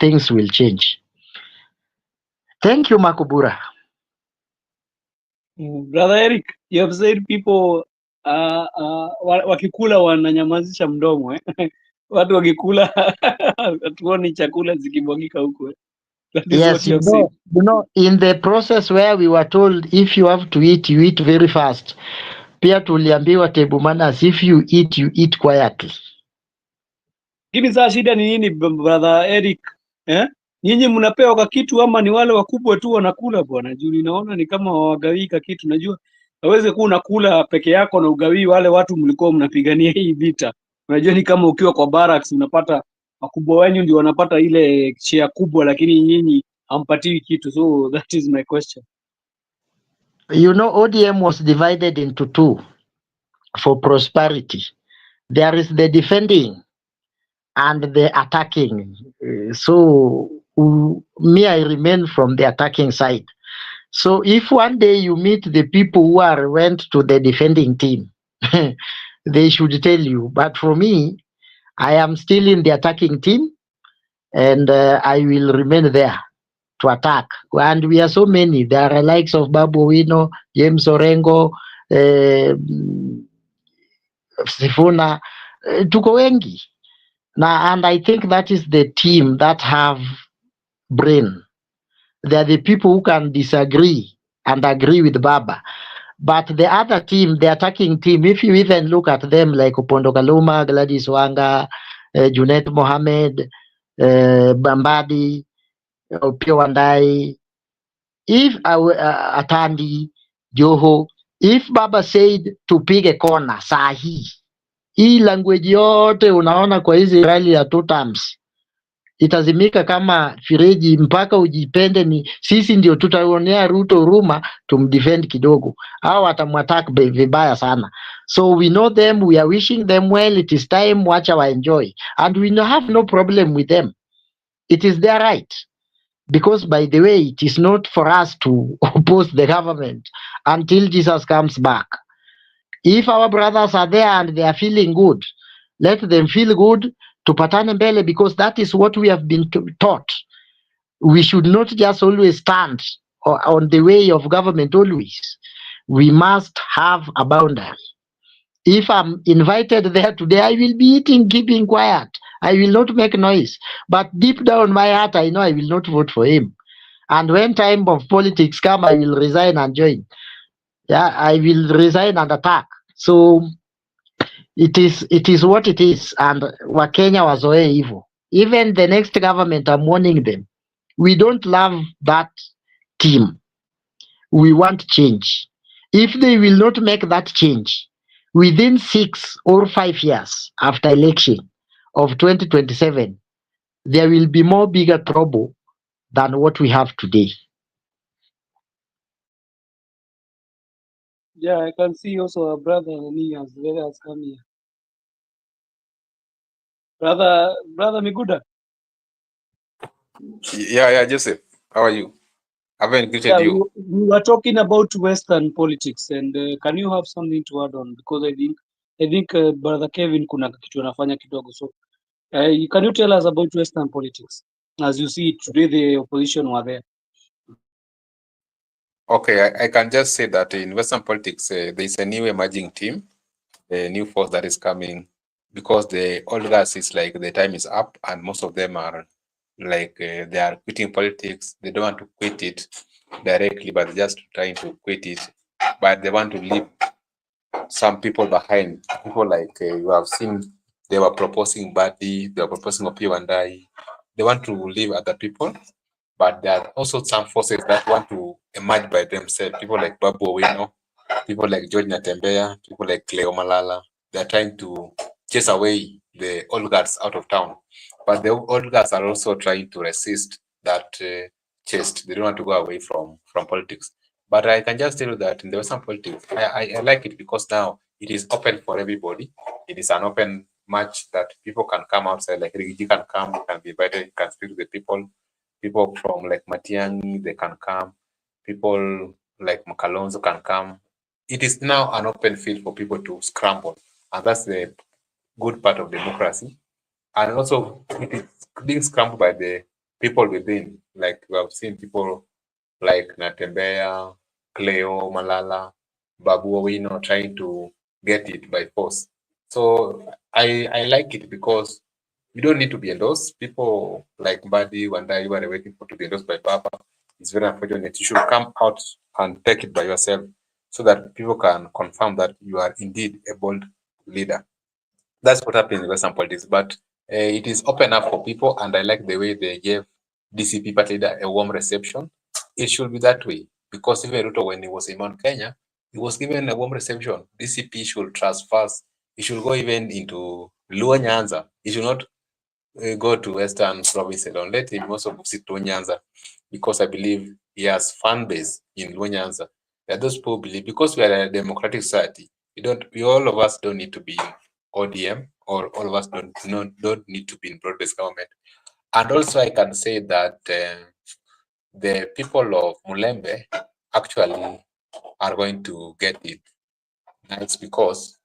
things will change. Thank you, Makubura. Brother Eric, you have said people wakikula wananyamazisha mdomo watu wakikula hatuoni chakula zikimwagika huko. That is Yes, what you have said. You know, in the process where we were told if you have to eat, you eat very fast. Pia tuliambiwa table manners, if you eat quietly. Lakini saa shida ni nini, Brother Eric? Nyinyi mnapewa kwa kitu ama ni wale wakubwa tu wanakula bwana? Juu ninaona ni kama wagawika kitu. Najua hawezi kuwa unakula peke yako na ugawii wale watu mlikuwa mnapigania hii vita. Unajua ni kama ukiwa kwa barracks unapata wakubwa wenu ndio wanapata ile share kubwa, lakini nyinyi hampatiwi kitu. So that is my question. You know, ODM was divided into two for prosperity. There is the defending and the attacking. So me, I remain from the attacking side. So if one day you meet the people who went to the defending team, they should tell you. But for me, I am still in the attacking team, and I will remain there to attack. And we are so many. There are likes of Babu Wino, James Orengo, Sifuna, tuko wengi. And I think that is the team that have brain. They are the people who can disagree and agree with Baba. But the other team, the attacking team, if you even look at them like Opondo Kaluma, Gladys Wanga, Junet Mohammed, Bambadi, Opio Wandai, if Atandi, Joho, if Baba said tupige kona sahi, hii language yote unaona kwa hizi rally ya 2 terms itazimika kama fireji mpaka ujipende. Ni sisi ndio tutaonea Ruto huruma tumdefend kidogo, au atamwattack vibaya sana. So we know them, we are wishing them well. It is time, wacha wa enjoy, and we have no problem with them. It is their right, because by the way, it is not for us to oppose the government until Jesus comes back. If our brothers are there and they are feeling good, let them feel good. Tupatane mbele, because that is what we have been taught. We should not just always stand on the way of government always. We must have a boundary. If I'm invited there today, I will be eating, keeping quiet. I will not make noise. But deep down my heart, I know I will not vote for him. And when time of politics come, I will resign and join. Yeah, I will resign and attack. So it is what it is, and Wakenya wazoe hivyo. Even the next government, I'm warning them, we don't love that team. We want change. If they will not make that change within 6 or 5 years after election of 2027, there will be more bigger trouble than what we have today. Yeah, I can see also a brother Nias has come here. Brother Miguda. Yeah, Joseph. How are you? I haven't greeted Yeah, you. we were talking about Western politics, and can you have something to add on? Because I think brother Kevin kuna kitu anafanya kidogo. So, can you tell us about Western politics as you see it today? The opposition were there. Okay, I can just say that in Western politics, there is a new emerging team, a new force that is coming, because the old guys is like the time is up, and most of them are like they are quitting politics. They don't want to quit it directly, but just trying to quit it. But they want to leave some people behind. People like you have seen, they were proposing Badi, they were proposing Opiyo and I. They want to leave other people, but there are also some forces that want to emerge by themselves. People like Babu Owino, people like George Natembeya, people like Cleo Malala. They're trying to chase away the old guards out of town. But the old guards are also trying to resist that chase. They don't want to go away from politics. But I can just tell you that in the Western politics, I like it because now it is open for everybody. It is an open match that people can come outside, like Rigathi can come, can be invited, can speak to the people. People from like Matiang'i, they can come. People like Makalonzo can come. It is now an open field for people to scramble. And that's the good part of democracy. And also, it is being scrambled by the people within. Like we have seen people like Natembeya, Cleo, Malala, Babu Owino trying to get it by force. So I like it because you don't need to be endorsed. People like Mbadi, Wanda, you are waiting for to be endorsed by Papa. It's very unfortunate. You should come out and take it by yourself so that people can confirm that you are indeed a bold leader. That's what happens in Western politics. But it is open up for people, and I like the way they gave DCP party leader a warm reception. It should be that way because even Ruto, when he was in Mount Kenya, he was given a warm reception. DCP should transfer. He should go even into Luo Nyanza. He should not go to Western province alone. Let him also visit Luo Nyanza because I believe he has fan base in Luo Nyanza. There are those people who believe because we are a democratic society. We all of us don't need to be ODM, or all of us don't need to be in broad-based government. And also, I can say that the people of Mulembe actually are going to get it. That's because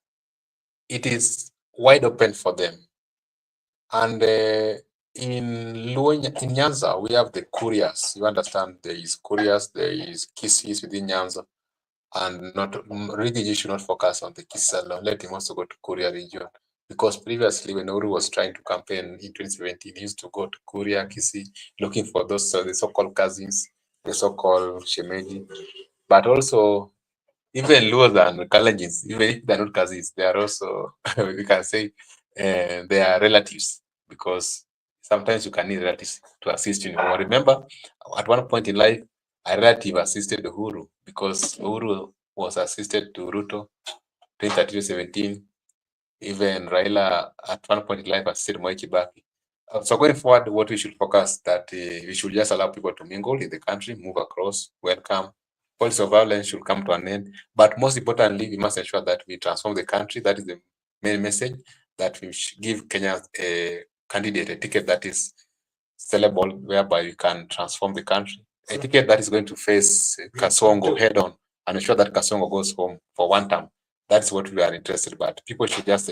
it is wide open for them. And in Nyanza, we have the couriers. You understand, there is couriers, there is Kisses within Nyanza. And not really, you should not focus on the Kisses alone. Let him also go to Kuria region. Because previously, when Uru was trying to campaign in 2017, he used to go to Kuria, Kisii, looking for those the so-called cousins, the so-called Shemeji. But also, even Luos and Kalenjins, even if they're not cousins, they are also, we can say, they are relatives. Because sometimes you can need relatives to assist you. Remember, at one point in life, a relative assisted Uhuru because Uhuru was assisted to Ruto 2013-17. Even Raila at one point in life assisted Mwai Kibaki. So going forward, what we should focus that we should just allow people to mingle in the country, move across, welcome. Policy of violence should come to an end. But most importantly, we must ensure that we transform the country. That is the main message, that we should give Kenya a candidate a ticket that is sellable, whereby we can transform the country. A ticket that is going to face Kasongo head on and ensure that Kasongo goes home for one term. That's what we are interested about. People should just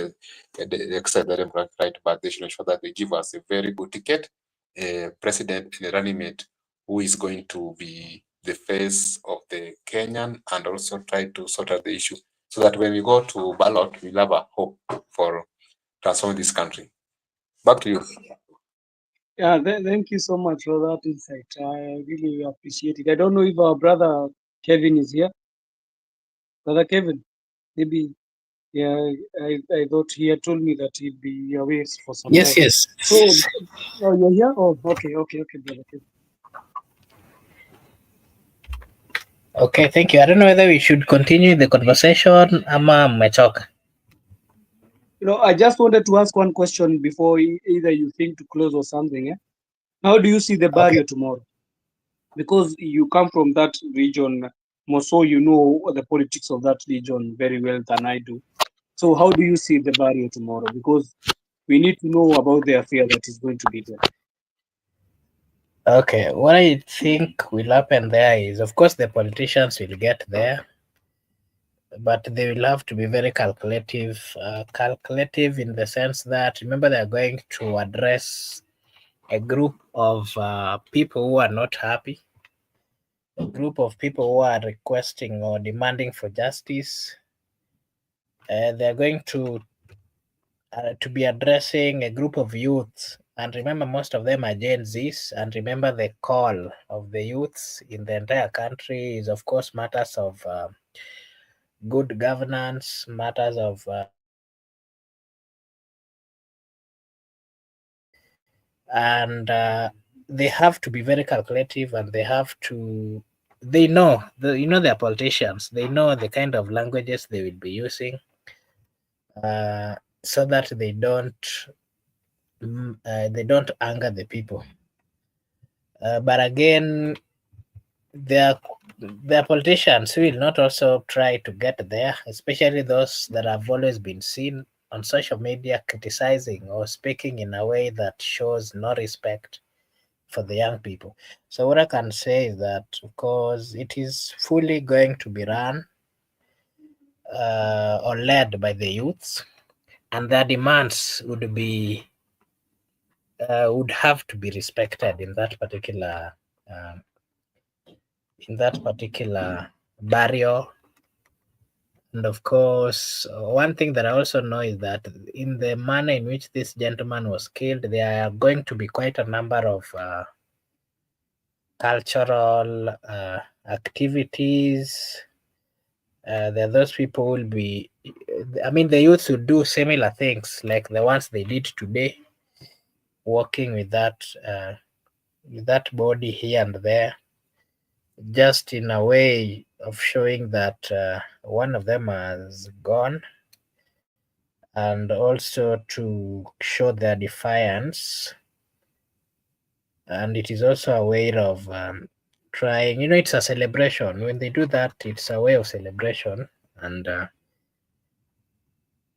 exercise their right, but they should ensure that they give us a very good ticket, a president and a running mate who is going to be the face of the Kenyan and also try to sort out the issue so that when we go to ballot, we'll have a hope for transforming this country. Back to you. Yeah, thank you so much for that insight. I really appreciate it. I don't know if our brother Kevin is here. Brother Kevin, maybe. Yeah, I thought he had told me that he'd be away for some time. Yes. So, oh, you're here? Oh, okay, brother Kevin. Okay, thank you. I don't know whether we should continue the conversation. Ama mmechoka. I just wanted to ask one question before either you think to close or something. Yeah? How do you see the barrier tomorrow? Because you come from that region, more so you know the politics of that region very well than I do. So how do you see the barrier tomorrow? Because we need to know about the affair that is going to be there. Okay, what I think will happen there is, of course, the politicians will get there, but they will have to be very calculative. Calculative in the sense that, remember, they are going to address a group of people who are not happy, a group of people who are requesting or demanding for justice. They're going to be addressing a group of youths, and remember, most of them are Gen Zs. And remember, the call of the youths in the entire country is, of course, matters of good governance, matters of and they have to be very calculative, and they have to, they know they're politicians, they know the kind of languages they will be using, so that they don't anger the people. But again, their politicians will not also try to get there, especially those that have always been seen on social media criticizing or speaking in a way that shows no respect for the young people. So what I can say is that, of course, it is fully going to be run or led by the youths, and their demands would have to be respected in that particular barrier. And of course, one thing that I also know is that in the manner in which this gentleman was killed, there are going to be quite a number of cultural activities. There are those people will be, I mean, the youth will do similar things like the ones they did today, walking with that body here and there, just in a way of showing that one of them has gone, and also to show their defiance. And it is also a way of trying, it's a celebration. When they do that, it's a way of celebration. And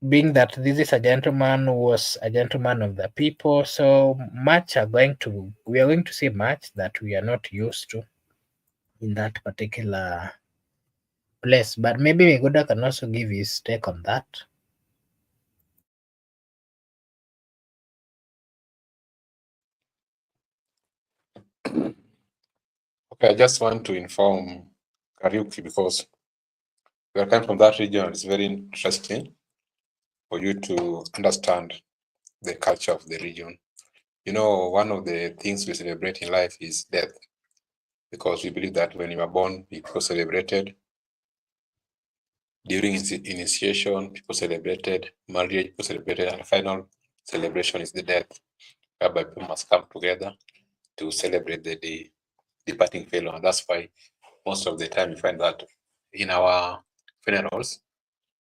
being that this is a gentleman who was a gentleman of the people, so we are going to see much that we are not used to in that particular place. But maybe Miguda can also give his take on that. Okay, I just want to inform Kariuki, because we are coming from that region. It's very interesting for you to understand the culture of the region. One of the things we celebrate in life is death, because we believe that when you are born, people celebrated. During initiation, people celebrated. Marriage, people celebrated. And the final celebration is the death, whereby people must come together to celebrate the departing fellow. And that's why most of the time you find that in our funerals,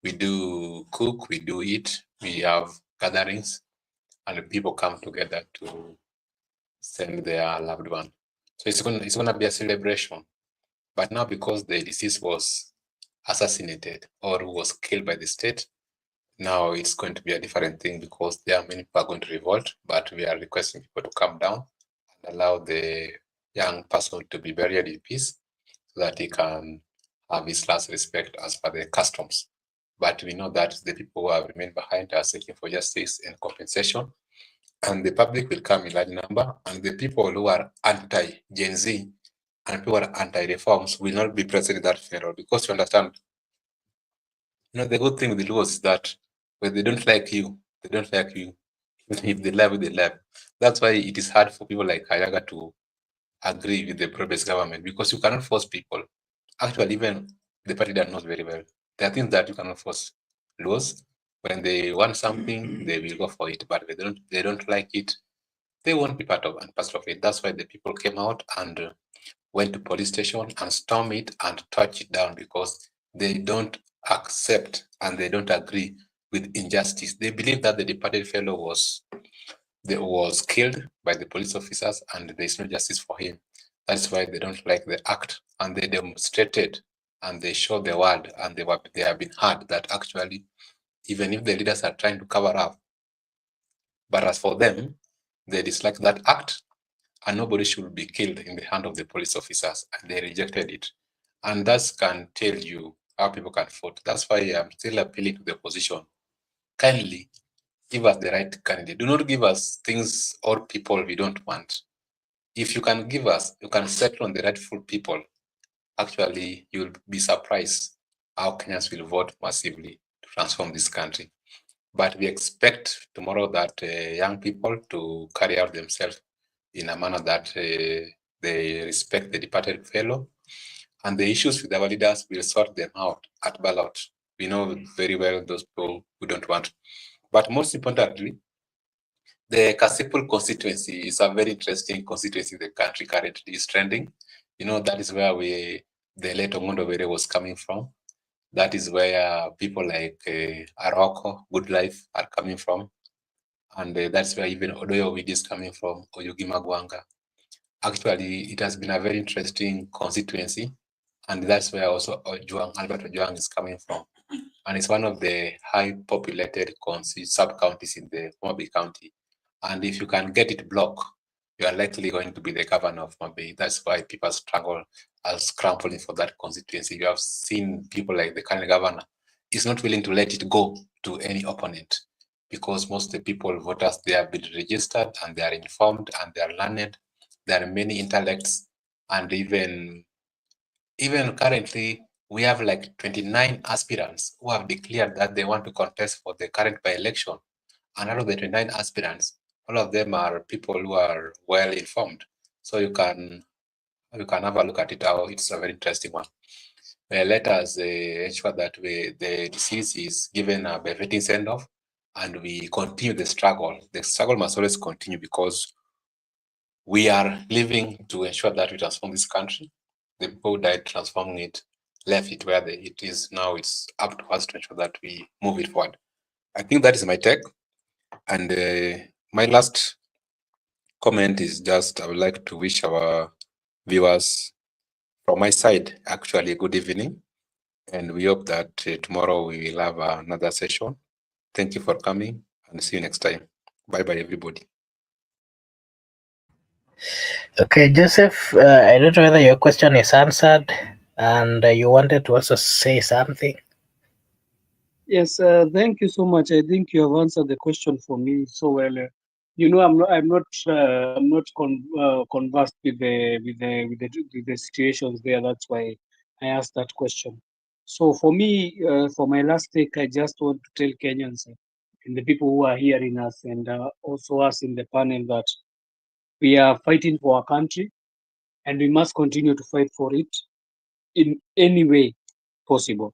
we do cook, we do eat, we have gatherings, and people come together to send their loved one. So it's going to be a celebration. But now, because the deceased was assassinated or was killed by the state, now it's going to be a different thing, because there are many people are going to revolt. But we are requesting people to come down and allow the young person to be buried in peace, so that he can have his last respect as per the customs. But we know that the people who have remained behind are seeking for justice and compensation, and the public will come in large number, and the people who are anti-Gen Z and people who are anti-reforms will not be present in that funeral, because you understand, the good thing with the laws is that when they don't like you, they don't like you. If they love you, they love. That's why it is hard for people like Kayaga to agree with the previous government, because you cannot force people. Actually, even the party that knows very well, there are things that you cannot force. Laws, when they want something, they will go for it, but they don't like it, they won't be part of it. That's why the people came out and went to police station and stormed it and touched it down, because they don't accept and they don't agree with injustice. They believe that the departed fellow was killed by the police officers and there is no justice for him. That's why they don't like the act, and they demonstrated and they show the world, and they have been heard that actually, even if the leaders are trying to cover up, but as for them, they dislike that act, and nobody should be killed in the hand of the police officers, and they rejected it. And that can tell you how people can vote. That's why I'm still appealing to the opposition. Kindly give us the right candidate. Do not give us things or people we don't want. If you can give us, you can settle on the rightful people. Actually, you'll be surprised how Kenyans will vote massively to transform this country. But we expect tomorrow that young people to carry out themselves in a manner that they respect the departed fellow, and the issues with our leaders will sort them out at ballot. We know very well those people we don't want. But most importantly, the Kasipul constituency is a very interesting constituency the country currently is trending. You know, that is where the late Omondo Were was coming from. That is where people like Aroko, Good Life are coming from. And that's where even Odoyo Widi is coming from, Oyugi Magwanga. Actually, it has been a very interesting constituency. And that's where also Albert Ojwang is coming from. And it's one of the high populated sub-counties in the Mobi County. And if you can get it blocked, you are likely going to be the governor of Mobi. That's why people struggle are scrambling for that constituency. You have seen people like the current governor is not willing to let it go to any opponent, because most of the people, voters, they have been registered and they are informed and they are learned. There are many intellects, and even currently, we have like 29 aspirants who have declared that they want to contest for the current by-election. And out of the 29 aspirants, all of them are people who are well informed. So you can have a look at it. It's a very interesting one. Let us ensure that the disease is given a befitting send-off, and we continue the struggle. The struggle must always continue, because we are living to ensure that we transform this country. The people who died transforming it left it where it is now. It's up to us to ensure that we move it forward. I think that is my take. And my last comment is just, I would like to wish our viewers from my side actually a good evening. And we hope that tomorrow we will have another session. Thank you for coming, and see you next time. Bye-bye, everybody. Okay, Joseph, I don't know whether your question is answered, and you wanted to also say something. Yes, thank you so much. I think you have answered the question for me so well. You know, I'm not conversed with the situations there. That's why I asked that question. So for me, for my last take, I just want to tell Kenyans and the people who are hearing us, and also us in the panel, that we are fighting for our country, and we must continue to fight for it in any way possible.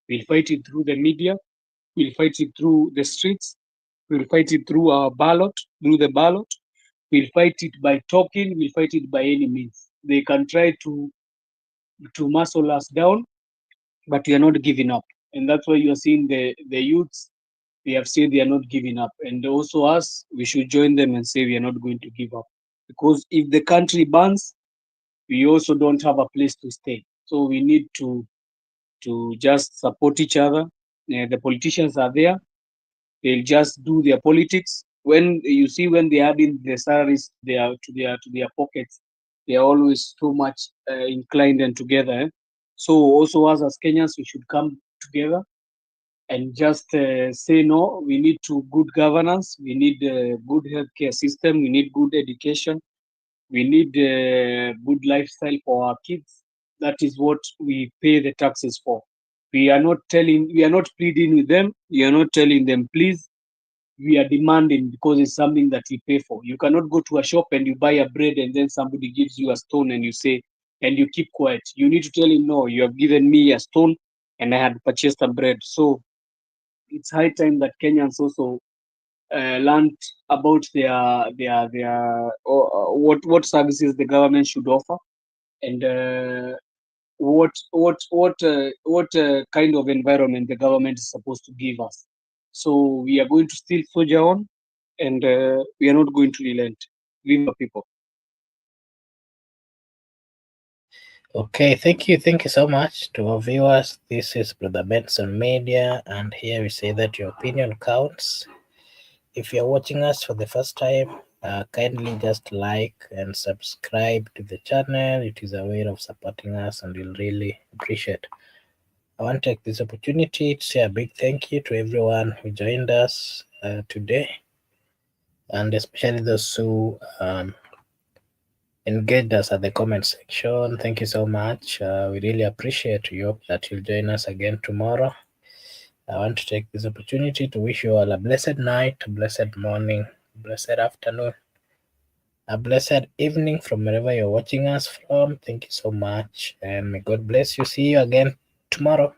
We'll fight it through the media. We'll fight it through the streets. We'll fight it through our ballot, through the ballot. We'll fight it by talking. We'll fight it by any means. They can try to muscle us down, but we are not giving up. And that's why you are seeing the youths. They have said they are not giving up. And also us, we should join them and say we are not going to give up. Because if the country burns, we also don't have a place to stay. So we need to just support each other. The politicians are there. They'll just do their politics. When you see when they add in the salaries to their pockets, they are always too much inclined and together. So also us as Kenyans, we should come together and just say no. We need good governance. We need a good healthcare system. We need good education. We need a good lifestyle for our kids. That is what we pay the taxes for. We are not pleading with them. We are not telling them, please. We are demanding, because it's something that we pay for. You cannot go to a shop and you buy a bread and then somebody gives you a stone and you keep quiet. You need to tell him, no, you have given me a stone and I had purchased a bread. So it's high time that Kenyans also learned about what services the government should offer, and what kind of environment the government is supposed to give us. So we are going to still soldier on, and we are not going to relent. Viva people. Okay, thank you so much to our viewers. This is Brother Benson Media, and here we say that your opinion counts. If you're watching us for the first time, kindly just like and subscribe to the channel. It is a way of supporting us, and we'll really appreciate. I want to take this opportunity to say a big thank you to everyone who joined us today, and especially those who engaged us at the comment section. Thank you so much. We really appreciate you that you'll join us again tomorrow. I want to take this opportunity to wish you all a blessed night, a blessed morning, blessed afternoon, a blessed evening from wherever you're watching us from. Thank you so much, and may God bless you. See you again tomorrow.